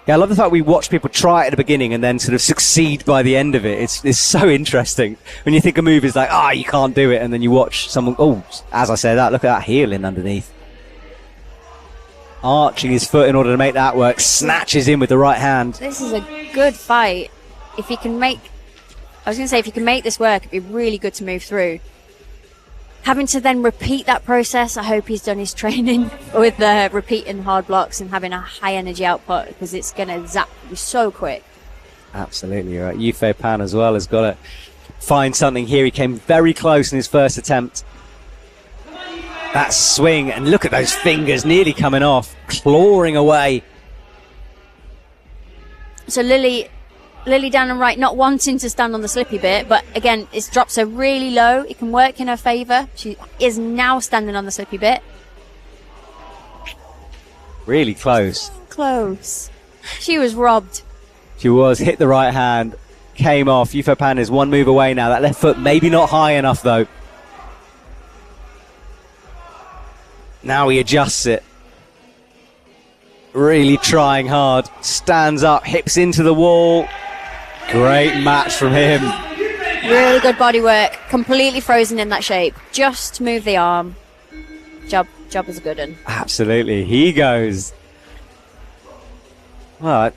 Yeah, I love the fact we watch people try it at the beginning and then sort of succeed by the end of it. It's so interesting. When you think a move is like, you can't do it, and then you watch someone, as I said that, look at that heel in underneath. Arching his foot in order to make that work, snatches in with the right hand. This is a good fight. If you can make this work, it'd be really good to move through. Having to then repeat that process, I hope he's done his training with repeating hard blocks and having a high energy output, because it's going to zap you so quick. Absolutely right. Yufei Pan as well has got to find something here. He came very close in his first attempt. That swing, and look at those fingers nearly coming off, clawing away. So Lily down and right, not wanting to stand on the slippy bit, but again, it drops her really low. It can work in her favour. She is now standing on the slippy bit. Really close. Close. She was robbed. She was. Hit the right hand, came off. Yufei Pan is one move away now. That left foot maybe not high enough though. Now he adjusts it. Really trying hard. Stands up, hips into the wall. Great match from him. Really good body work. Completely frozen in that shape. Just move the arm. Job was a good one. Absolutely. He goes. Well,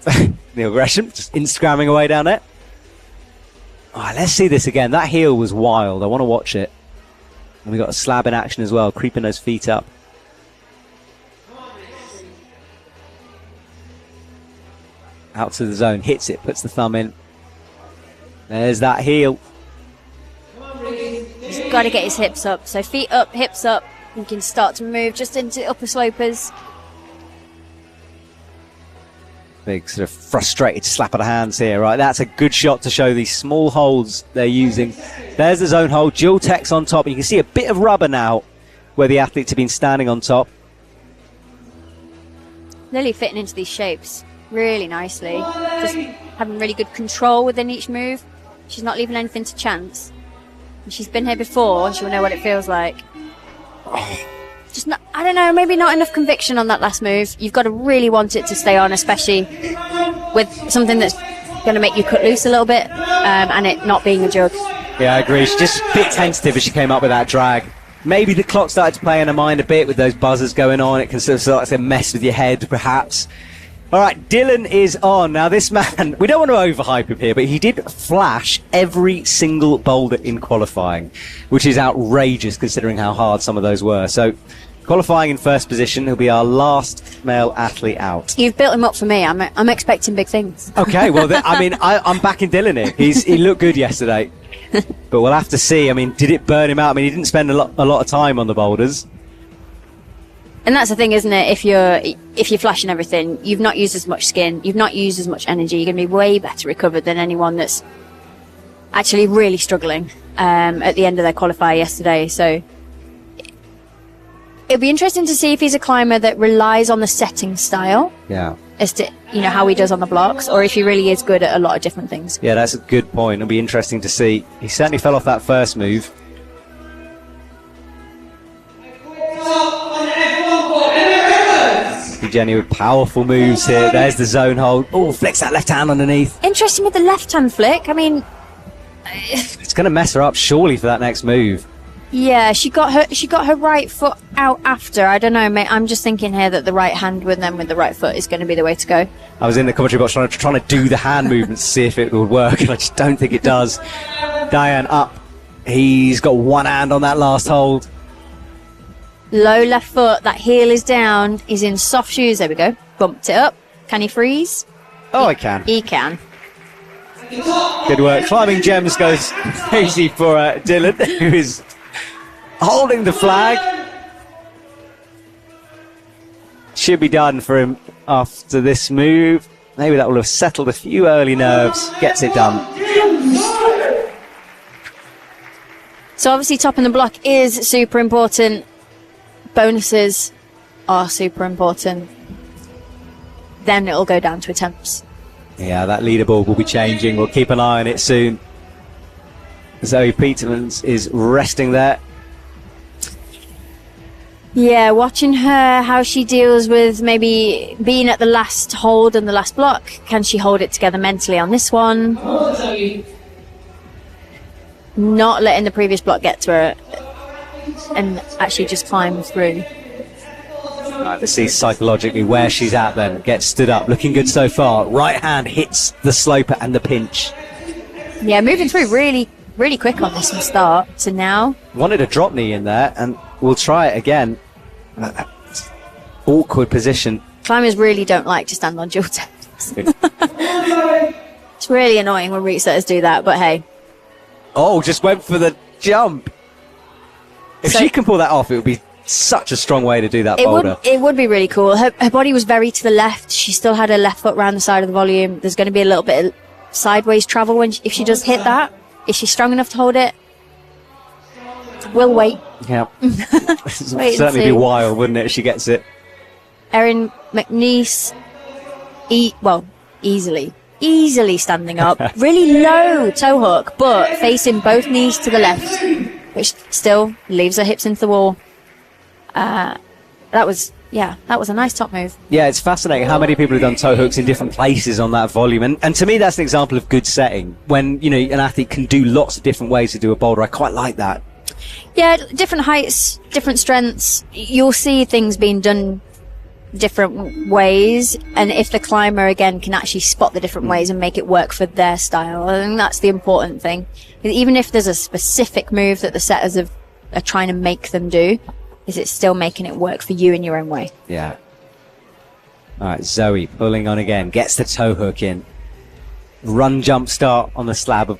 Neil Gresham just Instagramming away down there. All right, let's see this again. That heel was wild. I want to watch it. And we got a slab in action as well, creeping those feet up. Out to the zone, hits it, puts the thumb in. There's that heel. He's got to get his hips up. So feet up, hips up. You can start to move just into upper slopers. Big sort of frustrated slap of the hands here, right? That's a good shot to show these small holds they're using. There's the zone hold, dual techs on top. You can see a bit of rubber now where the athletes have been standing on top. Lily fitting into these shapes really nicely. Just having really good control within each move. She's not leaving anything to chance. And she's been here before, and she'll know what it feels like. Just not, I don't know, maybe not enough conviction on that last move. You've got to really want it to stay on, especially with something that's going to make you cut loose a little bit, and it not being a jug. Yeah, I agree. She's just a bit tentative as she came up with that drag. Maybe the clock started to play in her mind a bit with those buzzers going on. It can sort of start to mess with your head, perhaps. All right, Dylan is on. Now, this man, we don't want to overhype him here, but he did flash every single boulder in qualifying, which is outrageous considering how hard some of those were. So, qualifying in first position, he'll be our last male athlete out. You've built him up for me. I'm expecting big things. Okay, well, I'm backing Dylan here. He looked good yesterday, but we'll have to see. I mean, did it burn him out? I mean, he didn't spend a lot of time on the boulders. And that's the thing, isn't it? If you're flashing everything, you've not used as much skin, you've not used as much energy. You're going to be way better recovered than anyone that's actually really struggling at the end of their qualifier yesterday. So it'll be interesting to see if he's a climber that relies on the setting style. Yeah. As to how he does on the blocks, or if he really is good at a lot of different things. Yeah, that's a good point. It'll be interesting to see. He certainly fell off that first move. Jenny with powerful moves here. There's the zone hold. Oh, flicks that left hand underneath. Interesting with the left hand flick. I mean, it's going to mess her up surely for that next move. Yeah, she got her right foot out after. I don't know, mate. I'm just thinking here that the right hand with the right foot is going to be the way to go. I was in the commentary box trying to do the hand movement to see if it would work, and I just don't think it does. Diane up. He's got one hand on that last hold. Low left foot, that heel is down. He's in soft shoes. There we go. Bumped it up. Can he freeze? Oh, I can. He can. Good work. Climbing Gems goes crazy for Dylan, who is holding the flag. Should be done for him after this move. Maybe that will have settled a few early nerves. Gets it done. So obviously topping the block is super important. Bonuses are super important. Then it'll go down to attempts. Yeah, that leaderboard will be changing. We'll keep an eye on it soon. Zoe Petermans is resting there. Yeah, watching her, how she deals with maybe being at the last hold and the last block. Can she hold it together mentally on this one? Not letting the previous block get to her and actually just climb through. Right, let's see psychologically where she's at then. Gets stood up, looking good so far. Right hand hits the sloper and the pinch. Yeah, moving through really, really quick on this from start to now. Wanted a drop knee in there, and we'll try it again. Awkward position. Climbers really don't like to stand on dual techs. It's really annoying when route setters do that, but hey. Oh, just went for the jump. If she can pull that off, it would be such a strong way to do that boulder. It would be really cool. Her body was very to the left. She still had her left foot round the side of the volume. There's going to be a little bit of sideways travel if she does hit that. Is she strong enough to hold it? We'll wait. Yeah. It would certainly be wild, wouldn't it, if she gets it? Erin McNeese, easily standing up. Really low toe hook, but facing both knees to the left, which still leaves her hips into the wall. that was a nice top move. Yeah, it's fascinating how many people have done toe hooks in different places on that volume. And to me, that's an example of good setting. When, you know, an athlete can do lots of different ways to do a boulder. I quite like that. Yeah, different heights, different strengths. You'll see things being done different ways. And if the climber, again, can actually spot the different ways and make it work for their style, I think that's the important thing. Even if there's a specific move that the setters are trying to make them do, is it still making it work for you in your own way? Yeah. All right, Zoe pulling on again, gets the toe hook in. Run jump start on the slab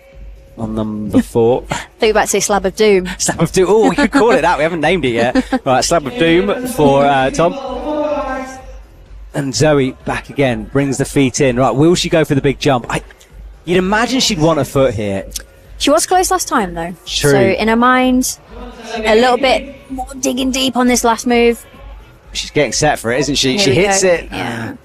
on number 4. I thought you were about to say slab of doom. Slab of doom. Oh, we could call it that. We haven't named it yet. Right, slab of doom for Tom. And Zoe back again, brings the feet in. Right, will she go for the big jump? You'd imagine she'd want a foot here. She was close last time, though. True. So in her mind, a little bit more digging deep on this last move. She's getting set for it, isn't she? Here She we hits go. it. Yeah.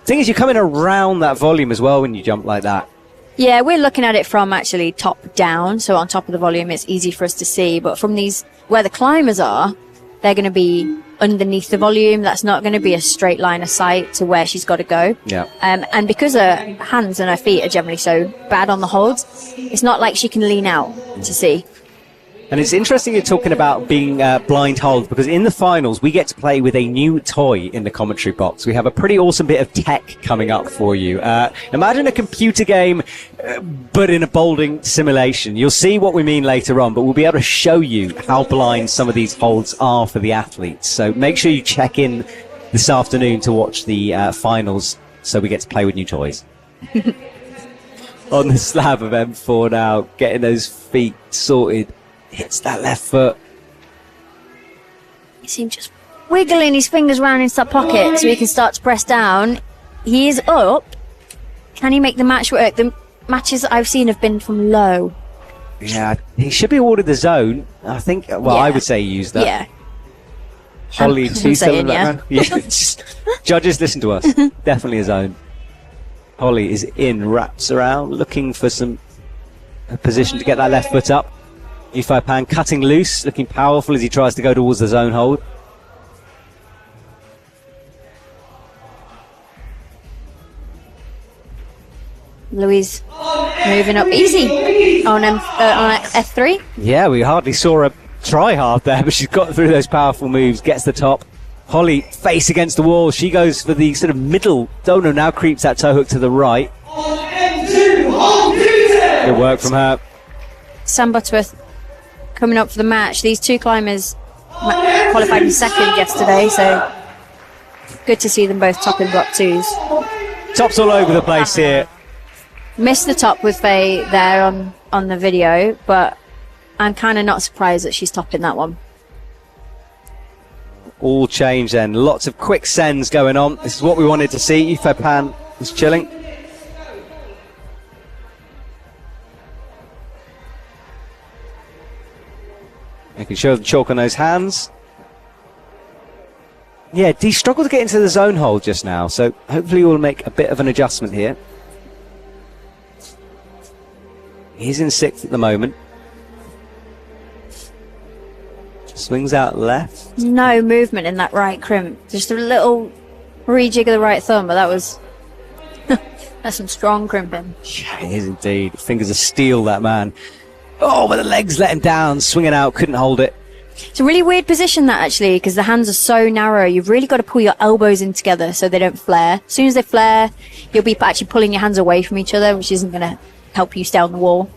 Thing is, you're coming around that volume as well when you jump like that. Yeah, we're looking at it from actually top down. So on top of the volume, it's easy for us to see. But from these, where the climbers are, they're going to be underneath the volume. That's not going to be a straight line of sight to where she's got to go. Yeah. And because her hands and her feet are generally so bad on the holds, it's not like she can lean out to see. And it's interesting you're talking about being blind hold, because in the finals we get to play with a new toy in the commentary box. We have a pretty awesome bit of tech coming up for you. Imagine a computer game, but in a bouldering simulation. You'll see what we mean later on, but we'll be able to show you how blind some of these holds are for the athletes. So make sure you check in this afternoon to watch the finals, so we get to play with new toys. On the slab of M4 now, getting those feet sorted. Hits that left foot. You see him just wiggling his fingers around into that pocket so he can start to press down. He is up. Can he make the match work? The matches I've seen have been from low. Yeah, he should be awarded the zone. I think, well, Yeah. I would say he used that. Yeah. Holly, I'm two saying, background. Yeah. Judges, listen to us. Definitely a zone. Holly is in, wraps around, looking for a position to get that left foot up. Yifei Pan cutting loose, looking powerful as he tries to go towards the zone hold. Louise moving up easy on F3. Yeah, we hardly saw her try hard there, but she's got through those powerful moves, gets the top. Holly, face against the wall. She goes for the sort of middle. Dono now creeps that toe hook to the right. Good work from her. Sam Butterworth coming up for the match. These two climbers qualified in second yesterday, so good to see them both top in block 2s. Tops all over the place here. Missed the top with Faye there on the video, but I'm kind of not surprised that she's topping that one. All change then. Lots of quick sends going on. This is what we wanted to see. Yifei Pan is chilling. Making sure the chalk on those hands. Yeah, he struggled to get into the zone hold just now, so hopefully we'll make a bit of an adjustment here. He's in 6th at the moment. Swings out left. No movement in that right crimp. Just a little rejig of the right thumb, but that was... that's some strong crimping. Yeah, it is indeed. Fingers of steel, that man. Oh, but the legs let him down, swinging out, couldn't hold it. It's a really weird position, that, actually, because the hands are so narrow. You've really got to pull your elbows in together so they don't flare. As soon as they flare, you'll be actually pulling your hands away from each other, which isn't going to help you stay on the wall.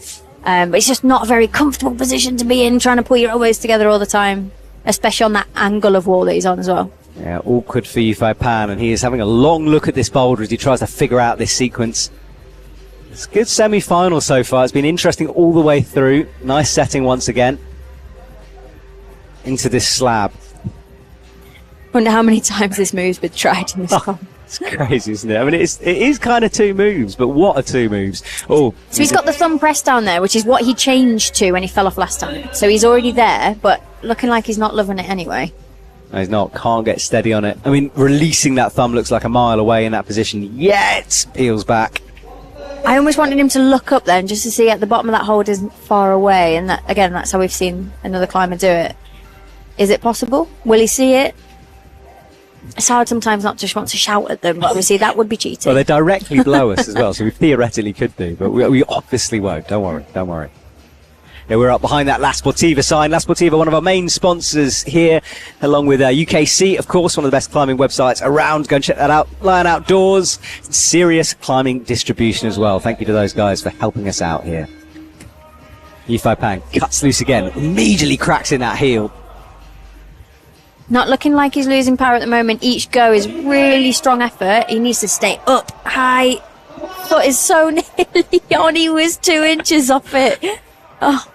But it's just not a very comfortable position to be in, trying to pull your elbows together all the time, especially on that angle of wall that he's on as well. Yeah, awkward for Yifei Pan, and he is having a long look at this boulder as he tries to figure out this sequence. It's a good semi-final so far. It's been interesting all the way through. Nice setting once again into this slab. Wonder how many times this move's been tried in this comp. It's crazy, isn't it? I mean, it is kind of 2 moves, but what are 2 moves? Oh, So he's got the thumb press down there, which is what he changed to when he fell off last time. So he's already there, but looking like he's not loving it anyway. no, he's not. Can't get steady on it. I mean, releasing that thumb looks like a mile away in that position. Yet peels back. I almost wanted him to look up then, just to see at the bottom of that hold isn't far away. And that, again, that's how we've seen another climber do it. Is it possible? Will he see it? It's hard sometimes not to just want to shout at them, but obviously that would be cheating. Well, they directly below us as well, so we theoretically could do, but we obviously won't. Don't worry, don't worry. Yeah, we're up behind that La Sportiva sign. La Sportiva, one of our main sponsors here, along with UKC, of course, one of the best climbing websites around. Go and check that out. Lion Outdoors, serious climbing distribution as well. Thank you to those guys for helping us out here. Yifei Pang cuts loose again, immediately cracks in that heel. Not looking like he's losing power at the moment. Each go is really strong effort. He needs to stay up high. Foot is so nearly on. He was 2 inches off it. Oh.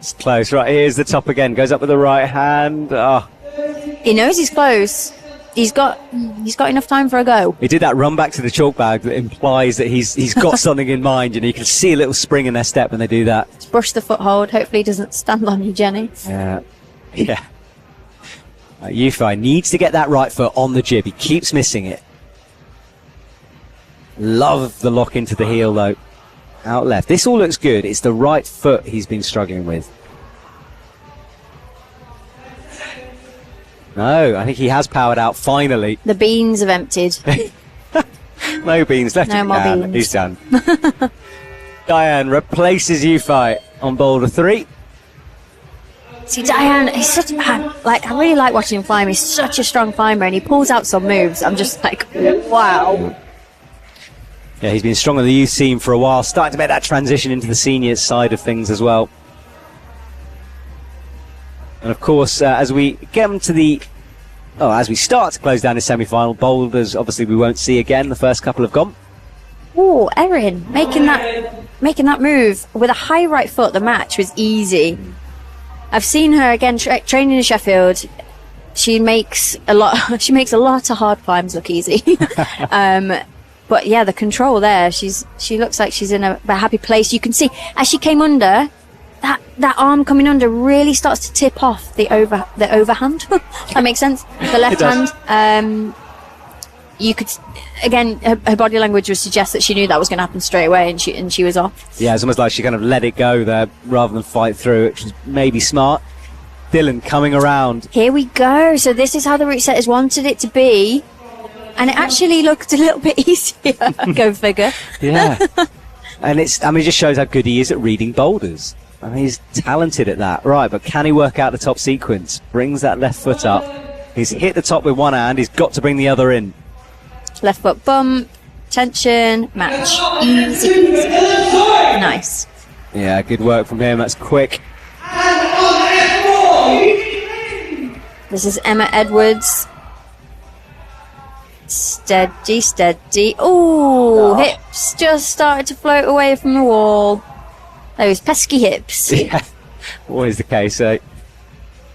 It's close. Right, here's the top again. Goes up with the right hand. Oh. He knows he's close. He's got enough time for a go. He did that run back to the chalk bag that implies that he's got something in mind, and you can see a little spring in their step when they do that. Just brush the foothold. Hopefully he doesn't stand on you, Jenny. Yeah. Yifei needs to get that right foot on the jib. He keeps missing it. Love the lock into the heel, though. Out left. This all looks good. It's the right foot he's been struggling with. No, I think he has powered out finally. The beans have emptied. No beans left. No more beans. He's done. Diane replaces Yifei on Boulder 3. See, Diane, he's such I really like watching him climb. He's such a strong climber, and he pulls out some moves. I'm just like, wow. Yeah, he's been strong on the youth team for a while, starting to make that transition into the seniors side of things as well. And of course, as we get into as we start to close down the semi-final, boulders obviously we won't see again. The first couple have gone. Oh, Erin making that move with a high right foot. The match was easy. I've seen her again training in Sheffield. She makes a lot of hard climbs look easy. But yeah, the control there, she looks like she's in a happy place. You can see as she came under, that arm coming under really starts to tip off the overhand. That makes sense. The left hand. You could, again, her body language would suggest that she knew that was going to happen straight away, and she was off. Yeah, it's almost like she kind of let it go there rather than fight through it, which is maybe smart. Dylan coming around. Here we go. So this is how the route setters wanted it to be. And it actually looked a little bit easier. Go figure. Yeah. And it just shows how good he is at reading boulders. I mean, he's talented at that. Right, but can he work out the top sequence? Brings that left foot up. He's hit the top with one hand. He's got to bring the other in. Left foot bump, tension, match. Easy. Nice. Yeah, good work from him. That's quick. This is Emma Edwards. Steady. Ooh, hips just started to float away from the wall. Those pesky hips. Yeah, always the case, eh?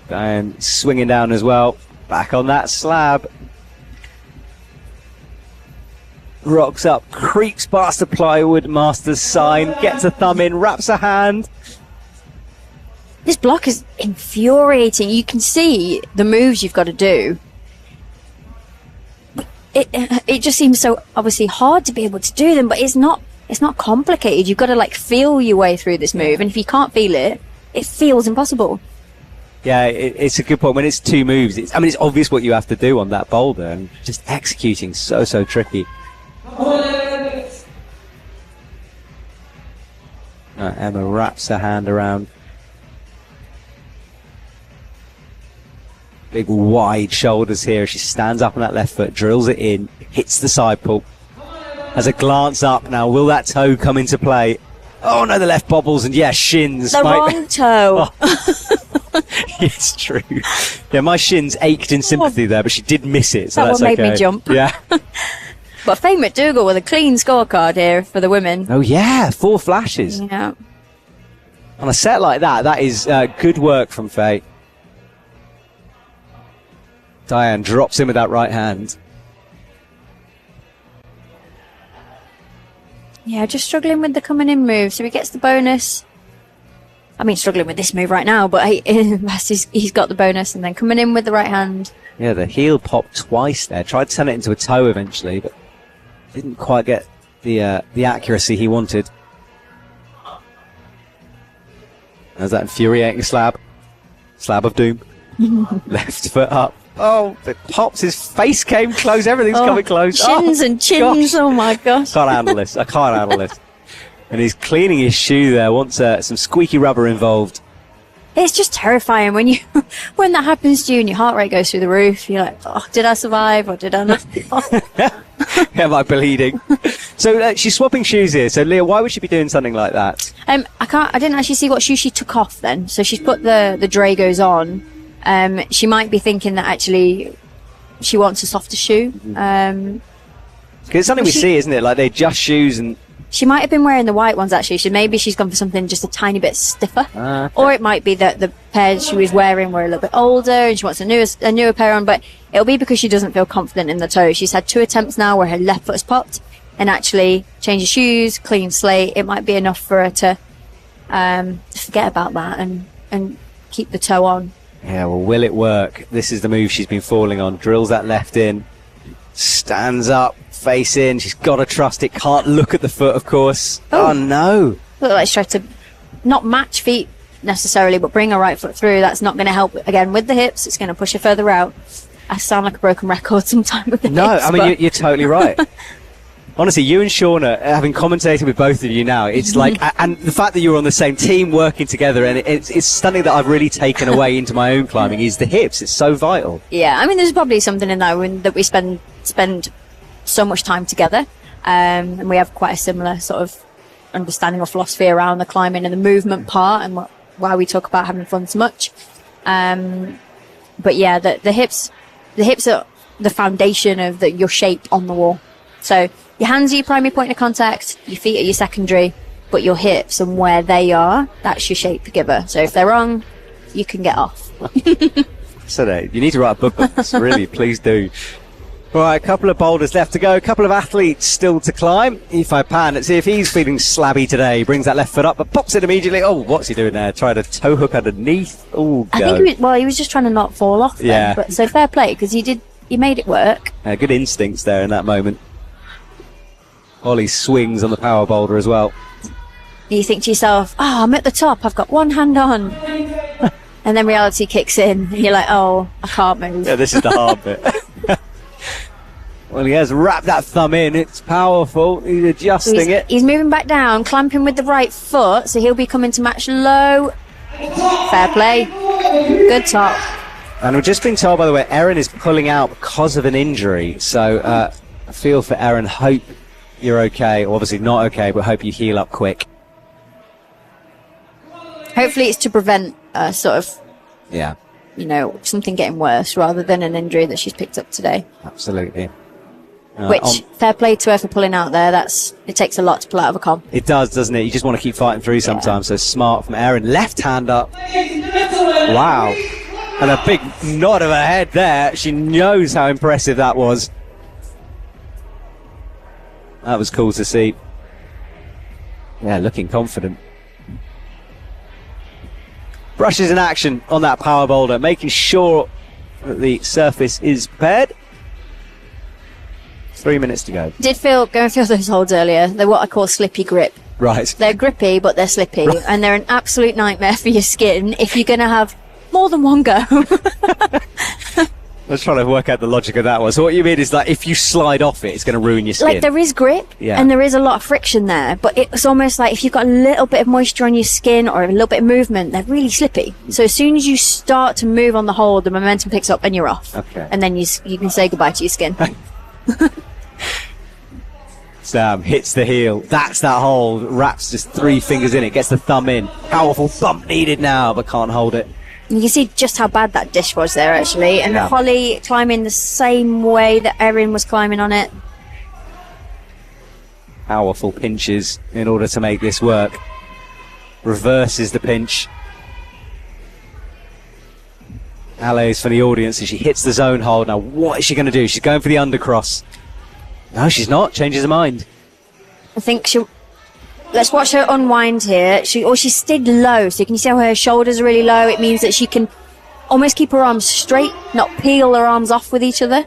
And swinging down as well. Back on that slab. Rocks up, creeps past the Plywood Masters sign, gets a thumb in, wraps a hand. This block is infuriating. You can see the moves you've got to do. It just seems so obviously hard to be able to do them, but it's not complicated. You've got to like feel your way through this move, and if you can't feel it, it feels impossible. Yeah, it's a good point. When it's two moves, it's obvious what you have to do on that boulder, and just executing so tricky. Emma wraps her hand around. Big wide shoulders here. She stands up on that left foot, drills it in, hits the side pull. Has a glance up now. Will that toe come into play? Oh no, the left bobbles, and yeah, shins. The wrong toe. Oh. It's true. Yeah, my shins ached in sympathy there, but she did miss it, so that that's one made okay. me jump. Yeah. But Faye McDougall with a clean scorecard here for the women. Oh yeah, 4 flashes. Yeah. On a set like that, that is good work from Faye. Diane drops in with that right hand. Yeah, just struggling with the coming in move, so he gets the bonus. I mean, struggling with this move right now, but he's got the bonus, and then coming in with the right hand. Yeah, the heel popped twice there. Tried to turn it into a toe eventually, but didn't quite get the accuracy he wanted. There's that infuriating slab of doom. Left foot up. Oh, it pops. His face came close. Everything's coming close. Shins and chins. Gosh. Oh my gosh. Can't handle this. I can't handle this. And he's cleaning his shoe there. Wants some squeaky rubber involved. It's just terrifying when when that happens to you and your heart rate goes through the roof. You're like, oh, did I survive or did I not? Am I bleeding? So she's swapping shoes here. So Leah, why would she be doing something like that? I didn't actually see what shoe she took off then. So she's put the Dragos on. She might be thinking that actually she wants a softer shoe. Because it's something we see, isn't it? Like they adjust shoes and. She might have been wearing the white ones actually. Maybe she's gone for something just a tiny bit stiffer. Okay. Or it might be that the pairs she was wearing were a little bit older and she wants a newer pair on, but it'll be because she doesn't feel confident in the toe. She's had 2 attempts now where her left foot has popped, and actually change of shoes, clean slate, it might be enough for her to forget about that and keep the toe on. Yeah, well, will it work? This is the move she's been falling on. Drills that left in, stands up, face in. She's got to trust it. Can't look at the foot, of course. Oh no. Look like she's trying to not match feet necessarily, but bring her right foot through. That's not going to help, again, with the hips. It's going to push her further out. I sound like a broken record sometimes with the hips. No, I mean, you're totally right. Honestly, you and Shauna, having commentated with both of you now, it's like, and the fact that you're on the same team working together, and it's something that I've really taken away into my own climbing, is the hips. It's so vital. Yeah, I mean, there's probably something in that we spend so much time together, and we have quite a similar sort of understanding or philosophy around the climbing and the movement part, and why we talk about having fun so much. But yeah, the hips are the foundation of your shape on the wall. So your hands are your primary point of contact, your feet are your secondary, but your hips and where they are, that's your shape giver. So if they're wrong, you can get off. So you need to write a book on this, really, please do. Right, a couple of boulders left to go, a couple of athletes still to climb. Ifai Pan, let's see if he's feeling slabby today. He brings that left foot up, but pops it immediately. Oh, what's he doing there? Tried a toe hook underneath. Oh, I think he was just trying to not fall off then. Yeah. But so fair play, because he made it work. Good instincts there in that moment. Ollie swings on the power boulder as well. You think to yourself, I'm at the top, I've got one hand on. And then reality kicks in, and you're like, oh, I can't move. Yeah, this is the hard bit. Well, he has wrapped that thumb in. It's powerful. He's adjusting it. He's moving back down, clamping with the right foot, so he'll be coming to match low. Fair play. Good top. And we've just been told, by the way, Erin is pulling out because of an injury. So I feel for Erin. Hope you're okay. Or obviously not okay, but hope you heal up quick. Hopefully it's to prevent sort of, yeah, something getting worse rather than an injury that she's picked up today. Absolutely. Which, fair play to her for pulling out there. It takes a lot to pull out of a comp. It does, doesn't it? You just want to keep fighting through sometimes. So smart from Erin. Left hand up. Wow. And a big nod of her head there. She knows how impressive that was. That was cool to see. Yeah, looking confident. Brushes in action on that power boulder, making sure that the surface is prepared. 3 minutes to go. Did going through those holds earlier. They're what I call slippy grip. Right. They're grippy, but they're slippy. Right. And they're an absolute nightmare for your skin if you're going to have more than one go. I was trying to work out the logic of that one. So what you mean is that if you slide off it, it's going to ruin your skin? Like, there is grip, and there is a lot of friction there, but it's almost like if you've got a little bit of moisture on your skin or a little bit of movement, they're really slippy. So as soon as you start to move on the hold, the momentum picks up and you're off. Okay. And then you can say goodbye to your skin. Sam hits the heel. That's that hold. Wraps just 3 fingers in it. Gets the thumb in. Powerful thump needed now, but can't hold it. You can see just how bad that dish was there, actually. And Holly climbing the same way that Erin was climbing on it. Powerful pinches in order to make this work. Reverses the pinch. Allays for the audience, and she hits the zone hold. Now, what is she going to do? She's going for the undercross. No, she's not. Changes her mind. I think let's watch her unwind here. She's stayed low, so can you see how her shoulders are really low? It means that she can almost keep her arms straight, not peel her arms off with each other.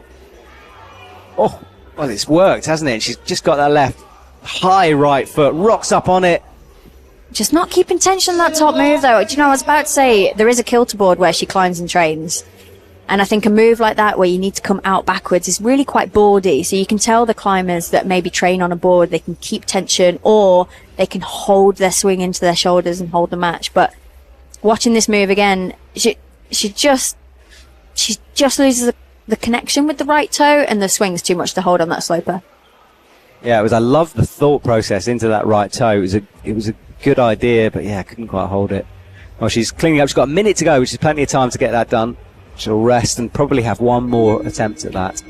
Oh, well, it's worked, hasn't it? She's just got that left high right foot, rocks up on it. Just not keeping tension on that top move, though. Do you know, I was about to say, there is a kilter board where she climbs and trains. And I think a move like that where you need to come out backwards is really quite boardy. So you can tell the climbers that maybe train on a board, they can keep tension, or they can hold their swing into their shoulders and hold the match. But watching this move again, she just loses the connection with the right toe, and the swing's too much to hold on that sloper. Yeah, I love the thought process into that right toe. It was a good idea, but yeah, I couldn't quite hold it. Well, she's cleaning up. She's got a minute to go, which is plenty of time to get that done. She'll rest and probably have one more attempt at that.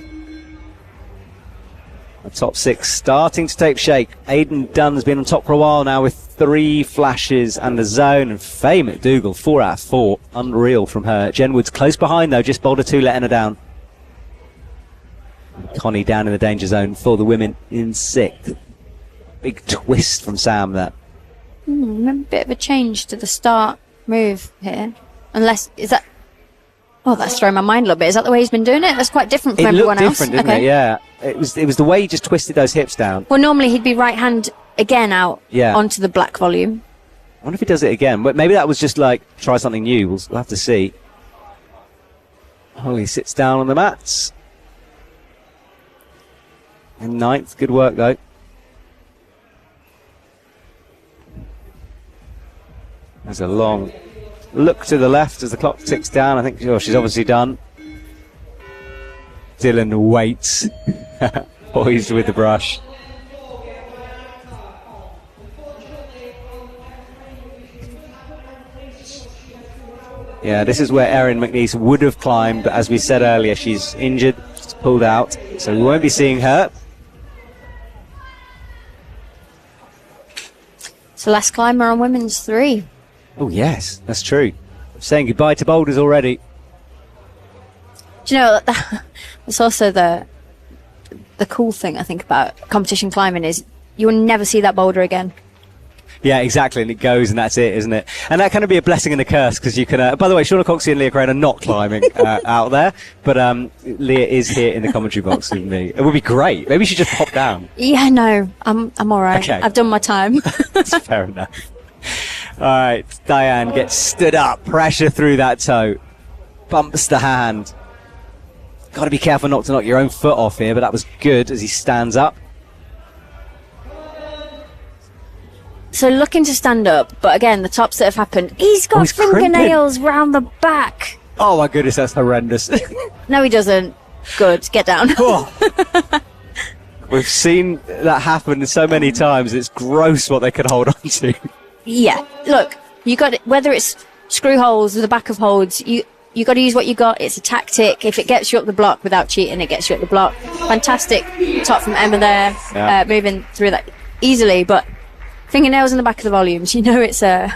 The top 6 starting to take shape. Aidan Dunn's been on top for a while now with 3 flashes and a zone. And Faye McDougall, 4 out of 4. Unreal from her. Jen Wood's close behind though, just Boulder 2 letting her down. Connie down in the danger zone for the women in 6th. Big twist from Sam there. A bit of a change to the start move here. Unless, is that... Oh, that's throwing my mind a little bit. Is that the way he's been doing it? That's quite different from everyone else. It looked different, didn't it? Yeah. It was the way he just twisted those hips down. Well, normally he'd be right hand again out Yeah. onto the black volume. I wonder if he does it again. But maybe that was just like, try something new. We'll have to see. Holly sits down on the mats. In 9th. Good work, though. There's a long look to the left as the clock ticks down. I think she's obviously done. Dylan waits, poised with the brush. Yeah, this is where Erin McNeese would have climbed, but as we said earlier, she's injured, she's pulled out, so we won't be seeing her. So last climber on women's 3. Oh yes, that's true. Saying goodbye to boulders already. Do you know, that's also the cool thing I think about competition climbing is you will never see that boulder again. Yeah, exactly, and it goes and that's it, isn't it? And that can be a blessing and a curse because you can... by the way, Shauna Coxey and Leah Crane are not climbing out there, but Leah is here in the commentary box with me. It would be great. Maybe she should just pop down. Yeah, no, I'm all right. Okay. I've done my time. That's fair enough. All right, Diane gets stood up, pressure through that toe, bumps the hand. Got to be careful not to knock your own foot off here, but that was good as he stands up. So looking to stand up, but again, the tops that have happened, he's got fingernails round the back. Oh my goodness, that's horrendous. No, he doesn't. Good, get down. Oh. We've seen that happen so many times, it's gross what they can hold on to. Yeah, look, you got it, whether it's screw holes or the back of holds, you got to use what you got. It's a tactic. If it gets you up the block without cheating, it gets you up the block. Fantastic top from Emma there, moving through that easily, but fingernails in the back of the volumes, you know it's a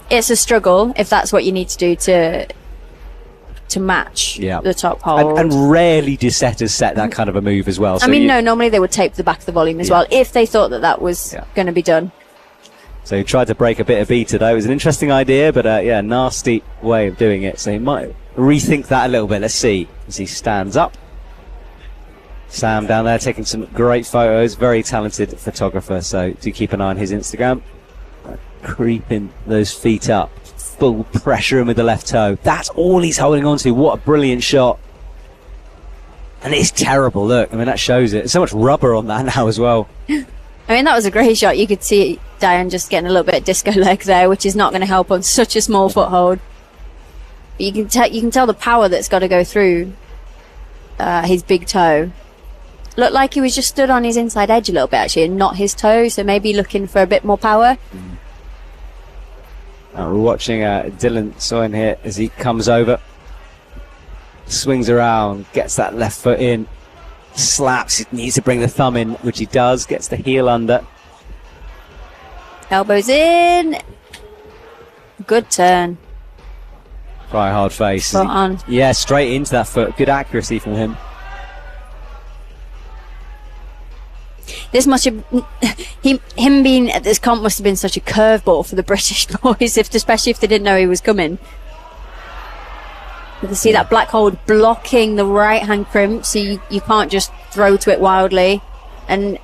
it's a struggle if that's what you need to do to match the top hold. And rarely do setters set that kind of a move as well. So no, normally they would tape the back of the volume as well if they thought that was going to be done. So he tried to break a bit of beta though. It was an interesting idea, but nasty way of doing it. So he might rethink that a little bit. Let's see as he stands up. Sam down there taking some great photos. Very talented photographer. So do keep an eye on his Instagram. Creeping those feet up. Full pressure in with the left toe. That's all he's holding on to. What a brilliant shot. And it's terrible. Look, I mean, that shows it. There's so much rubber on that now as well. I mean, that was a great shot. You could see Diane just getting a little bit of disco leg there, which is not going to help on such a small foothold. But you can tell the power that's got to go through his big toe. Looked like he was just stood on his inside edge a little bit, actually, and not his toe, so maybe looking for a bit more power. We're watching Dylan Soin here as he comes over. Swings around, gets that left foot in. Slaps, he needs to bring the thumb in, which he does, gets the heel under. Elbows in. Good turn. Try hard face. Spot on. Yeah, straight into that foot. Good accuracy from him. This must have him being at this comp must have been such a curveball for the British boys, especially if they didn't know he was coming. You can see that black hold blocking the right hand crimp, so you can't just throw to it wildly. And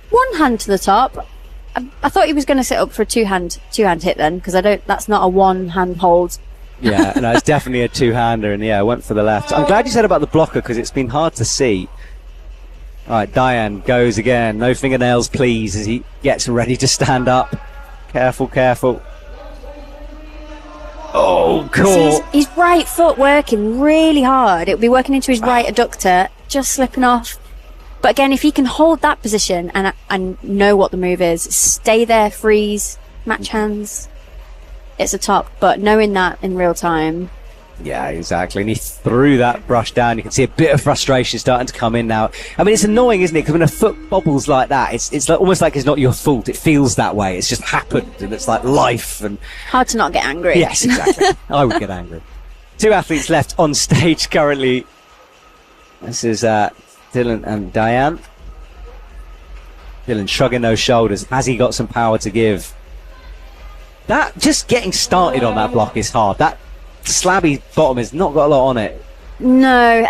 one hand to the top. I thought he was going to set up for a two hand hit then, because that's not a one hand hold. Yeah, no, it's definitely a two-hander, and yeah, went for the left. I'm glad you said about the blocker, because it's been hard to see. All right, Diane goes again. No fingernails, please, as he gets ready to stand up. Careful, careful. Oh, cool. His right foot working really hard. It'll be working into his right adductor, just slipping off. But again, if he can hold that position and know what the move is, stay there, freeze, match hands, it's a top. But knowing that in real time. Yeah, exactly. And he threw that brush down. You can see a bit of frustration starting to come in now. I mean, it's annoying, isn't it? Because when a foot bobbles like that, it's like, almost like it's not your fault. It feels that way. It's just happened, and it's like life. And hard to not get angry. Yes, exactly. I would get angry. Two athletes left on stage currently. This is Dylan and Diane. Dylan shrugging those shoulders. Has he got some power to give? That just getting started on that block is hard. That slabby bottom has not got a lot on it. No,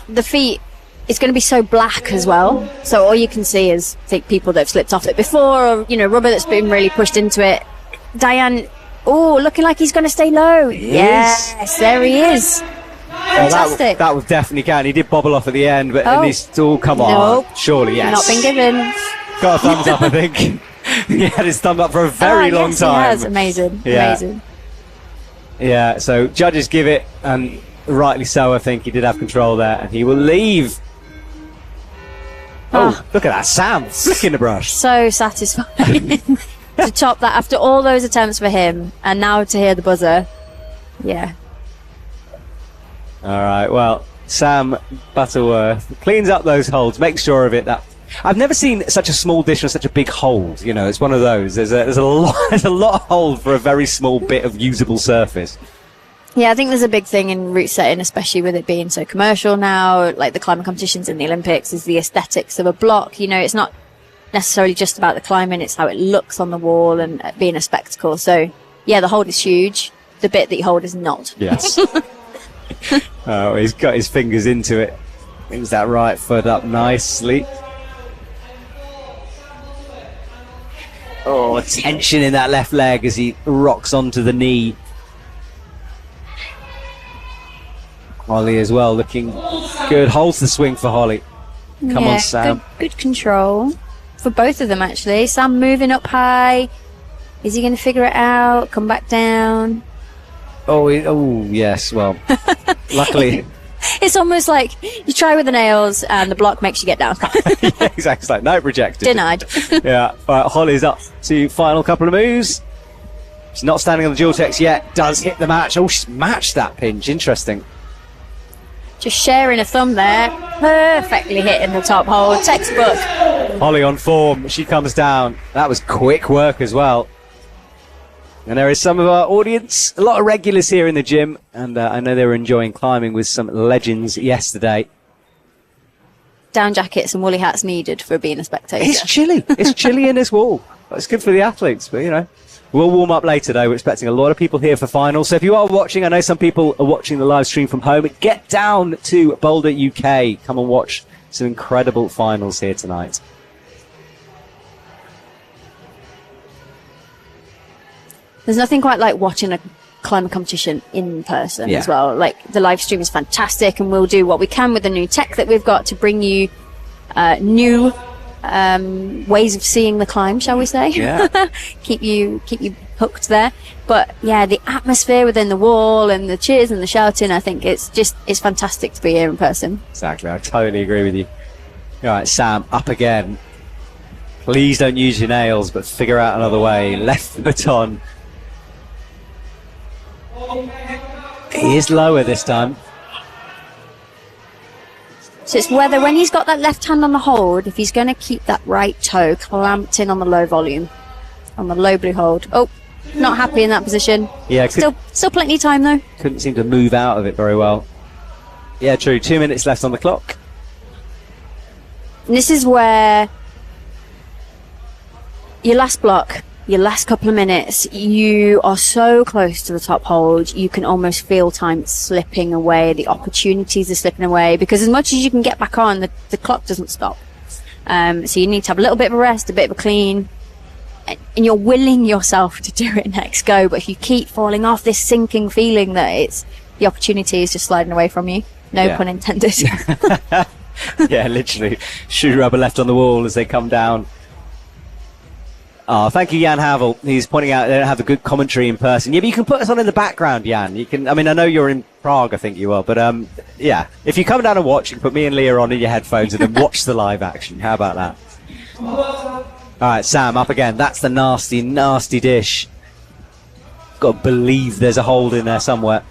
the feet, it's going to be so black as well. So all you can see is, I think, people that have slipped off it before, or, you know, rubber that's been really pushed into it. Diane, oh, looking like he's going to stay low. Yes, there he is. Fantastic. That was definitely count. He did bobble off at the end, but at least, come on. Nope. Surely, yes. Not been given. Got a thumbs up, I think. He had his thumb up for a very long time. He has. Amazing. Yeah. Amazing. Yeah, so judges give it, and rightly so, I think. He did have control there, and he will leave. Oh, look at that, Sam flicking the brush. So satisfying to top that after all those attempts for him, and now to hear the buzzer. Yeah. All right, well, Sam Butterworth cleans up those holes, makes sure of it. That I've never seen such a small dish and such a big hold. You know, it's one of those. There's a lot of hold for a very small bit of usable surface. Yeah, I think there's a big thing in route setting, especially with it being so commercial now. Like the climbing competitions in the Olympics is the aesthetics of a block. You know, it's not necessarily just about the climbing; it's how it looks on the wall and being a spectacle. So, yeah, the hold is huge. The bit that you hold is not. Yes. Oh, he's got his fingers into it. Brings that right foot up nicely. Oh, tension in that left leg as he rocks onto the knee. Holly as well, looking good. Holds the swing for Holly. Come on, Sam. Good control for both of them, actually. Sam moving up high. Is he going to figure it out? Come back down. Oh, yes. Well, luckily. It's almost like you try with the nails and the block makes you get down. Yeah, exactly. It's like, no, rejected. Denied. Yeah. All right, Holly's up to final couple of moves. She's not standing on the dual text yet. Does hit the match. Oh, she's matched that pinch. Interesting. Just sharing a thumb there. Perfectly hitting the top hole. Textbook. Holly on form. She comes down. That was quick work as well. And there is some of our audience, a lot of regulars here in the gym, and I know they were enjoying climbing with some legends yesterday. Down jackets and woolly hats needed for being a spectator. It's chilly. It's chilly in this wall. It's good for the athletes, but, you know. We'll warm up later, though. We're expecting a lot of people here for finals. So if you are watching, I know some people are watching the live stream from home, get down to Boulder, UK. Come and watch some incredible finals here tonight. There's nothing quite like watching a climber competition in person as well. Like, the live stream is fantastic, and we'll do what we can with the new tech that we've got to bring you new ways of seeing the climb, shall we say? Yeah. keep you hooked there. But yeah, the atmosphere within the wall and the cheers and the shouting, I think it's fantastic to be here in person. Exactly, I totally agree with you. All right, Sam, up again. Please don't use your nails, but figure out another way. Left foot on. He is lower this time. So it's whether, when he's got that left hand on the hold, if he's going to keep that right toe clamped in on the low volume, on the low blue hold. Oh, not happy in that position. Yeah, still plenty of time though. Couldn't seem to move out of it very well. Yeah, true. 2 minutes left on the clock. And this is where your last block, your last couple of minutes, you are so close to the top hold, you can almost feel time slipping away, the opportunities are slipping away, because as much as you can get back on, the clock doesn't stop. So you need to have a little bit of a rest, a bit of a clean. and you're willing yourself to do it next go, but if you keep falling off, this sinking feeling that the opportunity is just sliding away from you. No pun intended. Yeah, literally. Shoe rubber left on the wall as they come down. Oh, thank you, Jan Havel. He's pointing out they don't have a good commentary in person. Yeah, but you can put us on in the background, Jan. You can. I mean, I know you're in Prague, I think you are, but yeah. If you come down and watch, you can put me and Leah on in your headphones and then watch the live action. How about that? All right, Sam, up again. That's the nasty, nasty dish. Got to believe there's a hold in there somewhere.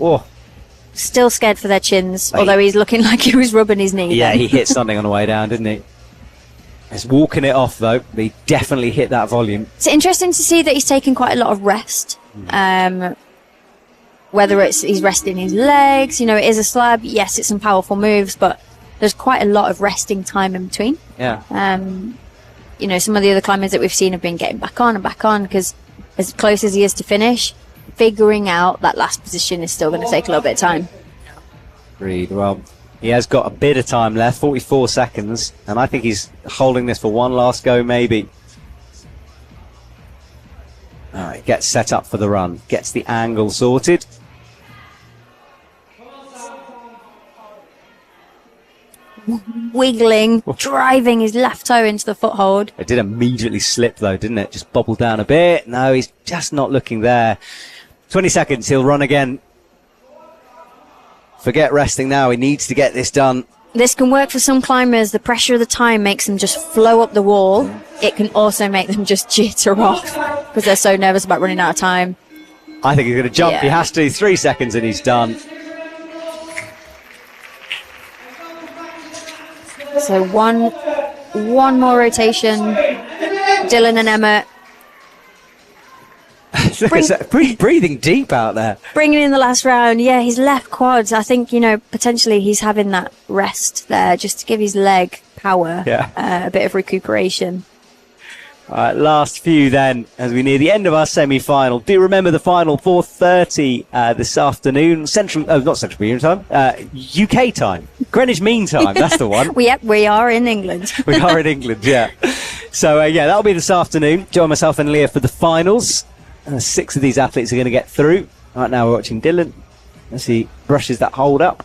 Oh. Still scared for their chins, although he's looking like he was rubbing his knee. Yeah, he hit something on the way down, didn't he? He's walking it off, though. He definitely hit that volume. It's interesting to see that he's taking quite a lot of rest. Whether he's resting his legs, it is a slab. Yes, it's some powerful moves, but there's quite a lot of resting time in between. Yeah. Some of the other climbers that we've seen have been getting back on, because as close as he is to finish, figuring out that last position is still going to take a little bit of time. Agreed. Well, he has got a bit of time left, 44 seconds, and I think he's holding this for one last go, maybe. All right, gets set up for the run, gets the angle sorted. Wiggling, driving his left toe into the foothold. It did immediately slip, though, didn't it? Just bobbled down a bit. No, he's just not looking there. 20 seconds, he'll run again. Forget resting now. He needs to get this done. This can work for some climbers. The pressure of the time makes them just flow up the wall. It can also make them just jitter off because they're so nervous about running out of time. I think he's going to jump. Yeah. He has to. 3 seconds and he's done. So one more rotation. Dylan and Emma. Breathing deep out there. Bringing in the last round. Yeah, his left quads. I think, potentially he's having that rest there just to give his leg power, a bit of recuperation. All right, last few then, as we near the end of our semi-final. Do remember the final, 4:30 this afternoon, not Central European time, UK time, Greenwich Mean Time. That's the one. We are in England. We are in England, yeah. So that'll be this afternoon. Join myself and Leah for the finals. 6 of these athletes are going to get through. Right now we're watching Dylan as he brushes that hold up.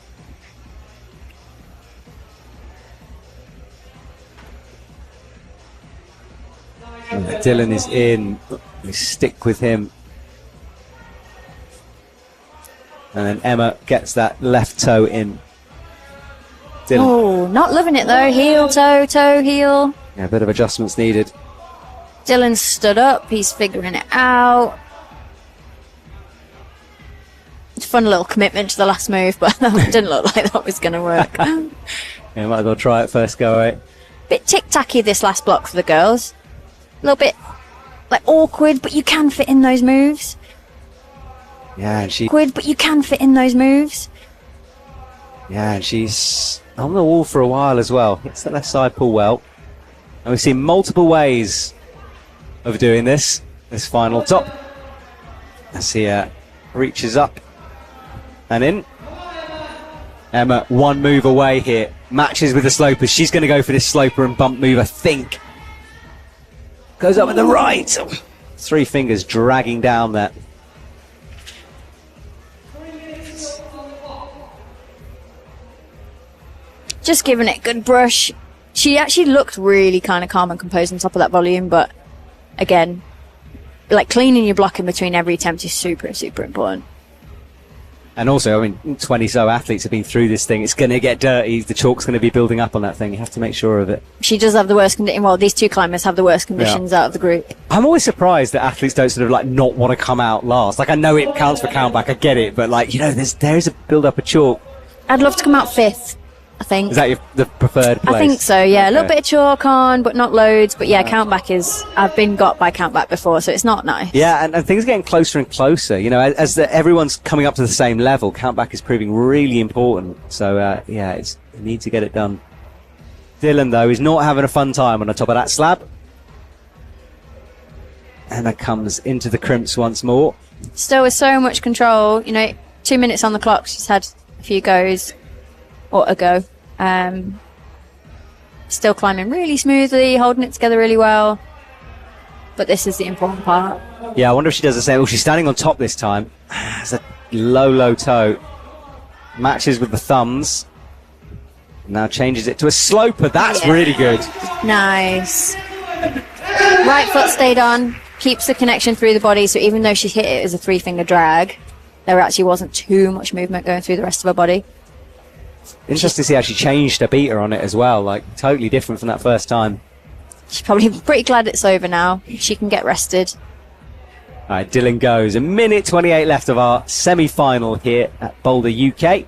Dylan is in. We stick with him. And then Emma gets that left toe in. Dylan. Oh, not loving it though. Heel, toe, toe, heel. Yeah, a bit of adjustments needed. Dylan stood up. He's figuring it out. It's a fun little commitment to the last move, but that didn't look like that was going to work. Yeah, might as well try it first go, right? Bit tic-tacky this last block for the girls. A little bit awkward, but you can fit in those moves. Yeah, and awkward, but you can fit in those moves. Yeah, and she's on the wall for a while as well. Hits the left side pull well. And we've seen multiple ways of doing this final top. As he reaches up and in. Emma, one move away here. Matches with the slopers. She's going to go for this sloper and bump move, I think. Goes up with the right. 3 fingers dragging down there. Just giving it a good brush. She actually looked really kind of calm and composed on top of that volume, but again, cleaning your block in between every attempt is super, super important. And also, 20 so athletes have been through this thing. It's going to get dirty. The chalk's going to be building up on that thing. You have to make sure of it. She does have the worst conditions. Well, these 2 climbers have the worst conditions out of the group. I'm always surprised that athletes don't sort of not want to come out last. I know it counts for countback. I get it. But there is a build up of chalk. I'd love to come out 5th. I think. Is that the preferred place? I think so, yeah. Okay. A little bit of chalk on, but not loads. But yeah, countback I've been got by countback before, so it's not nice. Yeah, and things are getting closer and closer. As everyone's coming up to the same level, countback is proving really important. So, you need to get it done. Dylan, though, is not having a fun time on the top of that slab. Emma comes into the crimps once more. Still with so much control. 2 minutes on the clock. She's had a few goes. Or a go. Still climbing really smoothly, holding it together really well. But this is the important part. Yeah, I wonder if she does the same. Well, she's standing on top this time. It's a low toe. Matches with the thumbs. Now changes it to a sloper. That's really good. Nice. Right foot stayed on. Keeps the connection through the body. So even though she hit it as a 3-finger drag, there actually wasn't too much movement going through the rest of her body. Interesting to see how she changed her beater on it as well. Like, totally different from that first time. She's probably pretty glad it's over now. She can get rested. All right, Dylan goes. 1:28 left of our semi-final here at Boulder, UK.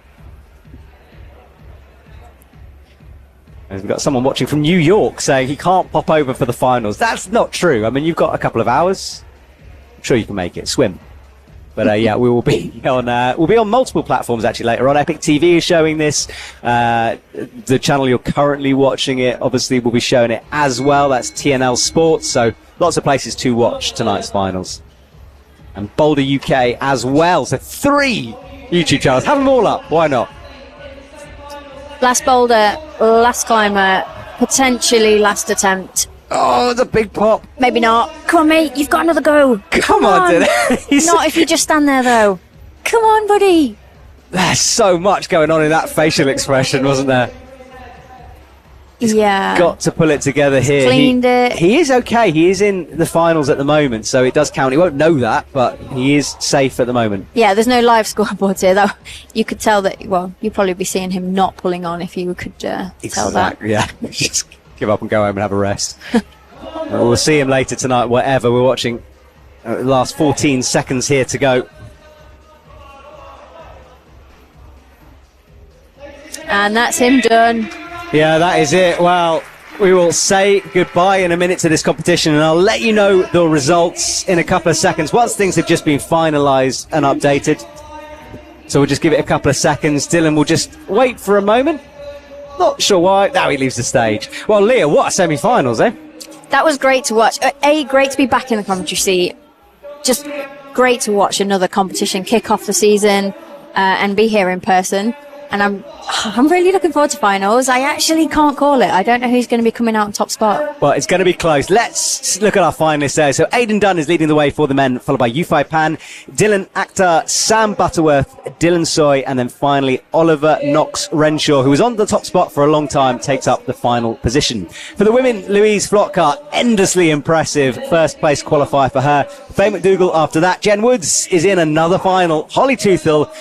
And we've got someone watching from New York saying he can't pop over for the finals. That's not true. I mean, you've got a couple of hours. I'm sure you can make it. Swim. But yeah, we will be on. We'll be on multiple platforms actually later on. Epic TV is showing this. The channel you're currently watching it, obviously, will be showing it as well. That's TNL Sports. So lots of places to watch tonight's finals. And Boulder UK as well. So 3 YouTube channels. Have them all up. Why not? Last boulder, last climber, potentially last attempt. Oh, it's a big pop. Maybe not. Come on, mate. You've got another go. Come on, Dylan. Not if you just stand there, though. Come on, buddy. There's so much going on in that facial expression, wasn't there? Yeah. Got to pull it together here. Cleaned it. He is okay. He is in the finals at the moment, so it does count. He won't know that, but he is safe at the moment. Yeah, there's no live scoreboards here, though. You could tell that, well, you'd probably be seeing him not pulling on if you could tell that. Yeah. Just give up and go home and have a rest. We'll see him later tonight, whatever. We're watching the last 14 seconds here to go. And that's him done. Yeah, that is it. Well, we will say goodbye in a minute to this competition, and I'll let you know the results in a couple of seconds once things have just been finalised and updated. So we'll just give it a couple of seconds. Dylan will just wait for a moment. Not sure why. Now he leaves the stage. Well, Leah, what a semi-finals, eh? That was great to watch. Great to be back in the commentary seat. Just great to watch another competition kick off the season and be here in person. And I'm really looking forward to finals. I actually can't call it. I don't know who's going to be coming out on top spot. Well, it's going to be close. Let's look at our finalists there. So Aidan Dunn is leading the way for the men, followed by Yufei Pan, Dylan Akhtar, Sam Butterworth, Dylan Soy, and then finally Oliver Knox Renshaw, who was on the top spot for a long time, takes up the final position. For the women, Louise Flockhart, endlessly impressive. First place qualifier for her. Faye McDougall after that. Jen Woods is in another final. Holly Toothall,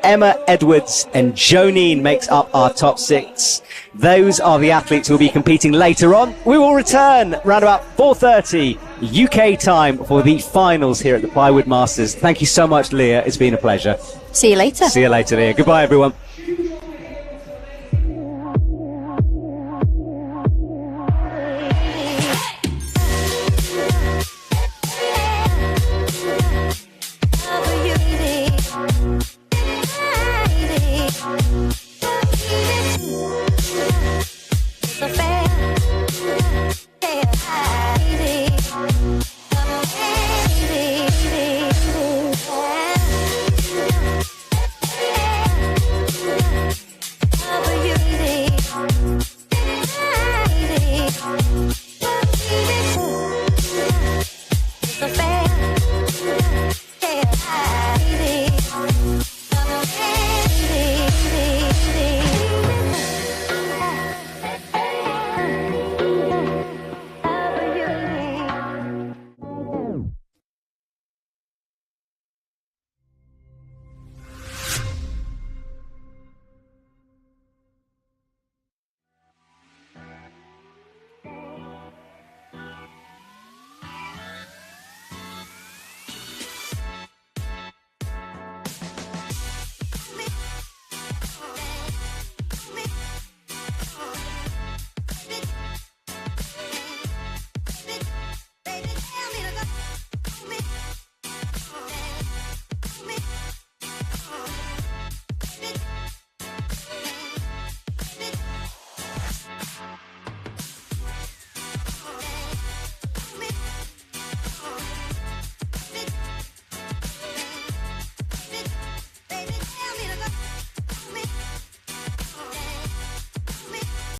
Emma Edwards and Jonine makes up our top 6. Those are the athletes who will be competing later on. We will return around about 4:30 UK time for the finals here at the Plywood Masters. Thank you so much, Leah. It's been a pleasure. See you later. See you later, Leah. Goodbye, everyone.